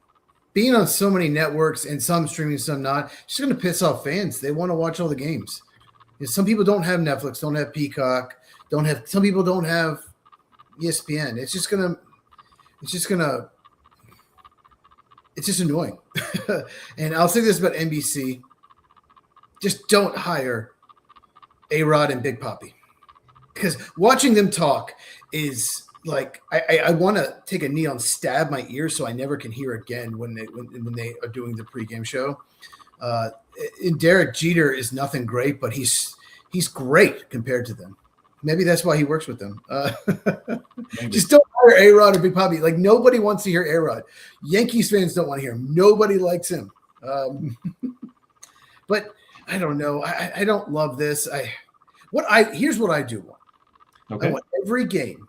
Being on so many networks and some streaming, some not, it's just going to piss off fans. They want to watch all the games. Some people don't have Netflix, don't have Peacock, some people don't have ESPN. It's just annoying. And I'll say this about NBC. Just don't hire A-Rod and Big Papi, because watching them talk is like I want to take a knee on stab my ear so I never can hear again when they are doing the pregame show. And Derek Jeter is nothing great, but he's great compared to them. Maybe that's why he works with them. Just don't hear A-Rod or Big Poppy. Like, nobody wants to hear A-Rod. Yankees fans don't want to hear him. Nobody likes him. But I don't know. I don't love this. Here's what I do want. Okay. I want every game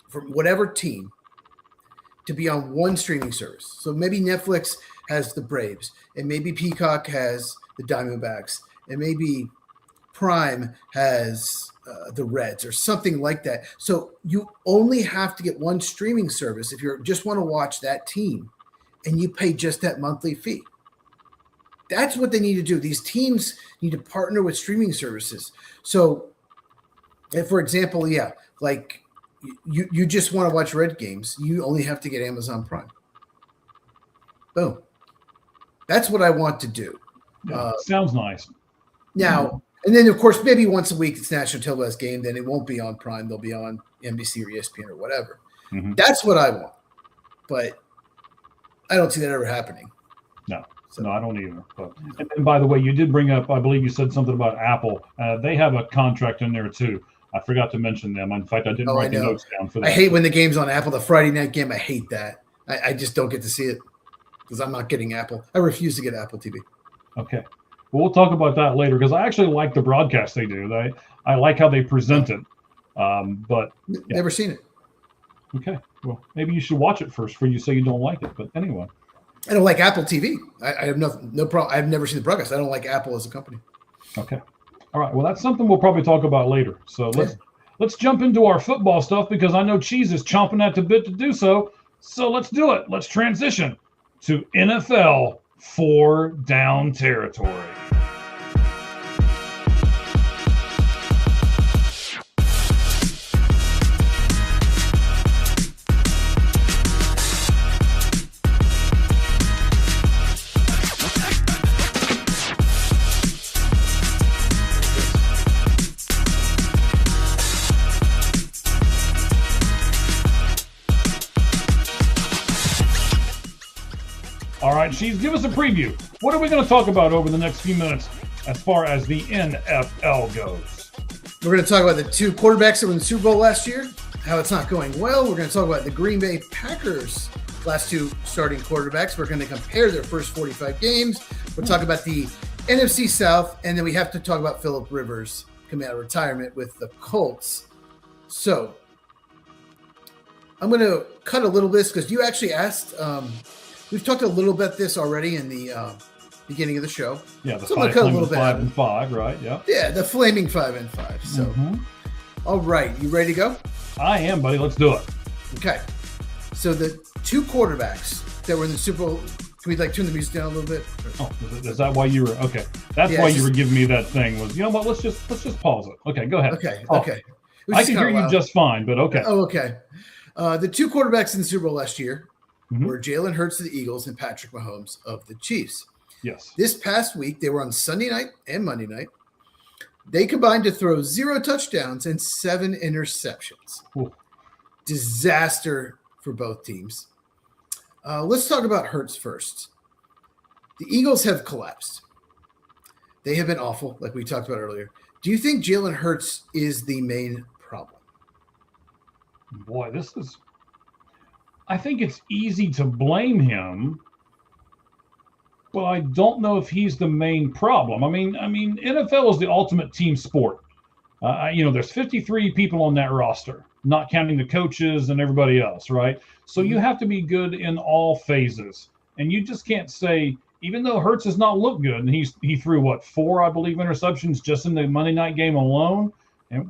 from whatever team to be on one streaming service. So maybe Netflix has the Braves, and maybe Peacock has the Diamondbacks, and maybe Prime has the Reds or something like that. So you only have to get one streaming service if you just want to watch that team, and you pay just that monthly fee. That's what they need to do. These teams need to partner with streaming services. So, for example, like you just want to watch Red games, you only have to get Amazon Prime. Boom. That's what I want to do. Yeah, sounds nice. Now, and then, of course, maybe once a week it's National Televised Game. Then it won't be on Prime. They'll be on NBC or ESPN or whatever. Mm-hmm. That's what I want. But I don't see that ever happening. No. No, I don't either. But, and by the way, you did bring up, I believe you said something about Apple. They have a contract in there, too. I forgot to mention them. In fact, I didn't write the notes down for that. I hate when the game's on Apple, the Friday night game. I hate that. I just don't get to see it because I'm not getting Apple. I refuse to get Apple TV. Okay. Well, we'll talk about that later because I actually like the broadcast they do. I like how they present it. But never seen it. Okay. Well, maybe you should watch it first before you say you don't like it. But anyway. I don't like Apple TV. I have no problem. I've never seen the broadcast. I don't like Apple as a company. Okay. All right. Well, that's something we'll probably talk about later. So let's jump into our football stuff because I know Cheese is chomping at the bit to do so. So let's do it. Let's transition to NFL 4-down territory. All right, Cheese, give us a preview. What are we going to talk about over the next few minutes as far as the NFL goes? We're going to talk about the two quarterbacks that were in the Super Bowl last year, how it's not going well. We're going to talk about the Green Bay Packers' last two starting quarterbacks. We're going to compare their first 45 games. We'll talk about the NFC South, and then we have to talk about Phillip Rivers coming out of retirement with the Colts. So I'm going to cut a little bit because you actually asked we've talked a little bit this already in the beginning of the show. Yeah, the so 5 and 5, right? Yeah. Yeah, the flaming 5 and 5. So, All right, you ready to go? I am, buddy. Let's do it. Okay. So the two quarterbacks that were in the Super Bowl. Can we turn the music down a little bit? Oh, is that why you were okay? That's why you were giving me that thing. Was what? Let's just pause it. Okay, go ahead. Okay. Oh, okay. I can hear you just fine, but okay. Oh, okay. The two quarterbacks in the Super Bowl last year were Jalen Hurts of the Eagles and Patrick Mahomes of the Chiefs. Yes. This past week, they were on Sunday night and Monday night. They combined to throw 0 touchdowns and 7 interceptions. Ooh. Disaster for both teams. Let's talk about Hurts first. The Eagles have collapsed. They have been awful, like we talked about earlier. Do you think Jalen Hurts is the main problem? Boy, I think it's easy to blame him, but I don't know if he's the main problem. I mean, NFL is the ultimate team sport. There's 53 people on that roster, not counting the coaches and everybody else, right? So you have to be good in all phases, and you just can't say, even though Hurts has not looked good, and he threw 4, I believe, interceptions just in the Monday night game alone, and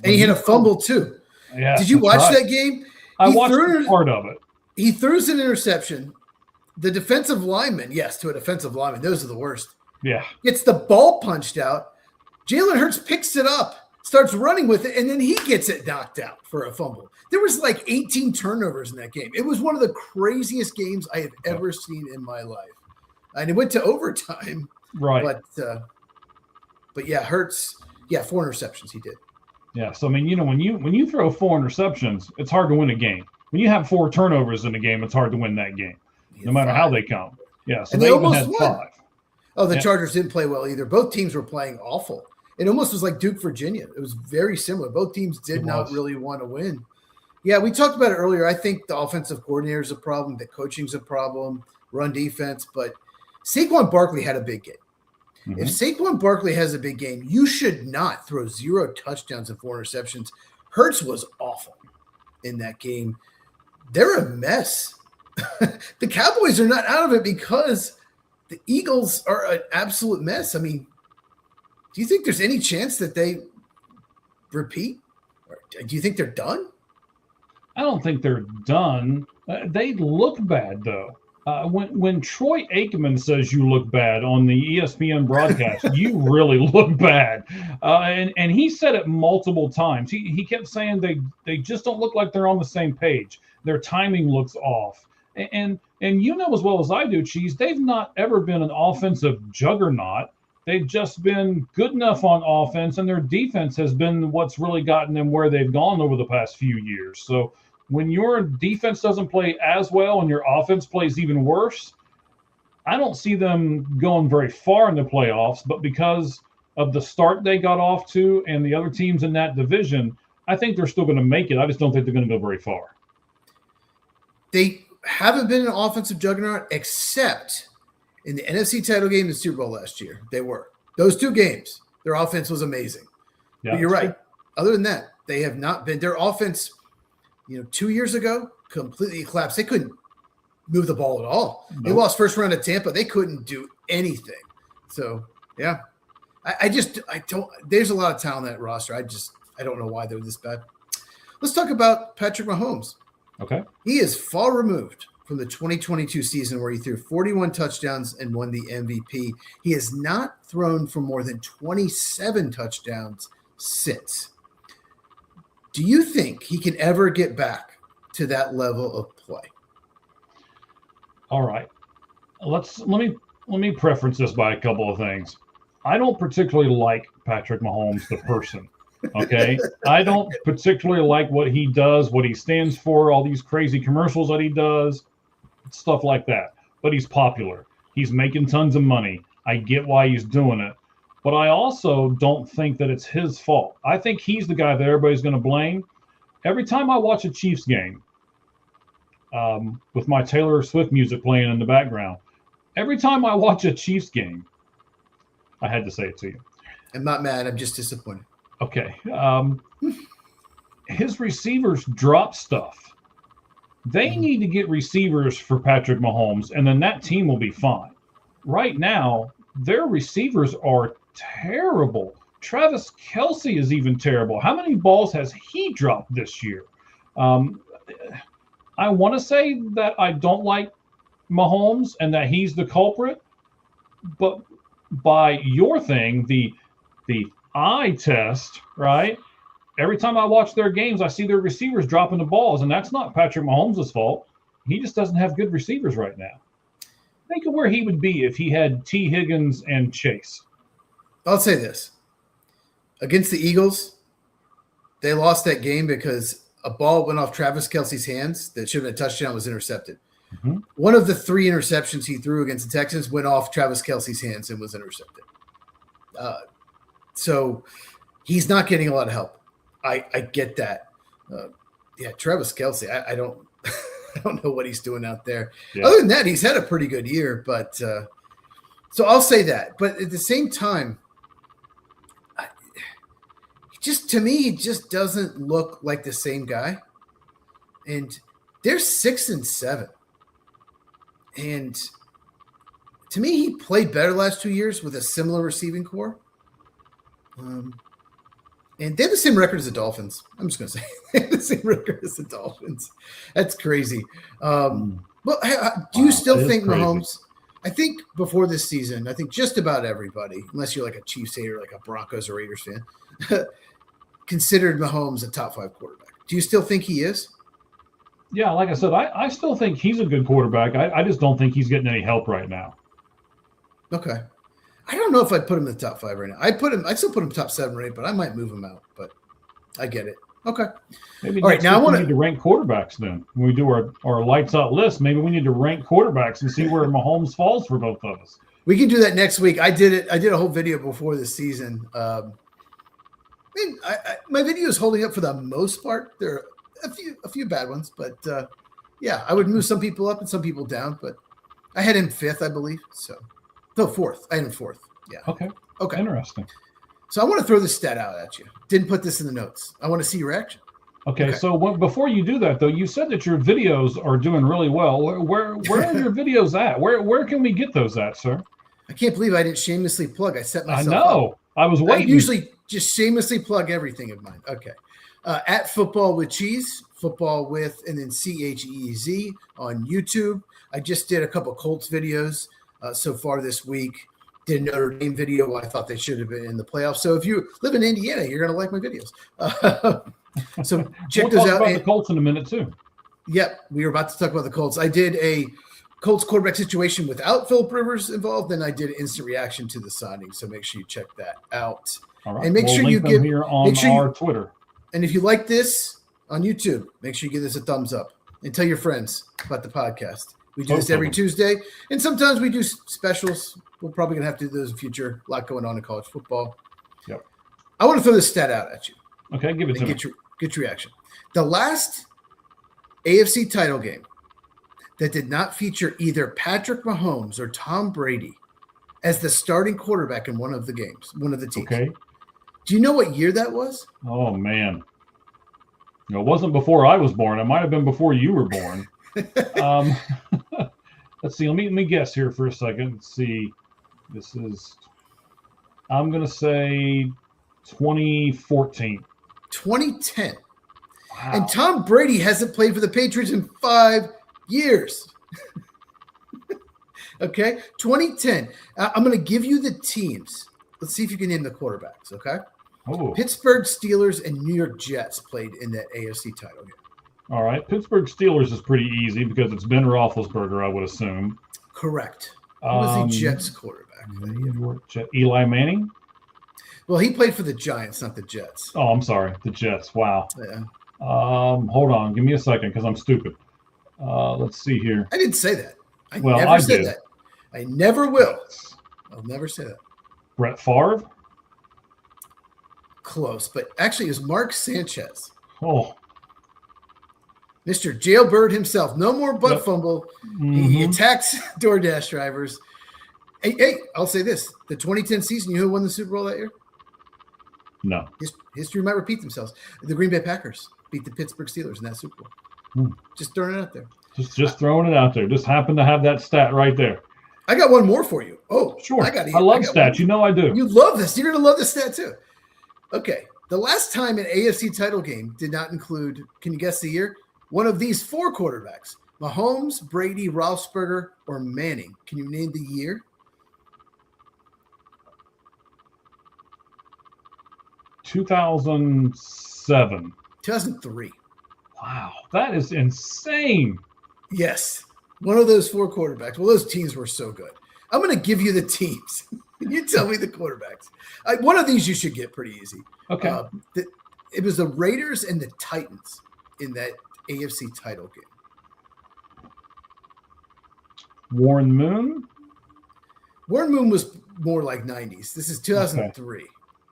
he hit a fumble too. Yeah, did you watch that game? I watched part of it. He throws an interception. The defensive lineman, to a defensive lineman, those are the worst. Yeah. Gets the ball punched out. Jalen Hurts picks it up, starts running with it, and then he gets it knocked out for a fumble. There was 18 turnovers in that game. It was one of the craziest games I have ever seen in my life. And it went to overtime. Right. But yeah, Hurts, 4 interceptions he did. Yeah. So I mean, when you throw 4 interceptions, it's hard to win a game. When you have 4 turnovers in a game, it's hard to win that game, no matter how they come. Yeah. So And they they even almost had won. 5. Oh, the Yeah. Chargers didn't play well either. Both teams were playing awful. It almost was like Duke, Virginia. It was very similar. Both teams did not really want to win. Yeah, we talked about it earlier. I think the offensive coordinator is a problem. The coaching's a problem. Run defense. But Saquon Barkley had a big game. Mhm. If Saquon Barkley has a big game, you should not throw 0 touchdowns and 4 interceptions. Hurts was awful in that game. They're a mess. The Cowboys are not out of it because the Eagles are an absolute mess. I mean, do you think there's any chance that they repeat? Or do you think they're done? I don't think they're done. They look bad, though. When Troy Aikman says you look bad on the ESPN broadcast, you really look bad. And he said it multiple times. He kept saying they just don't look like they're on the same page. Their timing looks off. And you know as well as I do, Cheese, they've not ever been an offensive juggernaut. They've just been good enough on offense, and their defense has been what's really gotten them where they've gone over the past few years. So when your defense doesn't play as well and your offense plays even worse, I don't see them going very far in the playoffs. But because of the start they got off to and the other teams in that division, I think they're still going to make it. I just don't think they're going to go very far. They haven't been an offensive juggernaut except in the NFC title game and the Super Bowl last year. They were. Those 2 games, their offense was amazing. Yeah, but you're right. Other than that, they have not been. Their offense, 2 years ago, completely collapsed. They couldn't move the ball at all. Nope. They lost first round at Tampa. They couldn't do anything. So, yeah. I don't – there's a lot of talent in that roster. I don't know why they're this bad. Let's talk about Patrick Mahomes. Okay. He is far removed from the 2022 season where he threw 41 touchdowns and won the MVP. He has not thrown for more than 27 touchdowns since. Do you think he can ever get back to that level of play? All right. Let me preference this by a couple of things. I don't particularly like Patrick Mahomes, the person. Okay. I don't particularly like what he does, what he stands for, all these crazy commercials that he does, stuff like that. But he's popular. He's making tons of money. I get why he's doing it. But I also don't think that it's his fault. I think he's the guy that everybody's going to blame. Every time I watch a Chiefs game, with my Taylor Swift music playing in the background, every time I watch a Chiefs game, I had to say it to you. I'm not mad. I'm just disappointed. Okay. His receivers drop stuff. They need to get receivers for Patrick Mahomes, and then that team will be fine. Right now, their receivers are terrible. Travis Kelce is even terrible. How many balls has he dropped this year? I want to say that I don't like Mahomes and that he's the culprit, but by your thing, the eye test, right? Every time I watch their games, I see their receivers dropping the balls, and that's not Patrick Mahomes' fault. He just doesn't have good receivers right now. Think of where he would be if he had T. Higgins and Chase. I'll say this. Against the Eagles, they lost that game because a ball went off Travis Kelce's hands that should have been a touchdown, was intercepted. Mm-hmm. One of the 3 interceptions he threw against the Texans went off Travis Kelce's hands and was intercepted. So he's not getting a lot of help. I get that. Travis Kelce, I don't I don't know what he's doing out there. Yeah. Other than that, he's had a pretty good year. But so I'll say that. But at the same time, to me, he just doesn't look like the same guy. And they're 6-7. And to me, he played better last 2 years with a similar receiving core. And they have the same record as the Dolphins. I'm just going to say they have the same record as the Dolphins. That's crazy. But do you still think Mahomes? I think before this season, I think just about everybody, unless you're like a Chiefs hater, like a Broncos or Raiders fan, considered Mahomes a top 5 quarterback. Do you still think he is? Yeah, like I said, I still think he's a good quarterback. I just don't think he's getting any help right now. Okay. I don't know if I'd put him in the top 5 right now. I'd still put him top 7 or 8, but I might move him out. But I get it. Okay. Maybe All right, next now I week wanna- we need to rank quarterbacks then. When we do our lights out list, maybe we need to rank quarterbacks and see where Mahomes falls for both of us. We can do that next week. I did it. I did a whole video before the season. My video is holding up for the most part. There are a few bad ones, but yeah, I would move some people up and some people down. But I had him 5th, I believe. So, no, 4th. I had him 4th. Yeah. Okay. Okay. Interesting. So I want to throw this stat out at you. Didn't put this in the notes. I want to see your reaction. Okay. So before you do that, though, you said that your videos are doing really well. Where are your videos at? Where can we get those at, sir? I can't believe I didn't shamelessly plug. I set myself I know. up. I was I waiting. usually just shamelessly plug everything of mine. Okay. At Football with Cheese, Football with, and then CHEEZ on YouTube. I just did a couple Colts videos so far this week. Did a Notre Dame video. I thought they should have been in the playoffs. So if you live in Indiana, you're going to like my videos. So check we'll those talk out. about And- the Colts in a minute too. Yep, we were about to talk about the Colts. I did a Colts quarterback situation without Philip Rivers involved, and I did an instant reaction to the signing. So make sure you check that out. All right. And make we'll sure link you them give- here on make sure you- our Twitter. And if you like this on YouTube, make sure you give this a thumbs up and tell your friends about the podcast. We do this Both of every them. Tuesday, and sometimes we do specials. We're probably going to have to do those in the future. A lot going on in college football. Yep. I want to throw this stat out at you Okay, give it to and me. get your reaction. The last AFC title game that did not feature either Patrick Mahomes or Tom Brady as the starting quarterback in one of the games, one of the teams. Okay. Do you know what year that was? Oh man. It wasn't before I was born. It might have been before you were born. Let's see. Let me guess here for a second. Let's see. This is. I'm gonna say 2014. 2010. Wow. And Tom Brady hasn't played for the Patriots in 5 years. Okay, 2010. I'm going to give you the teams. Let's see if you can name the quarterbacks, okay? Oh, Pittsburgh Steelers and New York Jets played in that AFC title game. all right. Pittsburgh Steelers is pretty easy because it's Ben Roethlisberger, I would assume. Correct. Who was the Jets Mm, quarterback? New York Jet. Eli Manning. Well, he played for the Giants, not the Jets. Oh, I'm sorry. The Jets. Wow. Yeah. Hold on. Give me a second because I'm stupid. Let's see here. I didn't say that. I Well, never I said did. that. I never will. I'll never say that. Brett Favre. Close, but actually it was Mark Sanchez. Oh. Mr. Jailbird himself. No more butt Yep. fumble. Mhm. He attacks DoorDash drivers. Hey, I'll say this. The 2010 season, you know who won the Super Bowl that year? No. History might repeat themselves. The Green Bay Packers beat the Pittsburgh Steelers in that Super Bowl. Hmm. Just throwing it out there. Just throwing it out there. Just happened to have that stat right there. I got one more for you. Oh, Sure. I got I love stats. You know I do. You love this. You're going to love this stat too. Okay. The last time an AFC title game did not include, can you guess the year? One of these 4 quarterbacks: Mahomes, Brady, Roethlisberger, or Manning. Can you name the year? 2007. 2003. Wow. That is insane. Yes. One of those 4 quarterbacks. Well, those teams were so good. I'm going to give you the teams. You tell me the quarterbacks. One of these you should get pretty easy. Okay. It was the Raiders and the Titans in that AFC title game. Warren Moon. Warren Moon was more like 90s. This is 2003.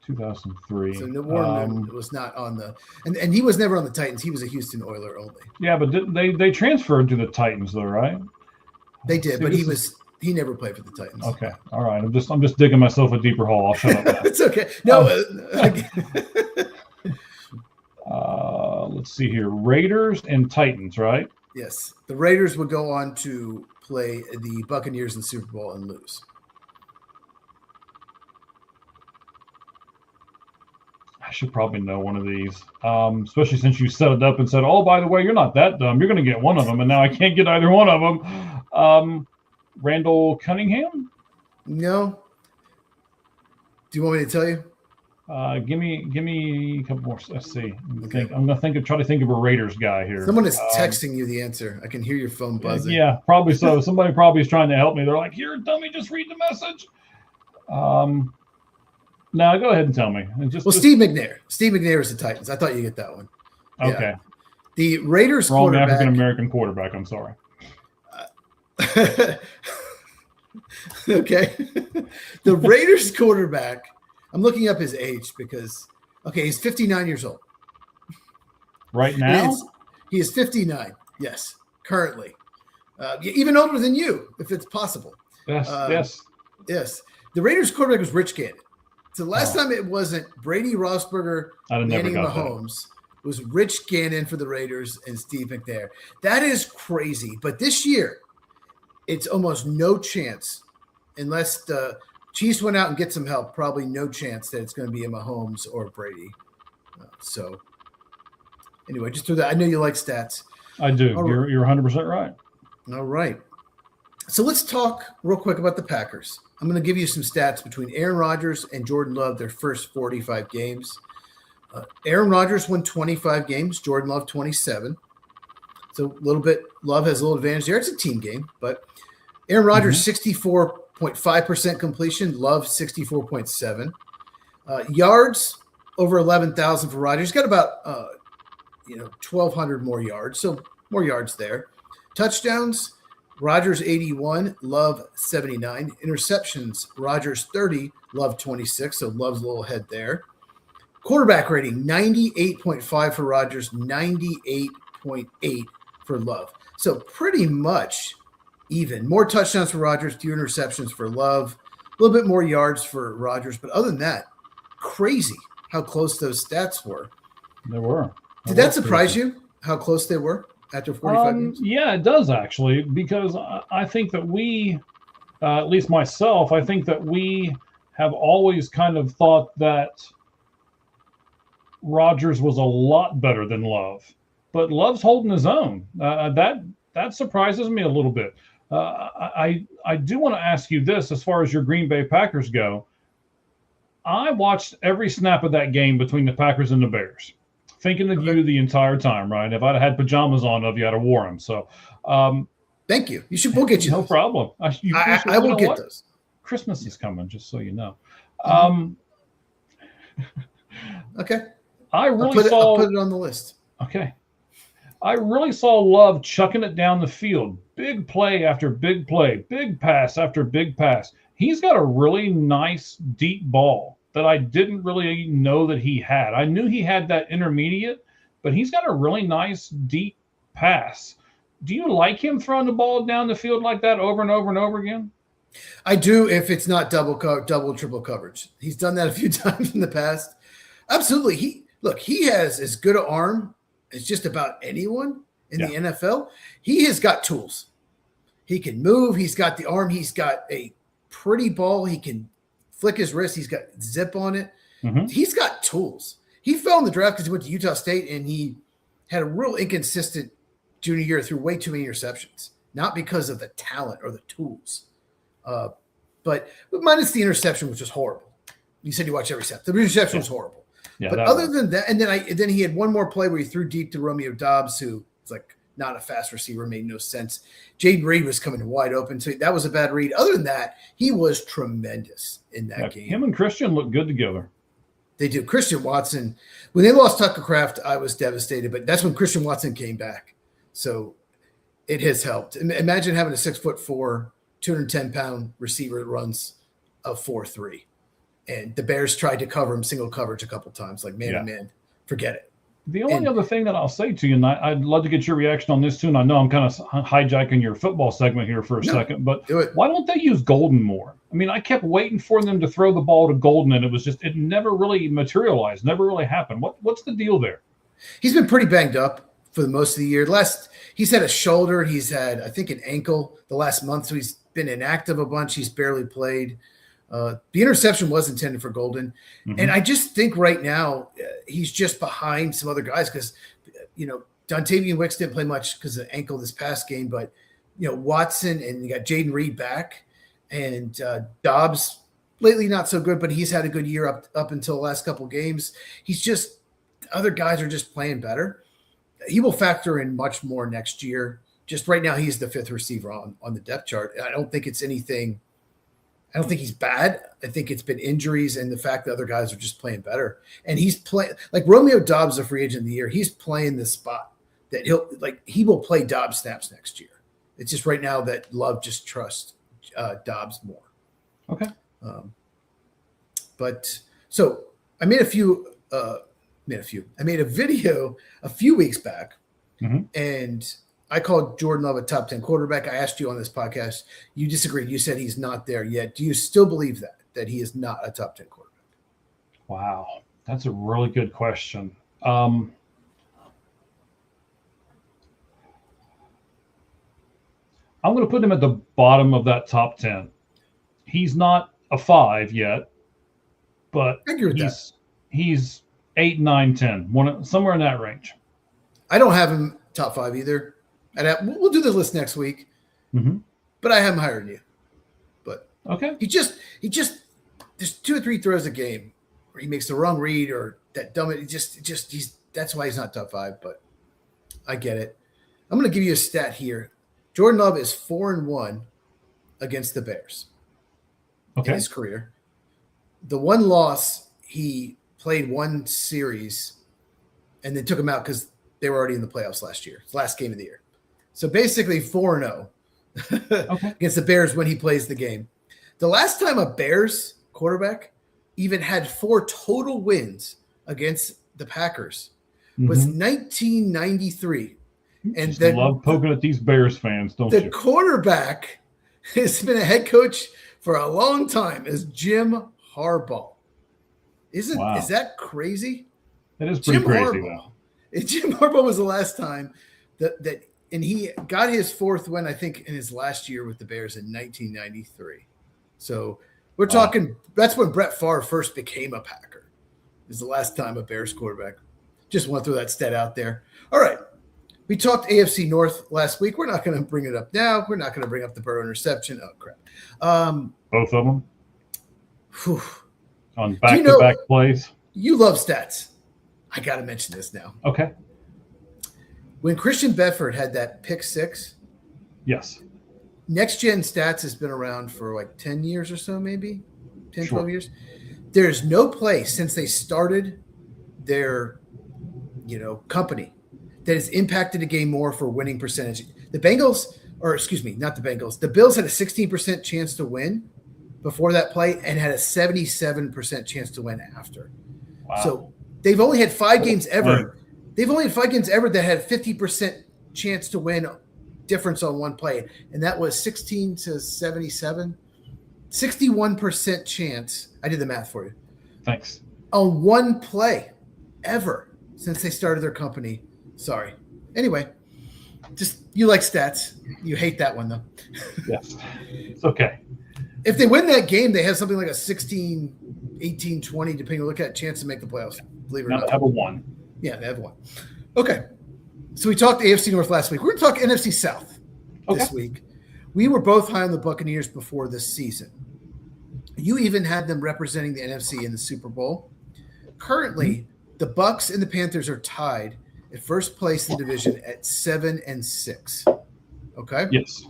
2003. So no, Warren Moon was not on the and he was never on the Titans. He was a Houston Oiler only. Yeah, but they transferred to the Titans though, right? They did, See, but this he never played for the Titans. Okay. All right. I'm just digging myself a deeper hole. I'll shut up now. It's okay. No, Let's see here. Raiders and Titans, right? yes. The Raiders would go on to play the Buccaneers in the Super Bowl and lose. I should probably know one of these, especially since you set it up and said, "Oh, by the way, you're not that dumb. You're going to get one of them," and now I can't get either one of them. Randall Cunningham. No. Do you want me to tell you? Give me a couple more. Let's see. Okay. I'm gonna try to think of a Raiders guy here. Someone is texting you the answer. I can hear your phone buzzing. Yeah, probably so. Somebody probably is trying to help me. They're like, "Here, dummy, just read the message." Now go ahead and tell me. Steve McNair. Steve McNair is the Titans. I thought you get that one. Okay. Yeah. The Raiders Wrong quarterback. African American quarterback. I'm sorry. Okay. The Raiders quarterback. I'm looking up his age because he's 59 years old. Right now? He is 59. Yes, currently. Even older than you, if it's possible. Yes. Yes. The Raiders quarterback was Rich Gannon. So last time it wasn't Brady Roethlisberger, Manning Mahomes. It was Rich Gannon for the Raiders and Steve McNair. That is crazy. But this year, it's almost no chance, unless the Chiefs went out and get some help, probably no chance that it's going to be a Mahomes or Brady. So anyway, just through that. I know you like stats. I do. You're 100% right. All right. So let's talk real quick about the Packers. I'm going to give you some stats between Aaron Rodgers and Jordan Love, their first 45 games. Aaron Rodgers won 25 games, Jordan Love 27. So a little bit, Love has a little advantage there. It's a team game, but Aaron Rodgers 64.5% completion, Love 64.7. Yards over 11,000 for Rodgers. He's got about 1,200 more yards, so more yards there. Touchdowns, Rodgers 81, Love 79. Interceptions, Rodgers 30, Love 26, so Love's a little ahead there. Quarterback rating, 98.5 for Rodgers, 98.8 for Love. So pretty much even. More touchdowns for Rodgers, fewer interceptions for Love, a little bit more yards for Rodgers. But other than that, crazy how close those stats were. They were. Did that surprise you, how close they were after 45 games? Yeah, it does actually, because I think that we, at least myself, I think that we have always kind of thought that Rodgers was a lot better than Love, but Love's holding his own. That surprises me a little bit. I do want to ask you this, as far as your Green Bay Packers go. I watched every snap of that game between the Packers and the Bears, thinking of you the entire time, right? If I'd have had pajamas on, I'd have worn them. So, thank you. We'll get you. No problem. I will get those. Christmas is coming, just so you know. Okay. I'll put it on the list. Okay. I really saw Love chucking it down the field. Big play after big play. Big pass after big pass. He's got a really nice deep ball that I didn't really know that he had. I knew he had that intermediate, but he's got a really nice deep pass. Do you like him throwing the ball down the field like that over and over and over again? I do, if it's not double, triple coverage. He's done that a few times in the past. Absolutely. He has as good an arm as just about anyone in the NFL. He has got tools. He can move. He's got the arm. He's got a pretty ball. He can flick his wrist. He's got zip on it. Mm-hmm. He's got tools. He fell in the draft because he went to Utah State and he had a real inconsistent junior year, threw way too many interceptions, not because of the talent or the tools. But minus the interception, which was horrible. You said you watched every snap. The interception was horrible. Yeah, but other than that, and then he had one more play where he threw deep to Romeo Doubs, who was like not a fast receiver, made no sense. Jaden Reed was coming wide open, so that was a bad read. Other than that, he was tremendous in that game. Him and Christian look good together. They do. Christian Watson, when they lost Tucker Kraft, I was devastated, but that's when Christian Watson came back. So it has helped. Imagine having a 6'4", 210-pound receiver that runs a 4.3. And the Bears tried to cover him single coverage a couple times, like man, forget it. The only other thing that I'll say to you, and I'd love to get your reaction on this too, and I know I'm kind of hijacking your football segment here for a second, but why don't they use Golden more? I mean, I kept waiting for them to throw the ball to Golden, and it never really materialized, never really happened. What's the deal there? He's been pretty banged up for the most of the year. He's had a shoulder, he's had, I think, an ankle the last month, so he's been inactive a bunch. He's barely played. The interception was intended for Golden. Mm-hmm. And I just think right now he's just behind some other guys because, Dontavian Wicks didn't play much because of the ankle this past game, but, Watson and you got Jaden Reed back and Dobbs lately not so good, but he's had a good year up until the last couple of games. Other guys are just playing better. He will factor in much more next year. Just right now, he's the fifth receiver on the depth chart. I don't think it's anything I don't think he's bad. I think it's been injuries and the fact that other guys are just playing better. And he's playing like Romeo Dobbs, a free agent of the year. He's playing the spot that he will play Dobbs snaps next year. It's just right now that Love just trusts Dobbs more. Okay. But so I made a video a few weeks back, and I called Jordan Love a top 10 quarterback. I asked you on this podcast. You disagreed. You said he's not there yet. Do you still believe that he is not a top 10 quarterback? Wow. That's a really good question. I'm going to put him at the bottom of that top 10. He's not a 5 yet, but I agree with he's 8, 9, 10, somewhere in that range. I don't have him top 5 either. And we'll do the list next week. But I have him higher than you. But okay, he just there's 2 or 3 throws a game where he makes the wrong read or that dumb. That's why he's not top 5. But I get it. I'm going to give you a stat here. Jordan Love is 4-1 against the Bears in his career. The one loss, he played one series and then took him out because they were already in the playoffs last year. It's the last game of the year. So basically 4-0 against the Bears when he plays the game. The last time a Bears quarterback even had 4 total wins against the Packers was 1993. And they love poking at these Bears fans, don't you? The quarterback has been a head coach for a long time is Jim Harbaugh. Is that crazy? That is pretty crazy, though. Jim Harbaugh was the last time that and he got his 4th win, I think, in his last year with the Bears in 1993. So we're talking that's when Brett Favre first became a Packer. Is the last time a Bears quarterback. Just want to throw that stat out there. All right. We talked AFC North last week. We're not going to bring it up now. We're not going to bring up the Burrow interception. Oh, crap. Both of them? Whew. On back-to-back plays? You love stats. I got to mention this now. Okay. When Christian Bedford had that pick 6. Yes. Next Gen Stats has been around for like 10 years or so, maybe 10, 12 years. There's no play since they started their, company that has impacted a game more for winning percentage. The Bills had a 16% chance to win before that play and had a 77% chance to win after. Wow. So they've only had 5 games ever. They've only had 5 games ever that had 50% chance to win difference on one play. And that was 16 to 77, 61% chance. I did the math for you. Thanks. On one play ever since they started their company. Sorry. Anyway, just you like stats. You hate that one, though. Yes. It's okay. If they win that game, they have something like a 16, 18, 20, depending on look at chance to make the playoffs. Believe it or not. They have a 1. Yeah, they have 1. Okay. So we talked AFC North last week. We're going to talk NFC South this week. We were both high on the Buccaneers before this season. You even had them representing the NFC in the Super Bowl. Currently, the Bucs and the Panthers are tied at first place in the division at 7-6. Okay? Yes.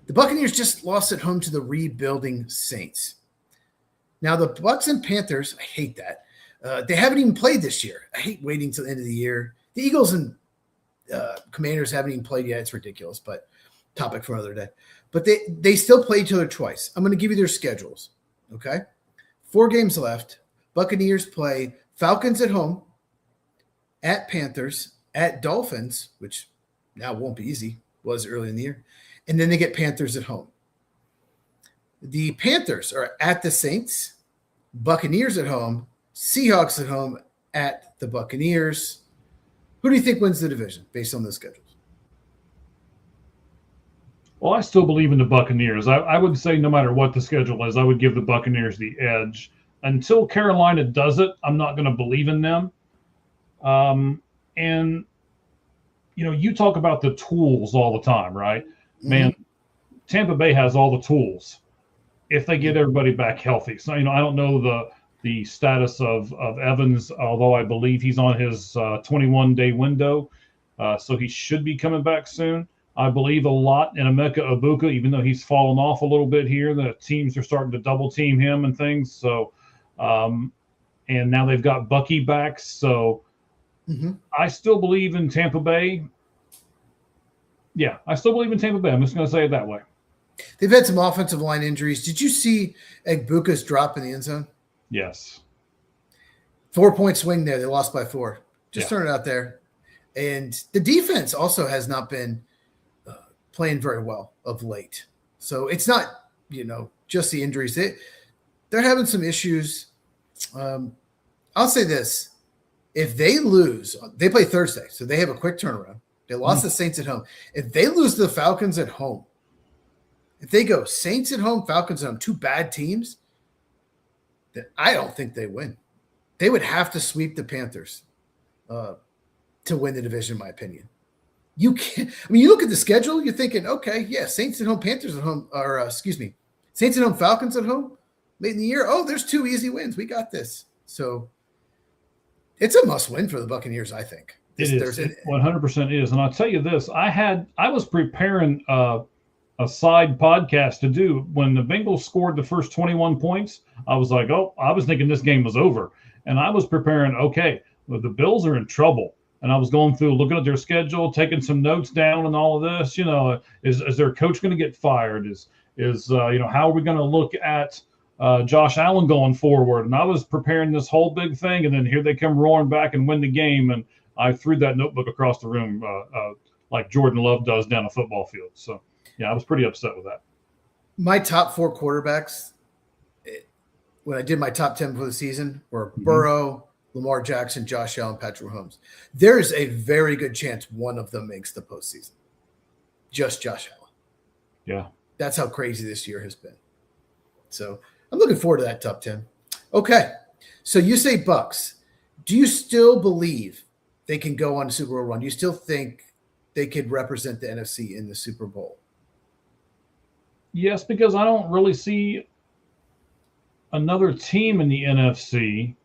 The Buccaneers just lost at home to the rebuilding Saints. Now, the Bucs and Panthers, I hate that. They haven't even played this year. I hate waiting till the end of the year. The Eagles and Commanders haven't even played yet. It's ridiculous, but topic for another day. But they still play each other twice. I'm going to give you their schedules. Okay? 4 games left. Buccaneers play Falcons at home, at Panthers, at Dolphins, which now won't be easy, was early in the year, and then they get Panthers at home. The Panthers are at the Saints, Buccaneers at home, Seahawks at home, at the Buccaneers. Who do you think wins the division based on those schedules? Well, I still believe in the Buccaneers. I would say no matter what the schedule is, I would give the Buccaneers the edge. Until Carolina does it, I'm not going to believe in them. And, you talk about the tools all the time, right? Man, Tampa Bay has all the tools if they get everybody back healthy. So, I don't know the status of Evans, although I believe he's on his 21-day window. So he should be coming back soon. I believe a lot in Emeka Ibuka, even though he's fallen off a little bit here. The teams are starting to double team him and things. So, and now they've got Bucky back. So I still believe in Tampa Bay. Yeah, I still believe in Tampa Bay. I'm just going to say it that way. They've had some offensive line injuries. Did you see Egbuka's drop in the end zone? Yes. 4-point swing there. They lost by 4. Just throwing it out there. And the defense also has not been playing very well of late. So it's not, just the injuries. They're having some issues. I'll say this. If they lose, they play Thursday, so they have a quick turnaround. They lost the Saints at home. If they lose to the Falcons at home, if they go Saints at home, Falcons at home, 2 bad teams, then I don't think they win. They would have to sweep the Panthers to win the division, in my opinion. You can't. I mean, you look at the schedule, you're thinking, okay, yeah, Saints at home, Panthers at home, or Saints at home, Falcons at home, late in the year. Oh, there's 2 easy wins. We got this. So it's a must-win for the Buccaneers, I think. It is. It 100% is. And I'll tell you this, I was preparing a side podcast to do when the Bengals scored the first 21 points. I was like, I was thinking this game was over. And I was preparing, okay, well, the Bills are in trouble. And I was going through, looking at their schedule, taking some notes down and all of this. Is their coach going to get fired? How are we going to look at Josh Allen going forward? And I was preparing this whole big thing, and then here they come roaring back and win the game. And I threw that notebook across the room like Jordan Love does down a football field. So, yeah, I was pretty upset with that. My top 4 quarterbacks, when I did my top 10 for the season, were Burrow, Lamar Jackson, Josh Allen, Patrick Mahomes. There's a very good chance one of them makes the postseason. Just Josh Allen. Yeah. That's how crazy this year has been. So I'm looking forward to that top 10. Okay. So you say Bucks. Do you still believe they can go on a Super Bowl run? Do you still think they could represent the NFC in the Super Bowl? Yes, because I don't really see another team in the NFC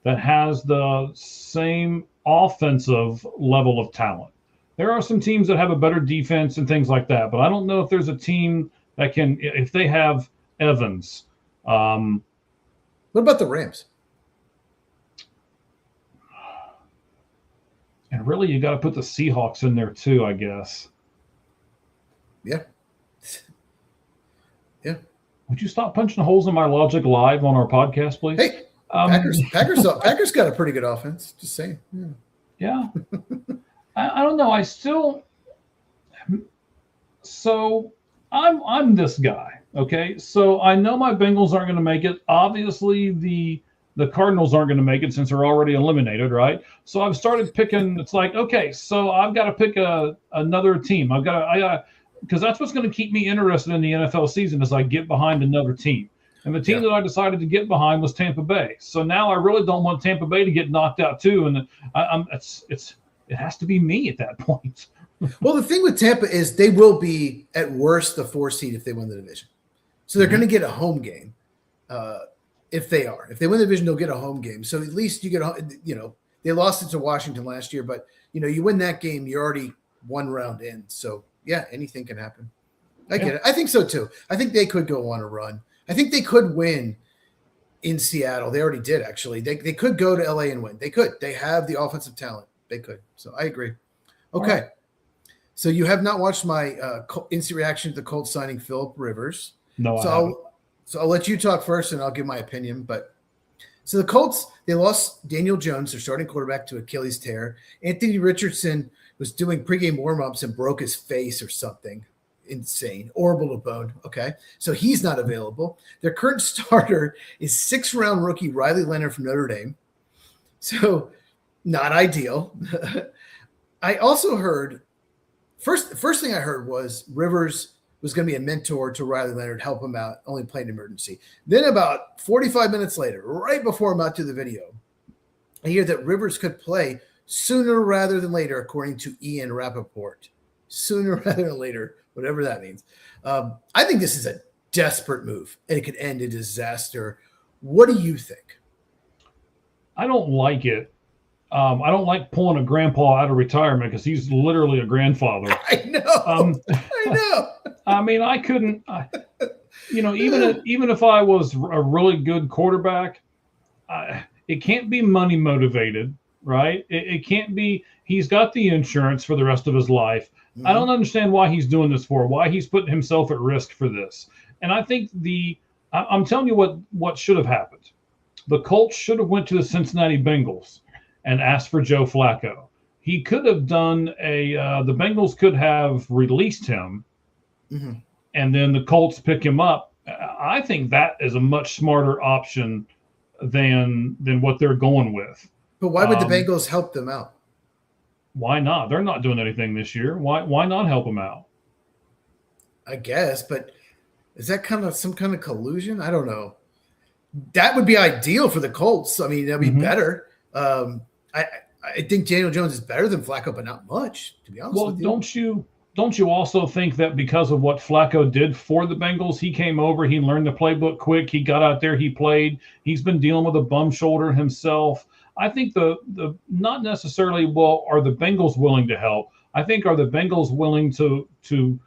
that has the same offensive level of talent. There are some teams that have a better defense and things like that, but I don't know if there's a team that can, if they have Evans. What about the Rams? And really, you got to put the Seahawks in there too, I guess. Yeah. Yeah. Would you stop punching holes in my logic live on our podcast, please? Hey, Packers got a pretty good offense. Just saying. Yeah. I don't know. So I'm this guy. Okay. So I know my Bengals aren't going to make it. Obviously, the Cardinals aren't going to make it since they're already eliminated, right? So I've started picking. It's like, okay, so I've got to pick another team. Because that's what's going to keep me interested in the NFL season as I get behind another team. And the team that I decided to get behind was Tampa Bay. So now I really don't want Tampa Bay to get knocked out too. And it has to be me at that point. Well, the thing with Tampa is they will be at worst the 4 seed if they win the division. So they're going to get a home game. If they win the division, they'll get a home game. So at least you get, they lost it to Washington last year, but you win that game, you're already 1 round in. So yeah, anything can happen. I get it. I think so too. I think they could go on a run. I think they could win in Seattle. They already did, actually. They could go to LA and win. They could. They have the offensive talent. They could. So I agree. Okay. Right. So you have not watched my instant reaction to the Colts signing Philip Rivers. No, I haven't. So I'll let you talk first, and I'll give my opinion. But so the Colts, they lost Daniel Jones, their starting quarterback, to Achilles tear. Anthony Richardson was doing pregame warm-ups and broke his face or something. Insane. Orbital bone. Okay. So he's not available. Their current starter is 6th-round rookie Riley Leonard from Notre Dame. So not ideal. I also heard first thing I heard was Rivers was going to be a mentor to Riley Leonard, help him out, only play an emergency. Then about 45 minutes later, right before I'm out to the video, I hear that Rivers could play sooner rather than later, according to Ian Rappaport. Sooner rather than later, whatever that means. I think this is a desperate move, and it could end in disaster. What do you think? I don't like it. I don't like pulling a grandpa out of retirement because he's literally a grandfather. I know. I know. I mean, I couldn't. Even if I was a really good quarterback, it can't be money motivated, right? It can't be. He's got the insurance for the rest of his life. Mm-hmm. I don't understand why he's doing this for. Why he's putting himself at risk for this. And I think I'm telling you what should have happened. The Colts should have went to the Cincinnati Bengals and asked for Joe Flacco. He could have done the Bengals could have released him, mm-hmm. and then the Colts pick him up. I think that is a much smarter option than what they're going with. But why would the Bengals help them out? Why not? They're not doing anything this year. Why not help them out? I guess, but is that kind of some kind of collusion? I don't know. That would be ideal for the Colts. I mean, that'd be mm-hmm. better. I think Daniel Jones is better than Flacco, but not much, to be honest with you. Don't you also think that because of what Flacco did for the Bengals, he came over, he learned the playbook quick, he got out there, he played, he's been dealing with a bum shoulder himself. I think the not necessarily, are the Bengals willing to help? I think are the Bengals willing to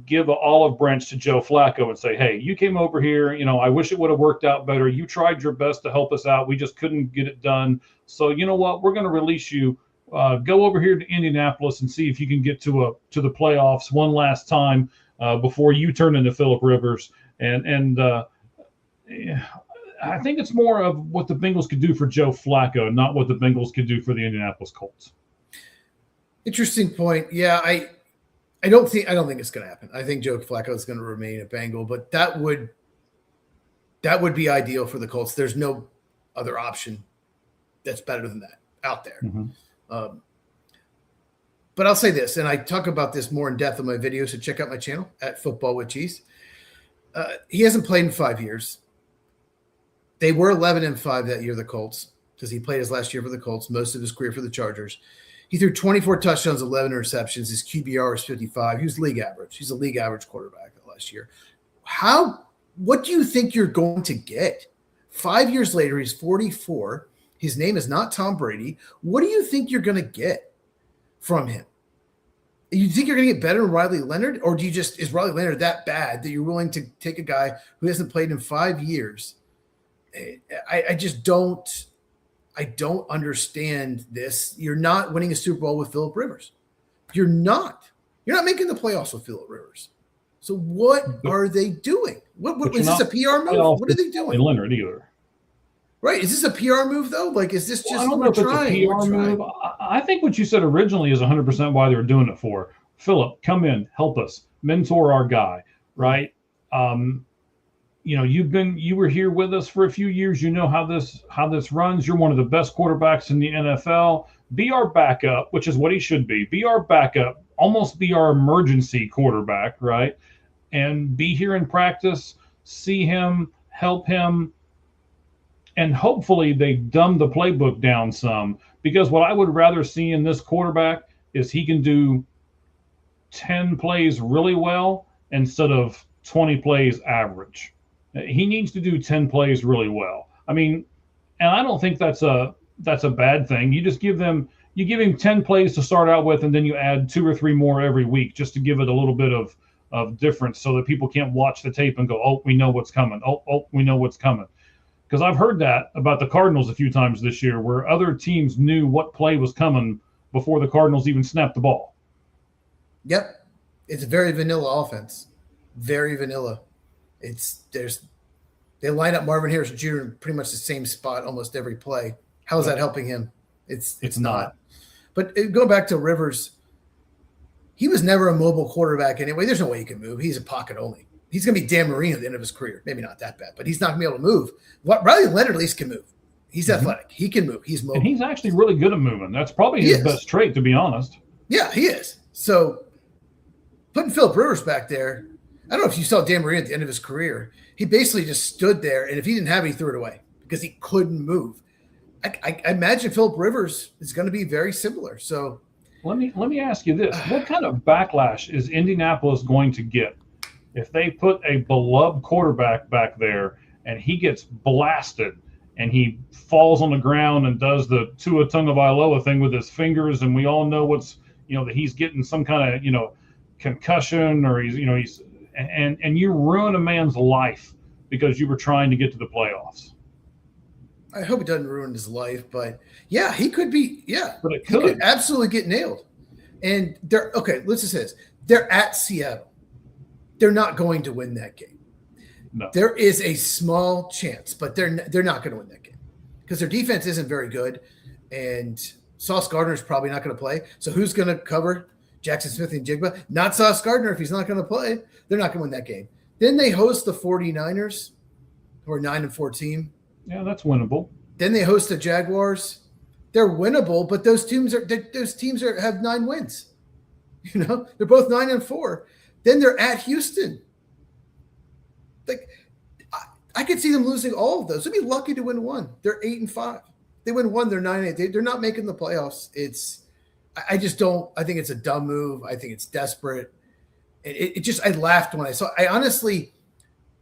give an olive branch to Joe Flacco and say, hey, you came over here, I wish it would have worked out better. You tried your best to help us out. We just couldn't get it done. So you know what? We're going to release you. Go over here to Indianapolis and see if you can get to the playoffs one last time before you turn into Phillip Rivers. And I think it's more of what the Bengals could do for Joe Flacco, not what the Bengals could do for the Indianapolis Colts. Interesting point. Yeah, I don't think it's going to happen. I think Joe Flacco is going to remain a Bengal, but that would be ideal for the Colts. There's no other option that's better than that out there. Mm-hmm. But I'll say this, and I talk about this more in depth in my videos, so check out my channel at Football with Cheese. He hasn't played in 5 years. They were 11-5 that year, the Colts, because he played his last year for the Colts, most of his career for the Chargers. He threw 24 touchdowns, 11 interceptions. His QBR is 55. He was league average. He's a league average quarterback last year. What do you think you're going to get? 5 years later, he's 44. His name is not Tom Brady. What do you think you're going to get from him? You think you're going to get better than Riley Leonard? Or is Riley Leonard that bad that you're willing to take a guy who hasn't played in 5 years? I just don't. I don't understand this. You're not winning a Super Bowl with Phillip Rivers. You're not making the playoffs with Phillip Rivers. So what are they doing? What is this a PR move? What are they doing? Leonard either. Right. Is this a PR move though? Like, is this just I don't know if it's a PR move. I think what you said originally is 100% why they were doing it for. Phillip, come in, help us, mentor our guy, right? You were here with us for a few years. You know how this runs. You're one of the best quarterbacks in the NFL. Be our backup, which is what he should be. Be our backup, almost be our emergency quarterback, right? And be here in practice, see him, help him, and hopefully they dumb the playbook down some. Because what I would rather see in this quarterback is he can do 10 plays really well instead of 20 plays average. He needs to do 10 plays really well. I mean, and I don't think that's a bad thing. You just give him 10 plays to start out with, and then you add 2 or 3 more every week just to give it a little bit of difference so that people can't watch the tape and go, oh, we know what's coming. Oh, we know what's coming. Because I've heard that about the Cardinals a few times this year where other teams knew what play was coming before the Cardinals even snapped the ball. Yep. It's a very vanilla offense. Very vanilla. They line up Marvin Harrison Jr. in pretty much the same spot almost every play. How is that helping him? It's not. But going back to Rivers, he was never a mobile quarterback anyway. There's no way he can move. He's a pocket only. He's going to be Dan Marino at the end of his career. Maybe not that bad, but he's not going to be able to move. Riley Leonard at least can move. He's athletic. He can move. He's mobile. And he's actually really good at moving. That's probably his best trait, to be honest. Yeah, he is. So putting Phillip Rivers back there, I don't know if you saw Dan Marino at the end of his career. He basically just stood there, and if he didn't have it, he threw it away because he couldn't move. I imagine Phillip Rivers is going to be very similar. So let me ask you this: what kind of backlash is Indianapolis going to get if they put a beloved quarterback back there and he gets blasted and he falls on the ground and does the Tua Tagovailoa thing with his fingers, and we all know what's, that he's getting some kind of, concussion, or he's and you ruin a man's life because you were trying to get to the playoffs. I hope it doesn't ruin his life, but yeah, he could be. Yeah, but it could. He could absolutely get nailed. And let's just say this: they're at Seattle. They're not going to win that game. No. There is a small chance, but they're not going to win that game because their defense isn't very good, and Sauce Gardner is probably not going to play. So who's going to cover Jackson Smith and Jigba? Not Sauce Gardner. If he's not going to play, they're not going to win that game. Then they host the 49ers, who are 9-4 team. Yeah, that's winnable. Then they host the Jaguars. They're winnable, but those teams have 9 wins. They're both 9-4. Then they're at Houston. Like, I could see them losing all of those. They'd be lucky to win one. They're 8-5. They win one, they're 9-8. They're not making the playoffs. I just don't. I think it's a dumb move. I think it's desperate. I laughed when I saw. I honestly,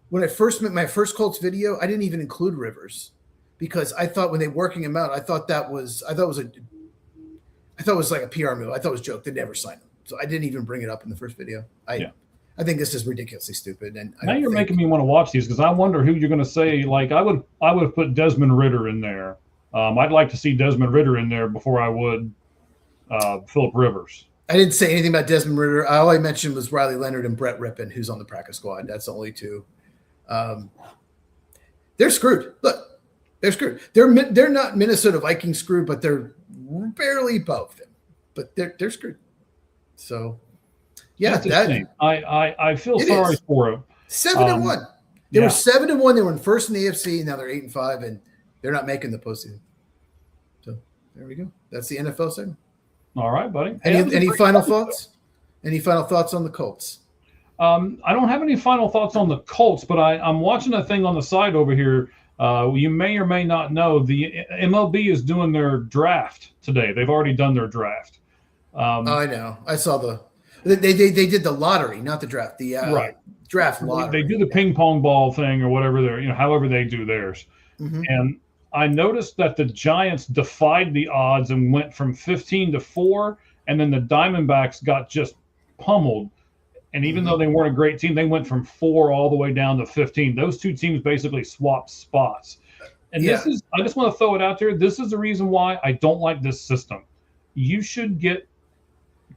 when I first met my first Colts video, I didn't even include Rivers because I thought when they were working him out, I thought it was like a PR move. I thought it was a joke. They never signed him, so I didn't even bring it up in the first video. I think this is ridiculously stupid. And now you're making me want to watch these because I wonder who you're going to say. Like I would have put Desmond Ridder in there. I'd like to see Desmond Ridder in there before I would Phillip Rivers. I didn't say anything about Desmond Ridder. All I mentioned was Riley Leonard and Brett Rippon, who's on the practice squad. That's the only two. They're screwed. Look, they're screwed. They're not Minnesota Vikings screwed, but they're barely above them. But they're screwed. So, yeah, I feel sorry for them. 7-1. They were 7-1. They were in first in the AFC, and now they're 8-5, and they're not making the postseason. So there we go. That's the NFL segment. All right, buddy. Any final thoughts? Any final thoughts on the Colts? I don't have any final thoughts on the Colts, but I'm watching a thing on the side over here. You may or may not know the MLB is doing their draft today. They've already done their draft. I know. I saw they did the lottery, not the draft. The right draft lottery. They do the ping pong ball thing or whatever they're however they do theirs. Mm-hmm. And I noticed that the Giants defied the odds and went from 15-4, and then the Diamondbacks got just pummeled. And even though they weren't a great team, they went from 4 all the way down to 15. Those two teams basically swapped spots. And I just want to throw it out there. This is the reason why I don't like this system. You should get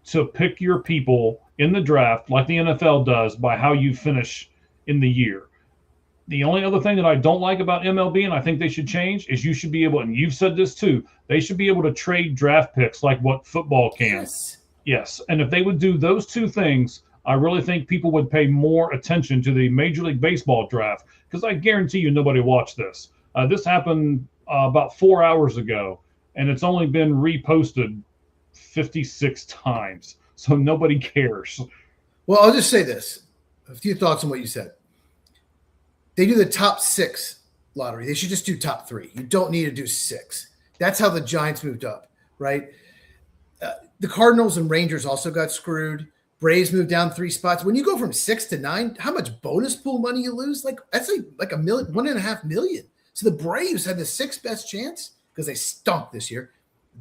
to pick your people in the draft like the NFL does by how you finish in the year. The only other thing that I don't like about MLB, and I think they should change, is you should be able, and you've said this too, they should be able to trade draft picks like what football can. Yes. And if they would do those two things, I really think people would pay more attention to the Major League Baseball draft, because I guarantee you nobody watched this. This happened about 4 hours ago, and it's only been reposted 56 times. So nobody cares. Well, I'll just say this. A few thoughts on what you said. They do the top 6 lottery. They should just do top 3. You don't need to do 6. That's how the Giants moved up, right? The Cardinals and Rangers also got screwed. Braves moved down 3 spots. When you go from 6 to 9, how much bonus pool money you lose? That's like $1 million, $1.5 million. So the Braves had the 6th best chance because they stunk this year.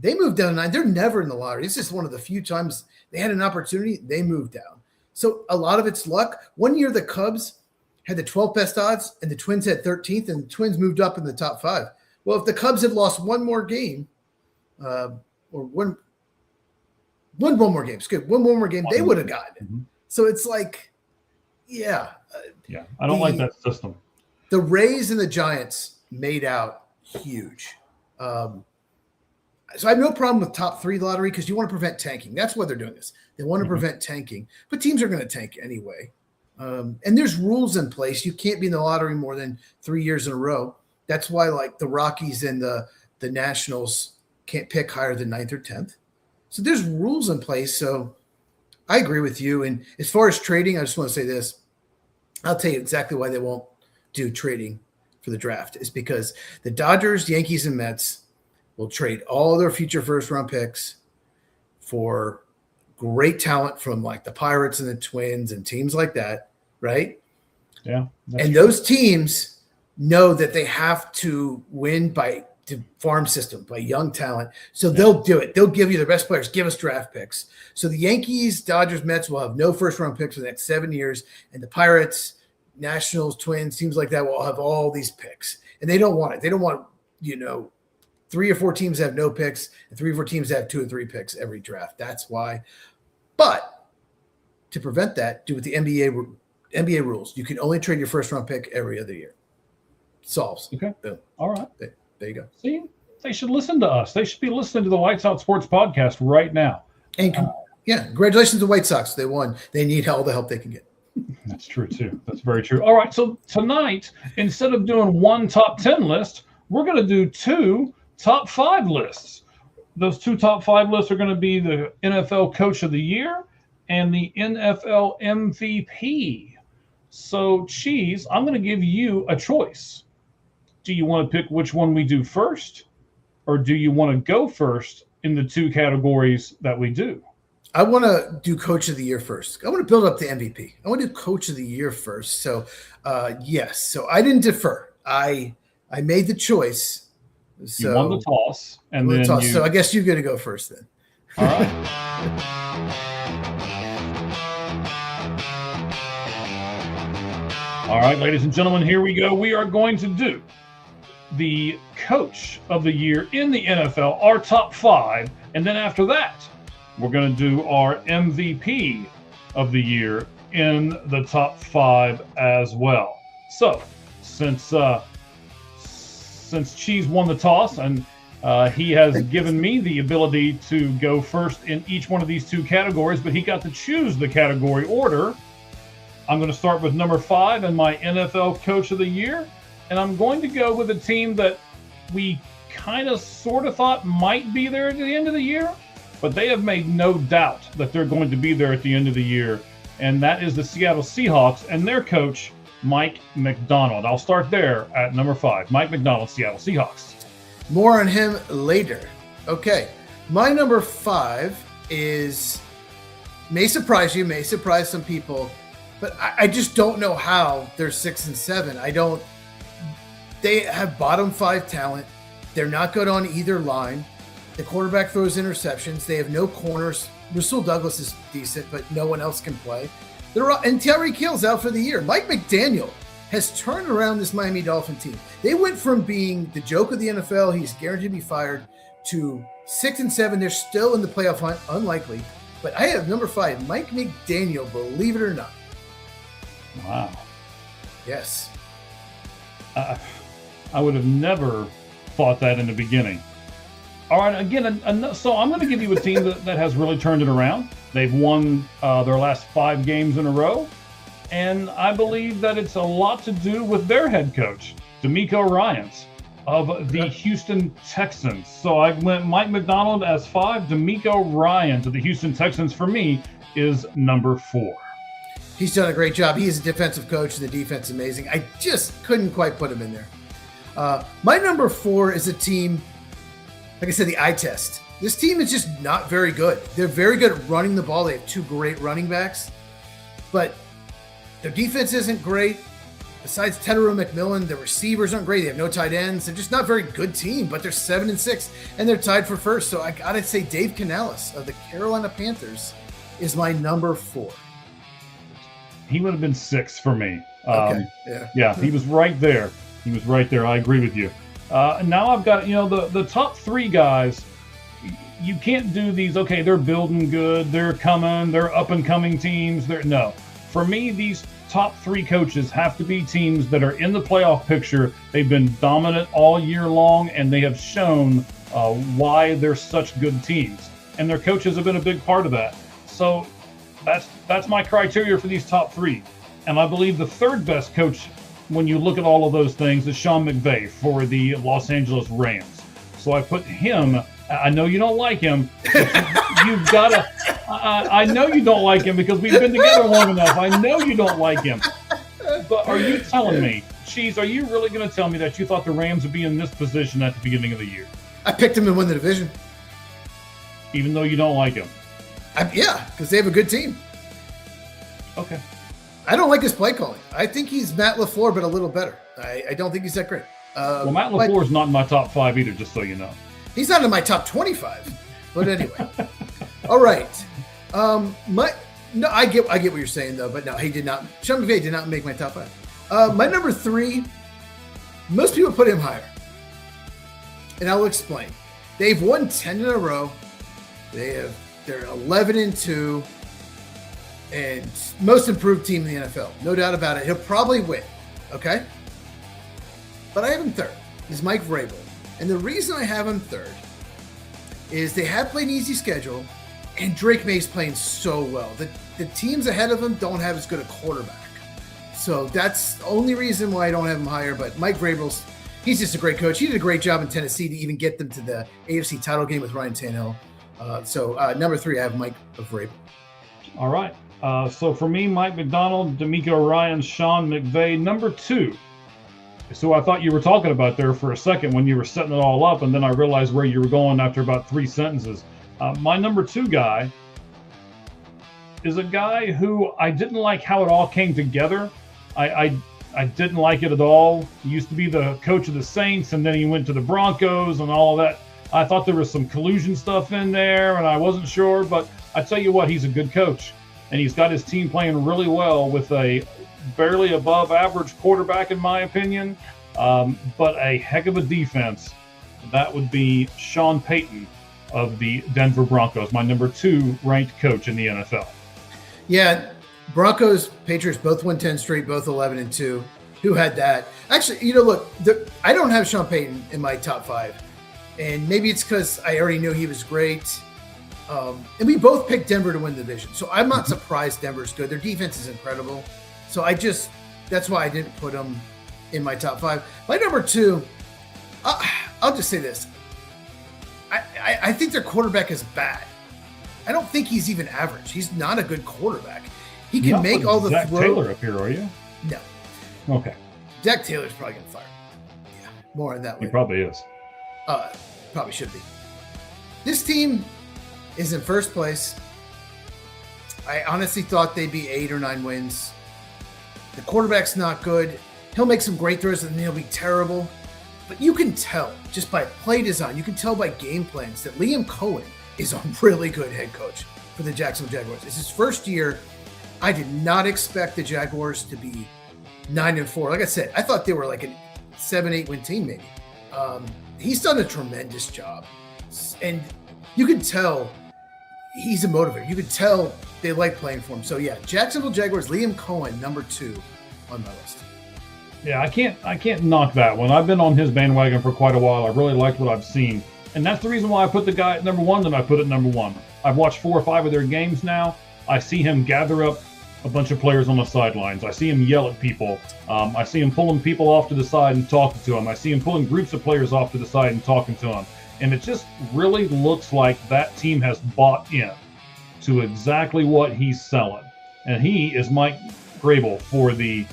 They moved down to 9. They're never in the lottery. This is one of the few times they had an opportunity. They moved down. So a lot of it's luck. One year the Cubs had the 12th best odds, and the Twins had 13th, and the Twins moved up in the top 5. Well, if the Cubs had lost one more game, or won one more game, one more game, they would have gotten it. Mm-hmm. So it's like, I don't like that system. The Rays and the Giants made out huge. So I have no problem with top 3 lottery because you want to prevent tanking. That's why they're doing this. They want to prevent tanking, but teams are going to tank anyway. And there's rules in place. You can't be in the lottery more than 3 years in a row. That's why like the Rockies and the Nationals can't pick higher than 9th or 10th. So there's rules in place. So I agree with you. And as far as trading, I just want to say this. I'll tell you exactly why they won't do trading for the draft. Is because the Dodgers, Yankees, and Mets will trade all their future first-round picks for great talent from like the Pirates and the Twins and teams like that, right? Yeah. And those teams know that they have to win by the farm system, by young talent. So they'll do it. They'll give you the best players, give us draft picks. So the Yankees, Dodgers, Mets will have no first-round picks for the next 7 years, and the Pirates, Nationals, Twins, teams like that will have all these picks. And they don't want it. They don't want, 3 or 4 teams that have no picks and 3 or 4 teams that have 2 or 3 picks every draft. That's why. But to prevent that, do with the NBA rules. You can only trade your first-round pick every other year. Solves. Okay. Boom. All right. There you go. See, they should listen to us. They should be listening to the Lights Out Sports podcast right now. And congratulations to the White Sox. They won. They need all the help they can get. That's true, too. That's very true. All right. So tonight, instead of doing one top 10 list, we're going to do 2 top 5 lists. Those 2 top 5 lists are going to be the NFL Coach of the Year and the NFL MVP. So, Cheese, I'm going to give you a choice. Do you want to pick which one we do first, or do you want to go first in the 2 categories that we do? I want to do Coach of the Year first. I want to build up the MVP. I want to do Coach of the Year first. So, yes. So I didn't defer. I made the choice. So, you won the toss, and then So I guess you're going to go first then. All right. All right, ladies and gentlemen, here we go. We are going to do the Coach of the Year in the NFL, our top 5, and then after that, we're going to do our MVP of the year in the top 5 as well. So, since Cheese won the toss and he has given me the ability to go first in each one of these 2 categories, but he got to choose the category order, I'm going to start with number 5 and my NFL Coach of the Year, and I'm going to go with a team that we kind of sort of thought might be there at the end of the year, but they have made no doubt that they're going to be there at the end of the year, and that is the Seattle Seahawks and their coach, Mike Macdonald. I'll start there at number 5. Mike Macdonald, Seattle Seahawks. More on him later. Okay. My number 5 may surprise you, may surprise some people, but I just don't know how they're 6 and 7. They have bottom 5 talent. They're not good on either line. The quarterback throws interceptions. They have no corners. Rasul Douglas is decent, but no one else can play. And Tyreek Hill's out for the year. Mike McDaniel has turned around this Miami Dolphin team. They went from being the joke of the NFL, he's guaranteed to be fired, to 6 and 7. They're still in the playoff hunt, unlikely. But I have number 5, Mike McDaniel, believe it or not. Wow. Yes. I would have never thought that in the beginning. All right, again, so I'm going to give you a team that has really turned it around. They've won their last 5 games in a row, and I believe that it's a lot to do with their head coach, DeMeco Ryans of the Houston Texans. So I went Mike Macdonald as 5, DeMeco Ryans of the Houston Texans for me is number 4. He's done a great job. He is a defensive coach, and the defense is amazing. I just couldn't quite put him in there. My number 4 is a team, like I said, the eye test. This team is just not very good. They're very good at running the ball. They have 2 great running backs, but their defense isn't great. Besides Teteru McMillan, the receivers aren't great. They have no tight ends. They're just not a very good team, but they're 7 and 6, and they're tied for first. So I gotta say, Dave Canales of the Carolina Panthers is my number 4. He would have been 6 for me. Okay. Yeah, he was right there. I agree with you. Now I've got, the top 3 guys. You can't do these, okay, they're building good, they're coming, they're up-and-coming teams. No. For me, these top 3 coaches have to be teams that are in the playoff picture. They've been dominant all year long, and they have shown why they're such good teams. And their coaches have been a big part of that. So that's my criteria for these top 3. And I believe the 3rd best coach, when you look at all of those things, is Sean McVay for the Los Angeles Rams. So I put him. I know you don't like him. You've got to. I know you don't like him because we've been together long enough. I know you don't like him. But are you telling me, Cheese, are you really going to tell me that you thought the Rams would be in this position at the beginning of the year? I picked them to win the division. Even though you don't like him? Yeah, because they have a good team. Okay. I don't like his play calling. I think he's Matt LaFleur, but a little better. I don't think he's that great. Well, Matt LaFleur's not in my top 5 either, just so you know. He's not in my top 25. But anyway. All right. I get what you're saying, though. But no, he did not. Sean McVay did not make my top 5. My number 3, most people put him higher. And I'll explain. They've won 10 in a row. They're 11-2. And most improved team in the NFL. No doubt about it. He'll probably win. Okay? But I have him third. Is Mike Vrabel. And the reason I have him third is they have played an easy schedule, and Drake May's playing so well. The teams ahead of him don't have as good a quarterback. So that's the only reason why I don't have him higher. But Mike Vrabel's, he's just a great coach. He did a great job in Tennessee to even get them to the AFC title game with Ryan Tannehill. Number 3, I have Mike Vrabel. All right. So for me, Mike McDonald, D'Amico Ryan, Sean McVay. Number 2. So I thought you were talking about there for a second when you were setting it all up, and then I realized where you were going after about 3 sentences. My number 2 guy is a guy who I didn't like how it all came together. I didn't like it at all. He used to be the coach of the Saints, and then he went to the Broncos and all of that. I thought there was some collusion stuff in there, and I wasn't sure. But I tell you what, he's a good coach, and he's got his team playing really well with a barely above average quarterback, in my opinion, but a heck of a defense. That would be Sean Payton of the Denver Broncos, my number 2 ranked coach in the NFL. Yeah, Broncos, Patriots both won 10 straight, both 11-2. Who had that? Actually, look, I don't have Sean Payton in my top 5, and maybe it's because I already knew he was great. And we both picked Denver to win the division, so I'm not surprised Denver's good. Their defense is incredible. So that's why I didn't put them in my top 5. My number 2, I'll just say this. I think their quarterback is bad. I don't think he's even average. He's not a good quarterback. He can make all the Zach throws. Taylor up here, are you? No. Okay. Zach Taylor's probably going to fire. Yeah, more on that way. He probably is. Probably should be. This team is in first place. I honestly thought they'd be 8 or 9 wins. The quarterback's not good. He'll make some great throws and then he'll be terrible. But you can tell just by play design, you can tell by game plans that Liam Cohen is a really good head coach for the Jacksonville Jaguars. It's his first year. I did not expect the Jaguars to be 9-4. Like I said, I thought they were like a 7-8 win team maybe. He's done a tremendous job. And you can tell he's a motivator. You can tell they like playing for him. So yeah, Jacksonville Jaguars, Liam Cohen, number 2 on my list. Yeah, I can't knock that one. I've been on his bandwagon for quite a while. I really liked what I've seen. And that's the reason why I put the guy at number 1 that I put at number 1. I've watched 4 or 5 of their games now. I see him gather up a bunch of players on the sidelines. I see him yell at people. I see him pulling people off to the side and talking to them. I see him pulling groups of players off to the side and talking to them. And it just really looks like that team has bought in to exactly what he's selling. And he is Mike Vrabel for the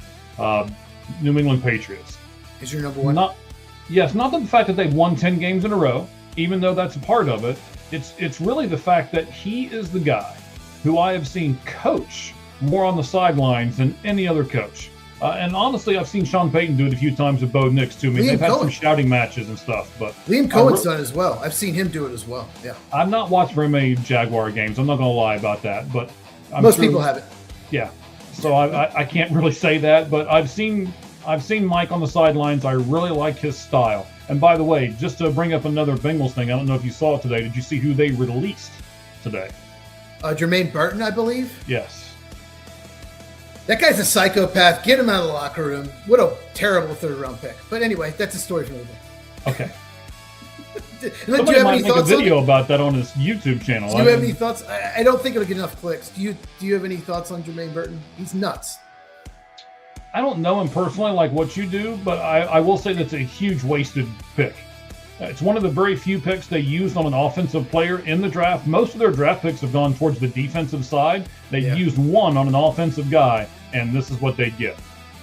New England Patriots. Is your number 1? Not the fact that they've won 10 games in a row, even though that's a part of it. It's really the fact that he is the guy who I have seen coach more on the sidelines than any other coach. And honestly, I've seen Sean Payton do it a few times with Bo Nix too. I mean, they've had some shouting matches and stuff, but Liam Cohen's done it as well. I've seen him do it as well. Yeah. I've not watched very many Jaguar games. I'm not going to lie about that, but most people have it. Yeah. So I can't really say that, but I've seen Mike on the sidelines. I really like his style. And by the way, just to bring up another Bengals thing, I don't know if you saw it today. Did you see who they released today? Jermaine Burton, I believe. Yes. That guy's a psychopath. Get him out of the locker room. What a terrible 3rd-round pick. But anyway, that's a story for another day. Okay. Somebody might make a video about that on his YouTube channel. Do you have any thoughts? I don't think it'll get enough clicks. Do you have any thoughts on Jermaine Burton? He's nuts. I don't know him personally like what you do, but I will say that's a huge wasted pick. It's one of the very few picks they used on an offensive player in the draft. Most of their draft picks have gone towards the defensive side. They used one on an offensive guy, and this is what they get.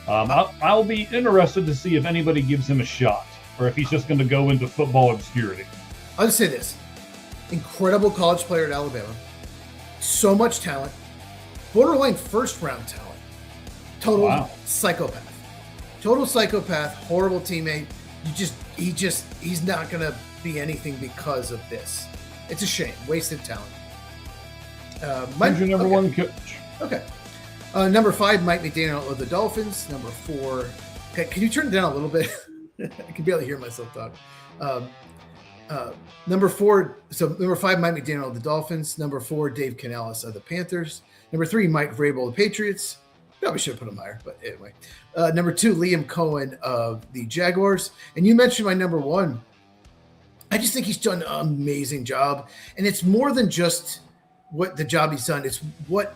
I'll be interested to see if anybody gives him a shot, or if he's just going to go into football obscurity. I'll just say this. Incredible college player at Alabama. So much talent. Borderline first-round talent. Total psychopath. Total psychopath, horrible teammate. He's not going to be anything because of this. It's a shame. Wasted talent. Who's your number one coach? Okay. Number 5, Mike McDaniel of the Dolphins. Number 4, okay, can you turn it down a little bit? I can barely hear myself talk. Number 4, so number 5, Mike McDaniel of the Dolphins. Number 4, Dave Canales of the Panthers. Number 3, Mike Vrabel of the Patriots. Probably should have put him higher, but anyway. Number 2, Liam Cohen of the Jaguars. And you mentioned my number 1. I just think he's done an amazing job. And it's more than just what the job he's done. It's what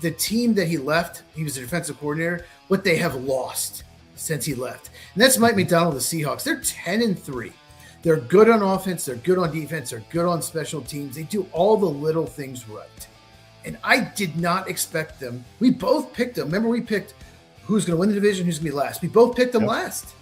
the team that he left, he was a defensive coordinator, what they have lost since he left. And that's Mike McDonald, the Seahawks. They're 10-3. They're good on offense. They're good on defense. They're good on special teams. They do all the little things right. And I did not expect them. We both picked them. Remember, we picked who's going to win the division, who's going to be last. We both picked them last.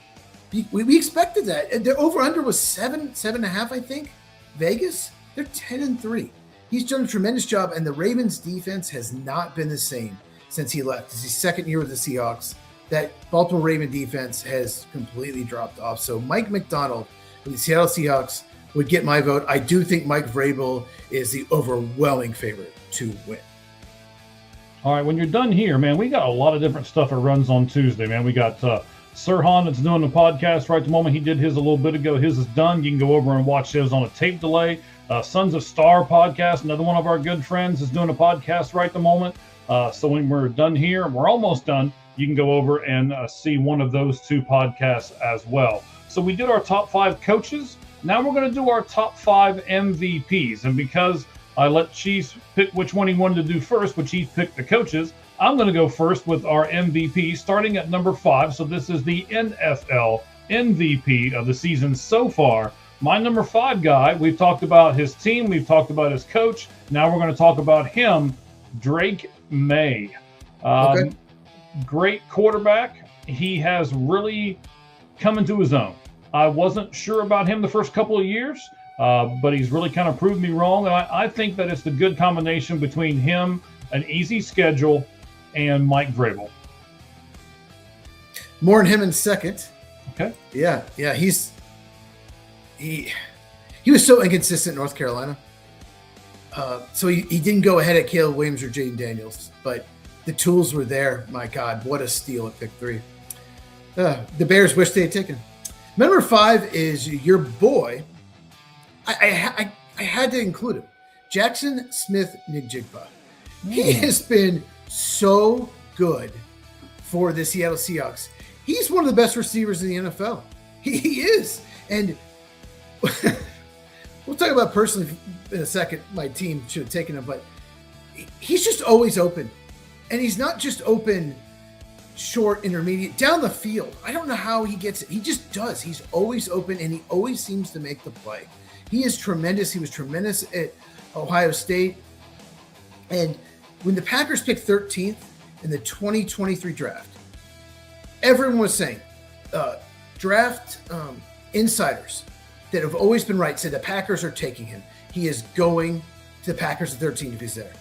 We expected that. And their over-under was 7.5, I think. Vegas, they're 10-3. He's done a tremendous job, and the Ravens' defense has not been the same since he left. It's his second year with the Seahawks. That Baltimore Raven defense has completely dropped off. So Mike McDonald with the Seattle Seahawks would get my vote. I do think Mike Vrabel is the overwhelming favorite to win. All right, when you're done here, man, we got a lot of different stuff that runs on Tuesday, man. We got Sirhan that's doing the podcast right at the moment. He did his a little bit ago. His is done. You can go over and watch his on a tape delay. Sons of Star podcast, another one of our good friends, is doing a podcast right at the moment. So when we're done here, and we're almost done, you can go over and see one of those 2 podcasts as well. So we did our top 5 coaches. Now we're going to do our top 5 MVPs. And because I let Cheese pick which one he wanted to do first, but Cheese picked the coaches, I'm going to go first with our MVP, starting at number 5. So this is the NFL MVP of the season so far. My number 5 guy, we've talked about his team, we've talked about his coach. Now we're going to talk about him, Drake May. Great quarterback. He has really come into his own. I wasn't sure about him the first couple of years, but he's really kind of proved me wrong. And I think that it's the good combination between him, an easy schedule, and Mike Vrabel. More than him in second. Okay. Yeah. He was so inconsistent in North Carolina. So he didn't go ahead at Caleb Williams or Jaden Daniels, but the tools were there. My God, what a steal at pick 3. The Bears wish they had taken. Number 5 is your boy. I had to include him. Jackson Smith-Njigba. He has been so good for the Seattle Seahawks. He's one of the best receivers in the NFL. He is. And we'll talk about personally in a second. My team should have taken him, but he's just always open. And he's not just open short, intermediate, down the field. I don't know how he gets it. He just does. He's always open, and he always seems to make the play. He is tremendous. He was tremendous at Ohio State. And when the Packers picked 13th in the 2023 draft, everyone was saying, draft insiders that have always been right said the Packers are taking him. He is going to the Packers at 13 if he's there.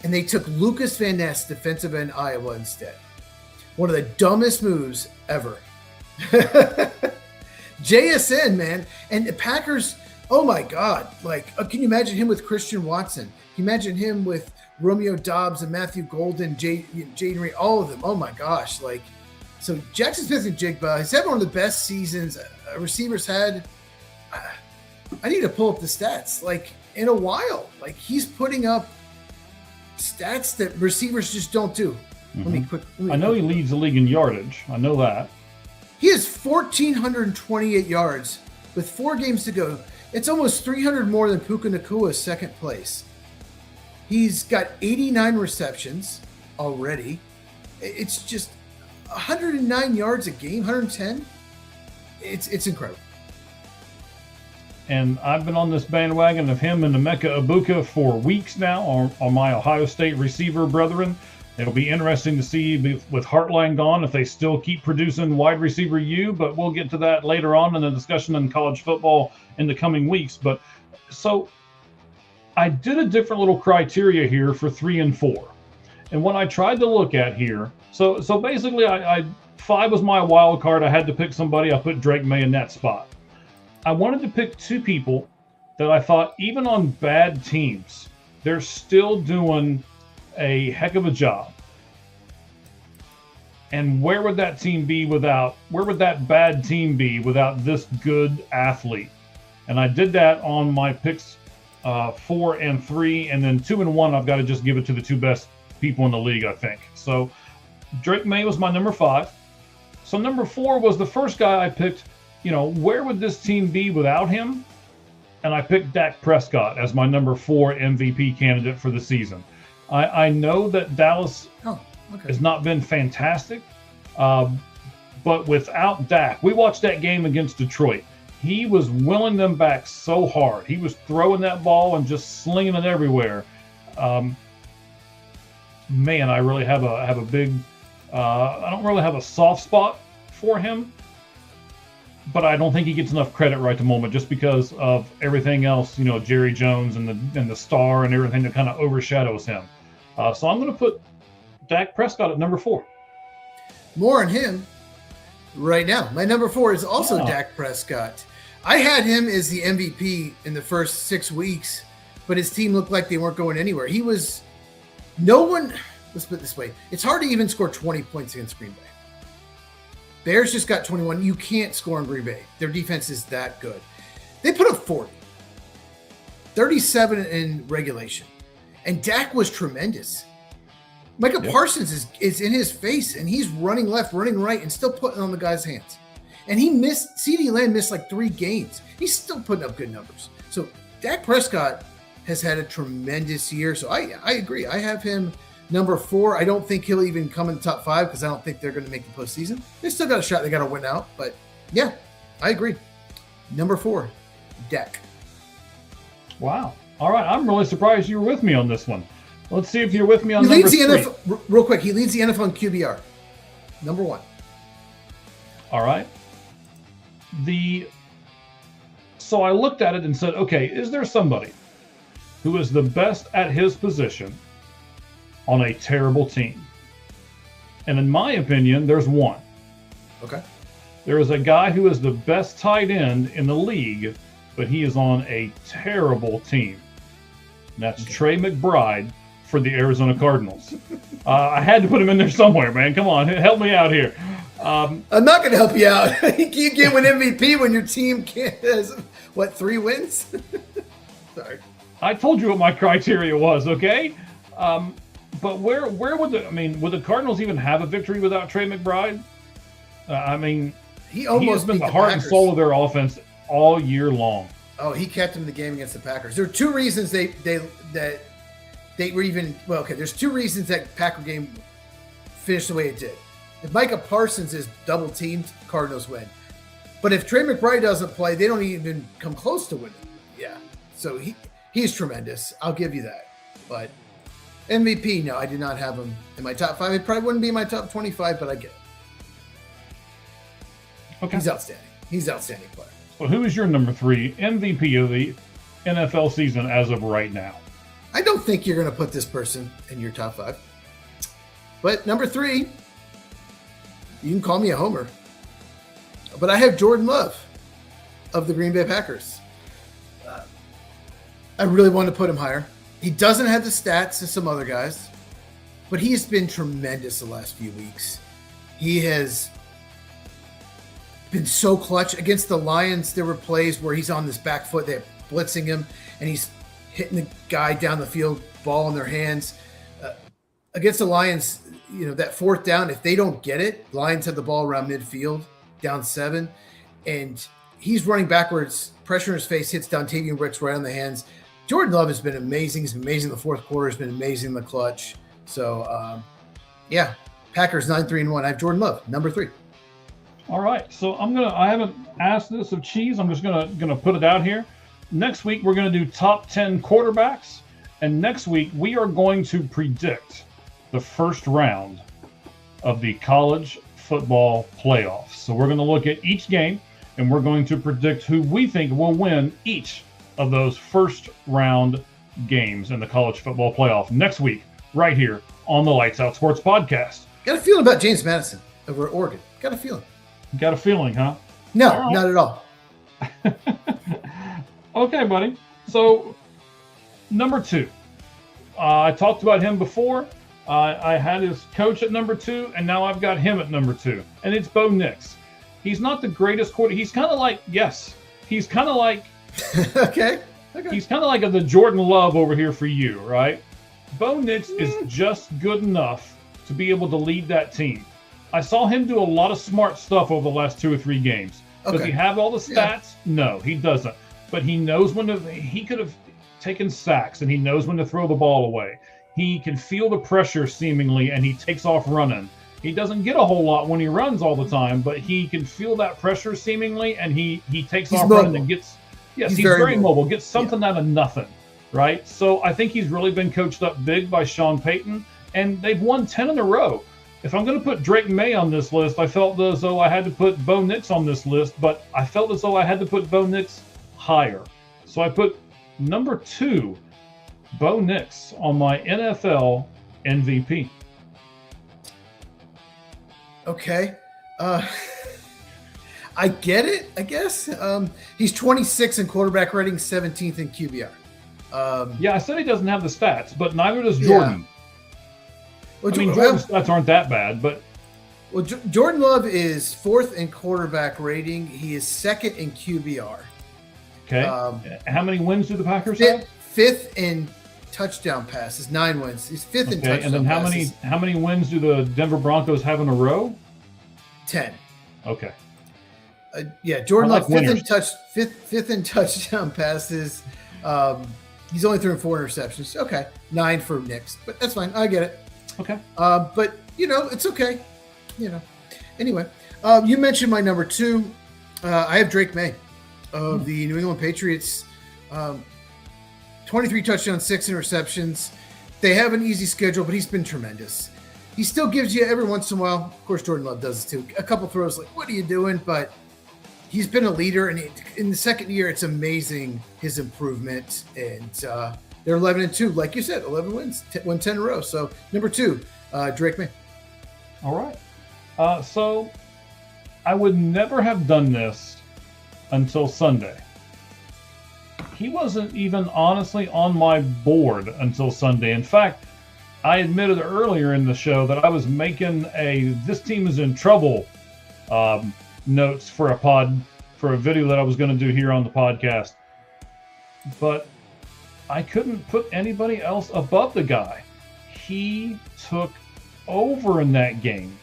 And they took Lucas Van Ness, defensive end, Iowa, instead. One of the dumbest moves ever. JSN, man. And the Packers, oh my God. Like, can you imagine him with Christian Watson? Can you imagine him with Romeo Doubs and Matthew Golden, Jaden Reed, all of them? Oh my gosh. Like, so Jackson Smith-Njigba has had one of the best seasons receivers had. I need to pull up the stats. Like, in a while. Like, he's putting up stats that receivers just don't do. I know he leads the league in yardage. I know that. He has 1,428 yards with 4 games to go. It's almost 300 more than Puka Nakua's second place. He's got 89 receptions already. It's just 109 yards a game, 110. It's incredible. And I've been on this bandwagon of him and Emeka Egbuka for weeks now on my Ohio State receiver brethren. It'll be interesting to see with Hartline gone if they still keep producing wide receiver U, but we'll get to that later on in the discussion in college football in the coming weeks. But so I did a different little criteria here for 3 and 4. And what I tried to look at here, so basically, I 5 was my wild card. I had to pick somebody. I put Drake May in that spot. I wanted to pick 2 people that I thought, even on bad teams, they're still doing a heck of a job. And where would that bad team be without this good athlete? And I did that on my picks 4 and 3, and then 2 and 1. I've got to just give it to the 2 best people in the league, I think. So Drake May was my number 5. So number 4 was the first guy I picked. Where would this team be without him? And I picked Dak Prescott as my number 4 MVP candidate for the season. I know that Dallas has not been fantastic, but without Dak, we watched that game against Detroit. He was willing them back so hard. He was throwing that ball and just slinging it everywhere. Man, I really have a big. I don't really have a soft spot for him, but I don't think he gets enough credit right at the moment, just because of everything else. Jerry Jones and the star and everything that kind of overshadows him. So I'm going to put Dak Prescott at number 4. More on him right now. My number 4 is also Dak Prescott. I had him as the MVP in the first 6 weeks, but his team looked like they weren't going anywhere. Let's put it this way. It's hard to even score 20 points against Green Bay. Bears just got 21. You can't score in Green Bay. Their defense is that good. They put up 40. 37 in regulation. And Dak was tremendous. Micah Parsons is in his face, and he's running left, running right, and still putting on the guy's hands. And CeeDee Lamb missed like 3 games. He's still putting up good numbers. So Dak Prescott has had a tremendous year. So I agree. I have him number 4. I don't think he'll even come in the top 5 because I don't think they're going to make the postseason. They still got a shot. They got to win out. But yeah, I agree. Number 4, Dak. Wow. All right. I'm really surprised you were with me on this one. Let's see if you're with me on number 3. NFL, real quick, he leads the NFL in QBR. Number 1. All right. So I looked at it and said, okay, is there somebody who is the best at his position on a terrible team? And in my opinion, there's one. Okay. There is a guy who is the best tight end in the league, but he is on a terrible team. And that's Trey McBride for the Arizona Cardinals. I had to put him in there somewhere, man. Come on, help me out here. I'm not going to help you out. You can't win MVP when your team has, 3 wins? Sorry. I told you what my criteria was, okay? But where would the Cardinals even have a victory without Trey McBride? He has been the heart and soul of their offense all year long. Oh, he kept him in the game against the Packers. There are 2 reasons they were even there's 2 reasons that Packer game finished the way it did. If Micah Parsons is double teamed, Cardinals win. But if Trey McBride doesn't play, they don't even come close to winning. Yeah. So he's tremendous. I'll give you that. But MVP, no, I did not have him in my top 5. It probably wouldn't be in my top 25, but I get it. Okay. He's outstanding. He's an outstanding player. So who is your number 3 MVP of the NFL season as of right now? I don't think you're going to put this person in your top 5. But number 3, you can call me a homer, but I have Jordan Love of the Green Bay Packers. I really want to put him higher. He doesn't have the stats as some other guys, but he's been tremendous the last few weeks. He has been so clutch. Against the Lions, there were plays where he's on this back foot, they're blitzing him, and he's hitting the guy down the field, ball in their hands. Against the Lions, that 4th down, if they don't get it, Lions have the ball around midfield, down 7, and he's running backwards, pressure in his face, hits Dontavian Wicks right on the hands. Jordan Love has been amazing. He's been amazing in the 4th quarter. He's been amazing in the clutch. So, Packers 9-3-1. I have Jordan Love, number 3. All right. So I haven't asked this of Cheese. I'm just gonna put it out here. Next week, we're going to do top 10 quarterbacks. And next week, we are going to predict the first round of the college football playoffs. So we're going to look at each game, and we're going to predict who we think will win each of those first round games in the college football playoff next week right here on the Lights Out Sports Podcast. Got a feeling about James Madison over at Oregon. Got a feeling. Got a feeling, huh? No, All right. not at all. Okay, buddy. So, number 2. I talked about him before. I had his coach at number 2, and now I've got him at number 2. And it's Bo Nix. He's not the greatest quarterback. He's kind of like, he's kind of like, Okay. he's kind of like the Jordan Love over here for you, right? Bo Nix is just good enough to be able to lead that team. I saw him do a lot of smart stuff over the last 2 or 3 games. Does he have all the stats? Yeah. No, he doesn't. But he knows when to, he could have taken sacks, and he knows when to throw the ball away. He can feel the pressure seemingly, and he takes off running. He doesn't get a whole lot when he runs all the time, but he can feel that pressure seemingly, and he takes off mobile. running and gets, he's very mobile, gets something out of nothing, right? So I think he's really been coached up big by Sean Payton, and they've won 10 in a row. If I'm going to put Drake May on this list, I felt as though I had to put Bo Nix on this list, but I felt as though I had to put Bo Nix higher. So I put number 2, Bo Nix, on my NFL MVP. Okay. I get it, I guess. He's 26 in quarterback rating, 17th in QBR. Yeah, I said he doesn't have the stats, but neither does Jordan. Well, I mean, Jordan's stats aren't that bad, but... Well, Jordan Love is 4th in quarterback rating. He is 2nd in QBR. Okay. How many wins do the Packers have? 5th in touchdown passes, 9 wins. He's 5th in touchdown passes. And then how many wins do the Denver Broncos have in a row? 10. Okay. Yeah, Jordan Love, winners. fifth in touchdown passes. He's only thrown 4 interceptions. Okay, 9 for Nix, but that's fine. I get it. Okay. But it's okay. Anyway, you mentioned my number 2. I have Drake May of the New England Patriots. 23 touchdowns, 6 interceptions. They have an easy schedule, but he's been tremendous. He still gives you every once in a while. Of course, Jordan Love does it too. A couple throws like, what are you doing? But he's been a leader, and in the second year, it's amazing his improvement. And they're 11-2, like you said, 11 wins, won 10 in a row. So number 2, Drake May. All right. So I would never have done this until Sunday. He wasn't even honestly on my board until Sunday. In fact, I admitted earlier in the show that I was making this team is in trouble notes for a video that I was going to do here on the podcast. But I couldn't put anybody else above the guy. He took over in that game,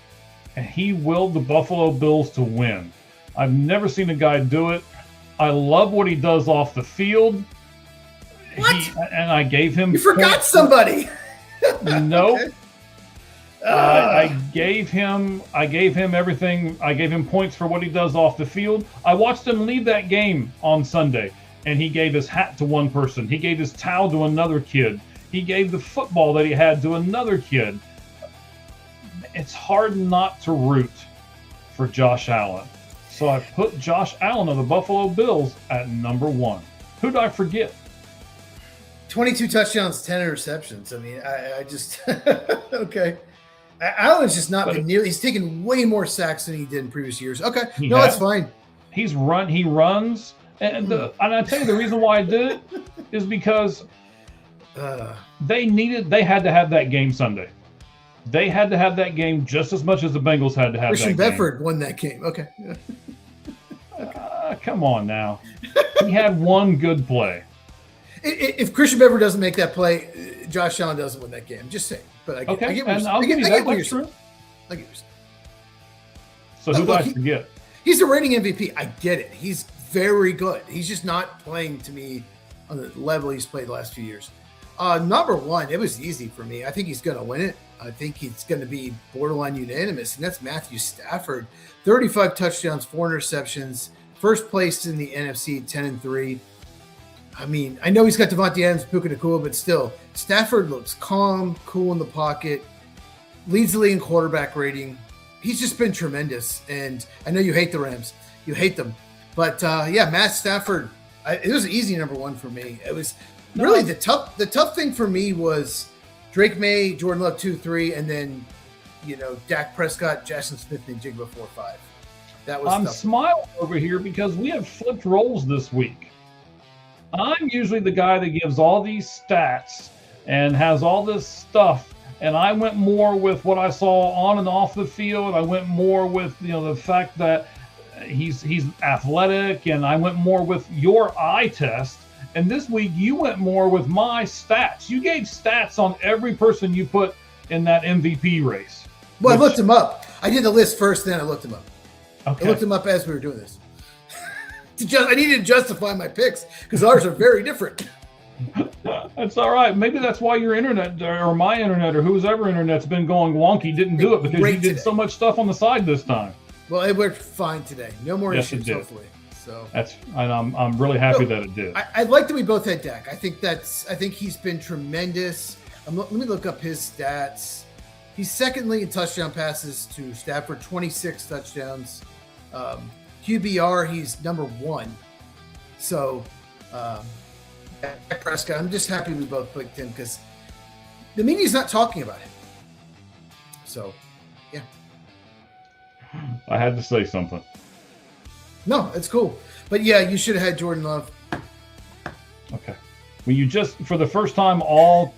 and he willed the Buffalo Bills to win. I've never seen a guy do it. I love what he does off the field. What? And I gave him... You forgot somebody. Nope. Okay. I gave him everything. I gave him points for what he does off the field. I watched him leave that game on Sunday, and he gave his hat to one person. He gave his towel to another kid. He gave the football that he had to another kid. It's hard not to root for Josh Allen. So I put Josh Allen of the Buffalo Bills at number 1. Who'd I forget? 22 touchdowns, 10 interceptions. I mean, I just okay. Allen's just not been nearly. He's taken way more sacks than he did in previous years. Okay, that's fine. He runs, and I tell you the reason why I did it is because they had to have that game Sunday. They had to have that game just as much as the Bengals had to have Christian that game. Bedford won that game. Okay. Come on now. He had one good play. If Christian Bedford doesn't make that play, Josh Allen doesn't win that game. Just saying. But I get, okay, I'll give you that. That's true. I get you. So who did I forget? He's a reigning MVP. I get it. He's very good. He's just not playing to me on the level he's played the last few years. Number 1, it was easy for me. I think he's going to win it. I think he's going to be borderline unanimous, and that's Matthew Stafford. 35 touchdowns, 4 interceptions, first place in the NFC, 10-3. I mean, I know he's got Devontae Adams, Puka Nacua, but still, Stafford looks calm, cool in the pocket, leads the league in quarterback rating. He's just been tremendous, and I know you hate the Rams. You hate them. But, Matt Stafford, it was an easy number 1 for me. It was really the tough thing for me was Drake May, Jordan Love 2-3, and then Dak Prescott, Jackson Smith, and Jigba 4-5. That was. I'm smiling over here because we have flipped roles this week. I'm usually the guy that gives all these stats and has all this stuff, and I went more with what I saw on and off the field. I went more with the fact that he's athletic, and I went more with your eye test. And this week you went more with my stats. You gave stats on every person you put in that MVP race. Well, I looked him up. I did the list first, then I looked him up. Okay. I looked him up as we were doing this. I needed to justify my picks because ours are very different. That's all right. Maybe that's why your internet or my internet or whose ever internet's been going wonky didn't do it because you did so much stuff on the side this time. Well, it worked fine today. No more issues, hopefully. So I'm really happy that it did. I like that we both had Dak. I think he's been tremendous. Let me look up his stats. He's second league in touchdown passes to Stafford, 26 touchdowns. QBR, he's number 1. So, Dak Prescott, I'm just happy we both picked him because the media's not talking about him. So, yeah. I had to say something. No, it's cool. But yeah, you should have had Jordan Love. Okay. Well, you just, for the first time all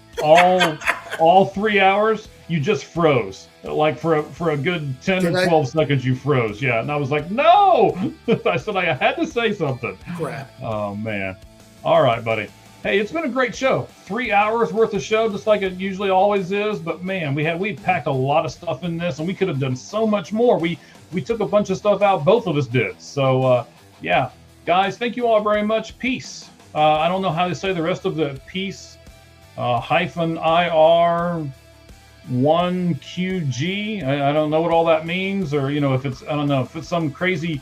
3 hours, you just froze. Like for a good 10 or 12 seconds, you froze. Yeah. And I was like, no! I said I had to say something. Crap. Oh, man. All right, buddy. Hey, it's been a great show. 3 hours worth of show, just like it usually always is. But man, we packed a lot of stuff in this, and we could have done so much more. We took a bunch of stuff out. Both of us did. So yeah, guys, thank you all very much. Peace. I don't know how to say the rest of the peace hyphen IR 1QG. I don't know what all that means, or if it's if it's some crazy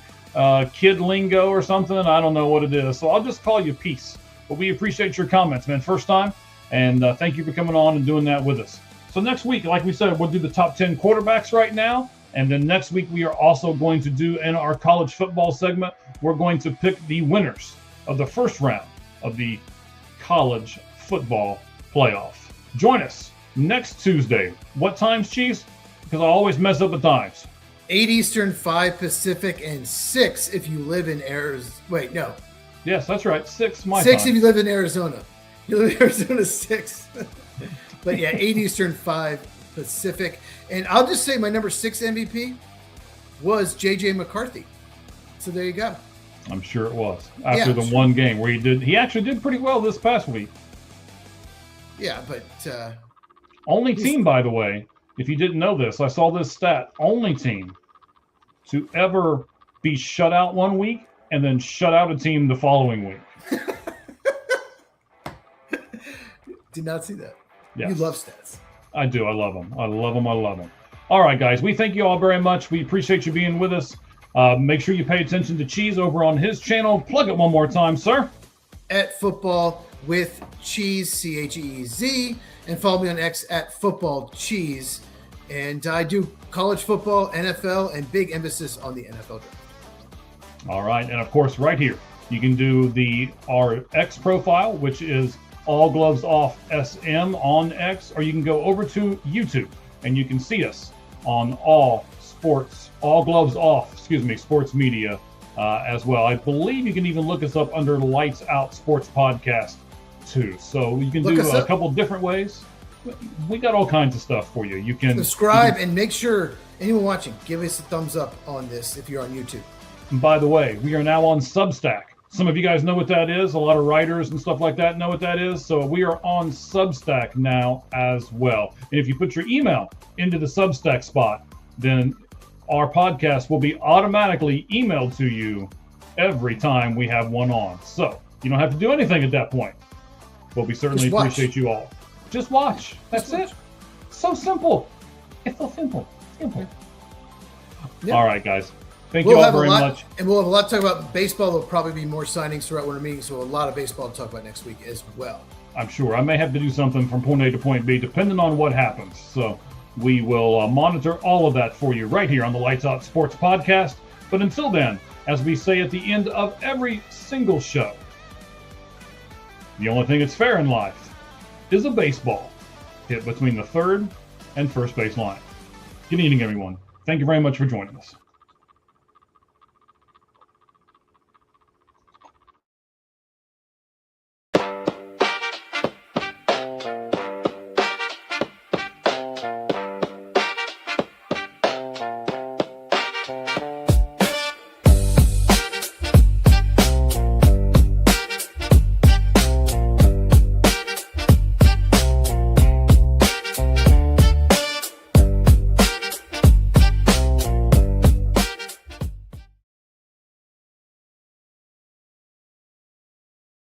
kid lingo or something. I don't know what it is. So I'll just call you peace. But we appreciate your comments, man. First time. And thank you for coming on and doing that with us. So next week, like we said, we'll do the top 10 quarterbacks right now. And then next week, we are also going to do, in our college football segment, we're going to pick the winners of the first round of the college football playoff. Join us next Tuesday. What times, Chiefs? Because I always mess up the times. 8 Eastern, 5 Pacific, and 6 if you live in Arizona. Wait, no. Yes, that's right. 6 my 6 time. if you live in Arizona. You live in Arizona, 6. But yeah, 8 Eastern, 5 Pacific. And I'll just say my number 6 MVP was J.J. McCarthy. So there you go. I'm sure it was. After the one game where he actually did pretty well this past week. Yeah, but... only team, by the way, if you didn't know this, I saw this stat, only team to ever be shut out one week and then shut out a team the following week. Did not see that. Yes. You love stats. I do. I love them. I love them. I love them. All right, guys. We thank you all very much. We appreciate you being with us. Make sure you pay attention to Cheese over on his channel. Plug it one more time, sir. At Football with Cheese, CHEEZ. And follow me on X at Football Cheese. And I do college football, NFL, and big emphasis on the NFL draft. All right. And of course, right here, you can do our X profile, which is All Gloves Off SM on X, or you can go over to YouTube and you can see us on sports media as well. I believe you can even look us up under Lights Out Sports Podcast too. So you can do a couple different ways. We got all kinds of stuff for you. You can subscribe and make sure anyone watching, give us a thumbs up on this if you're on YouTube. And by the way, we are now on Substack. Some of you guys know what that is. A lot of writers and stuff like that know what that is. So we are on Substack now as well. And if you put your email into the Substack spot, then our podcast will be automatically emailed to you every time we have one on. So you don't have to do anything at that point. But we certainly appreciate you all. Just watch. That's it. So simple. It's so simple. Simple. Yep. All right, guys. Thank you all very much. And we'll have a lot to talk about baseball. There'll probably be more signings throughout winter meetings, so a lot of baseball to talk about next week as well. I'm sure. I may have to do something from point A to point B, depending on what happens. So we will monitor all of that for you right here on the Lights Out Sports Podcast. But until then, as we say at the end of every single show, the only thing that's fair in life is a baseball. hit between the third and first base line. Good evening, everyone. Thank you very much for joining us.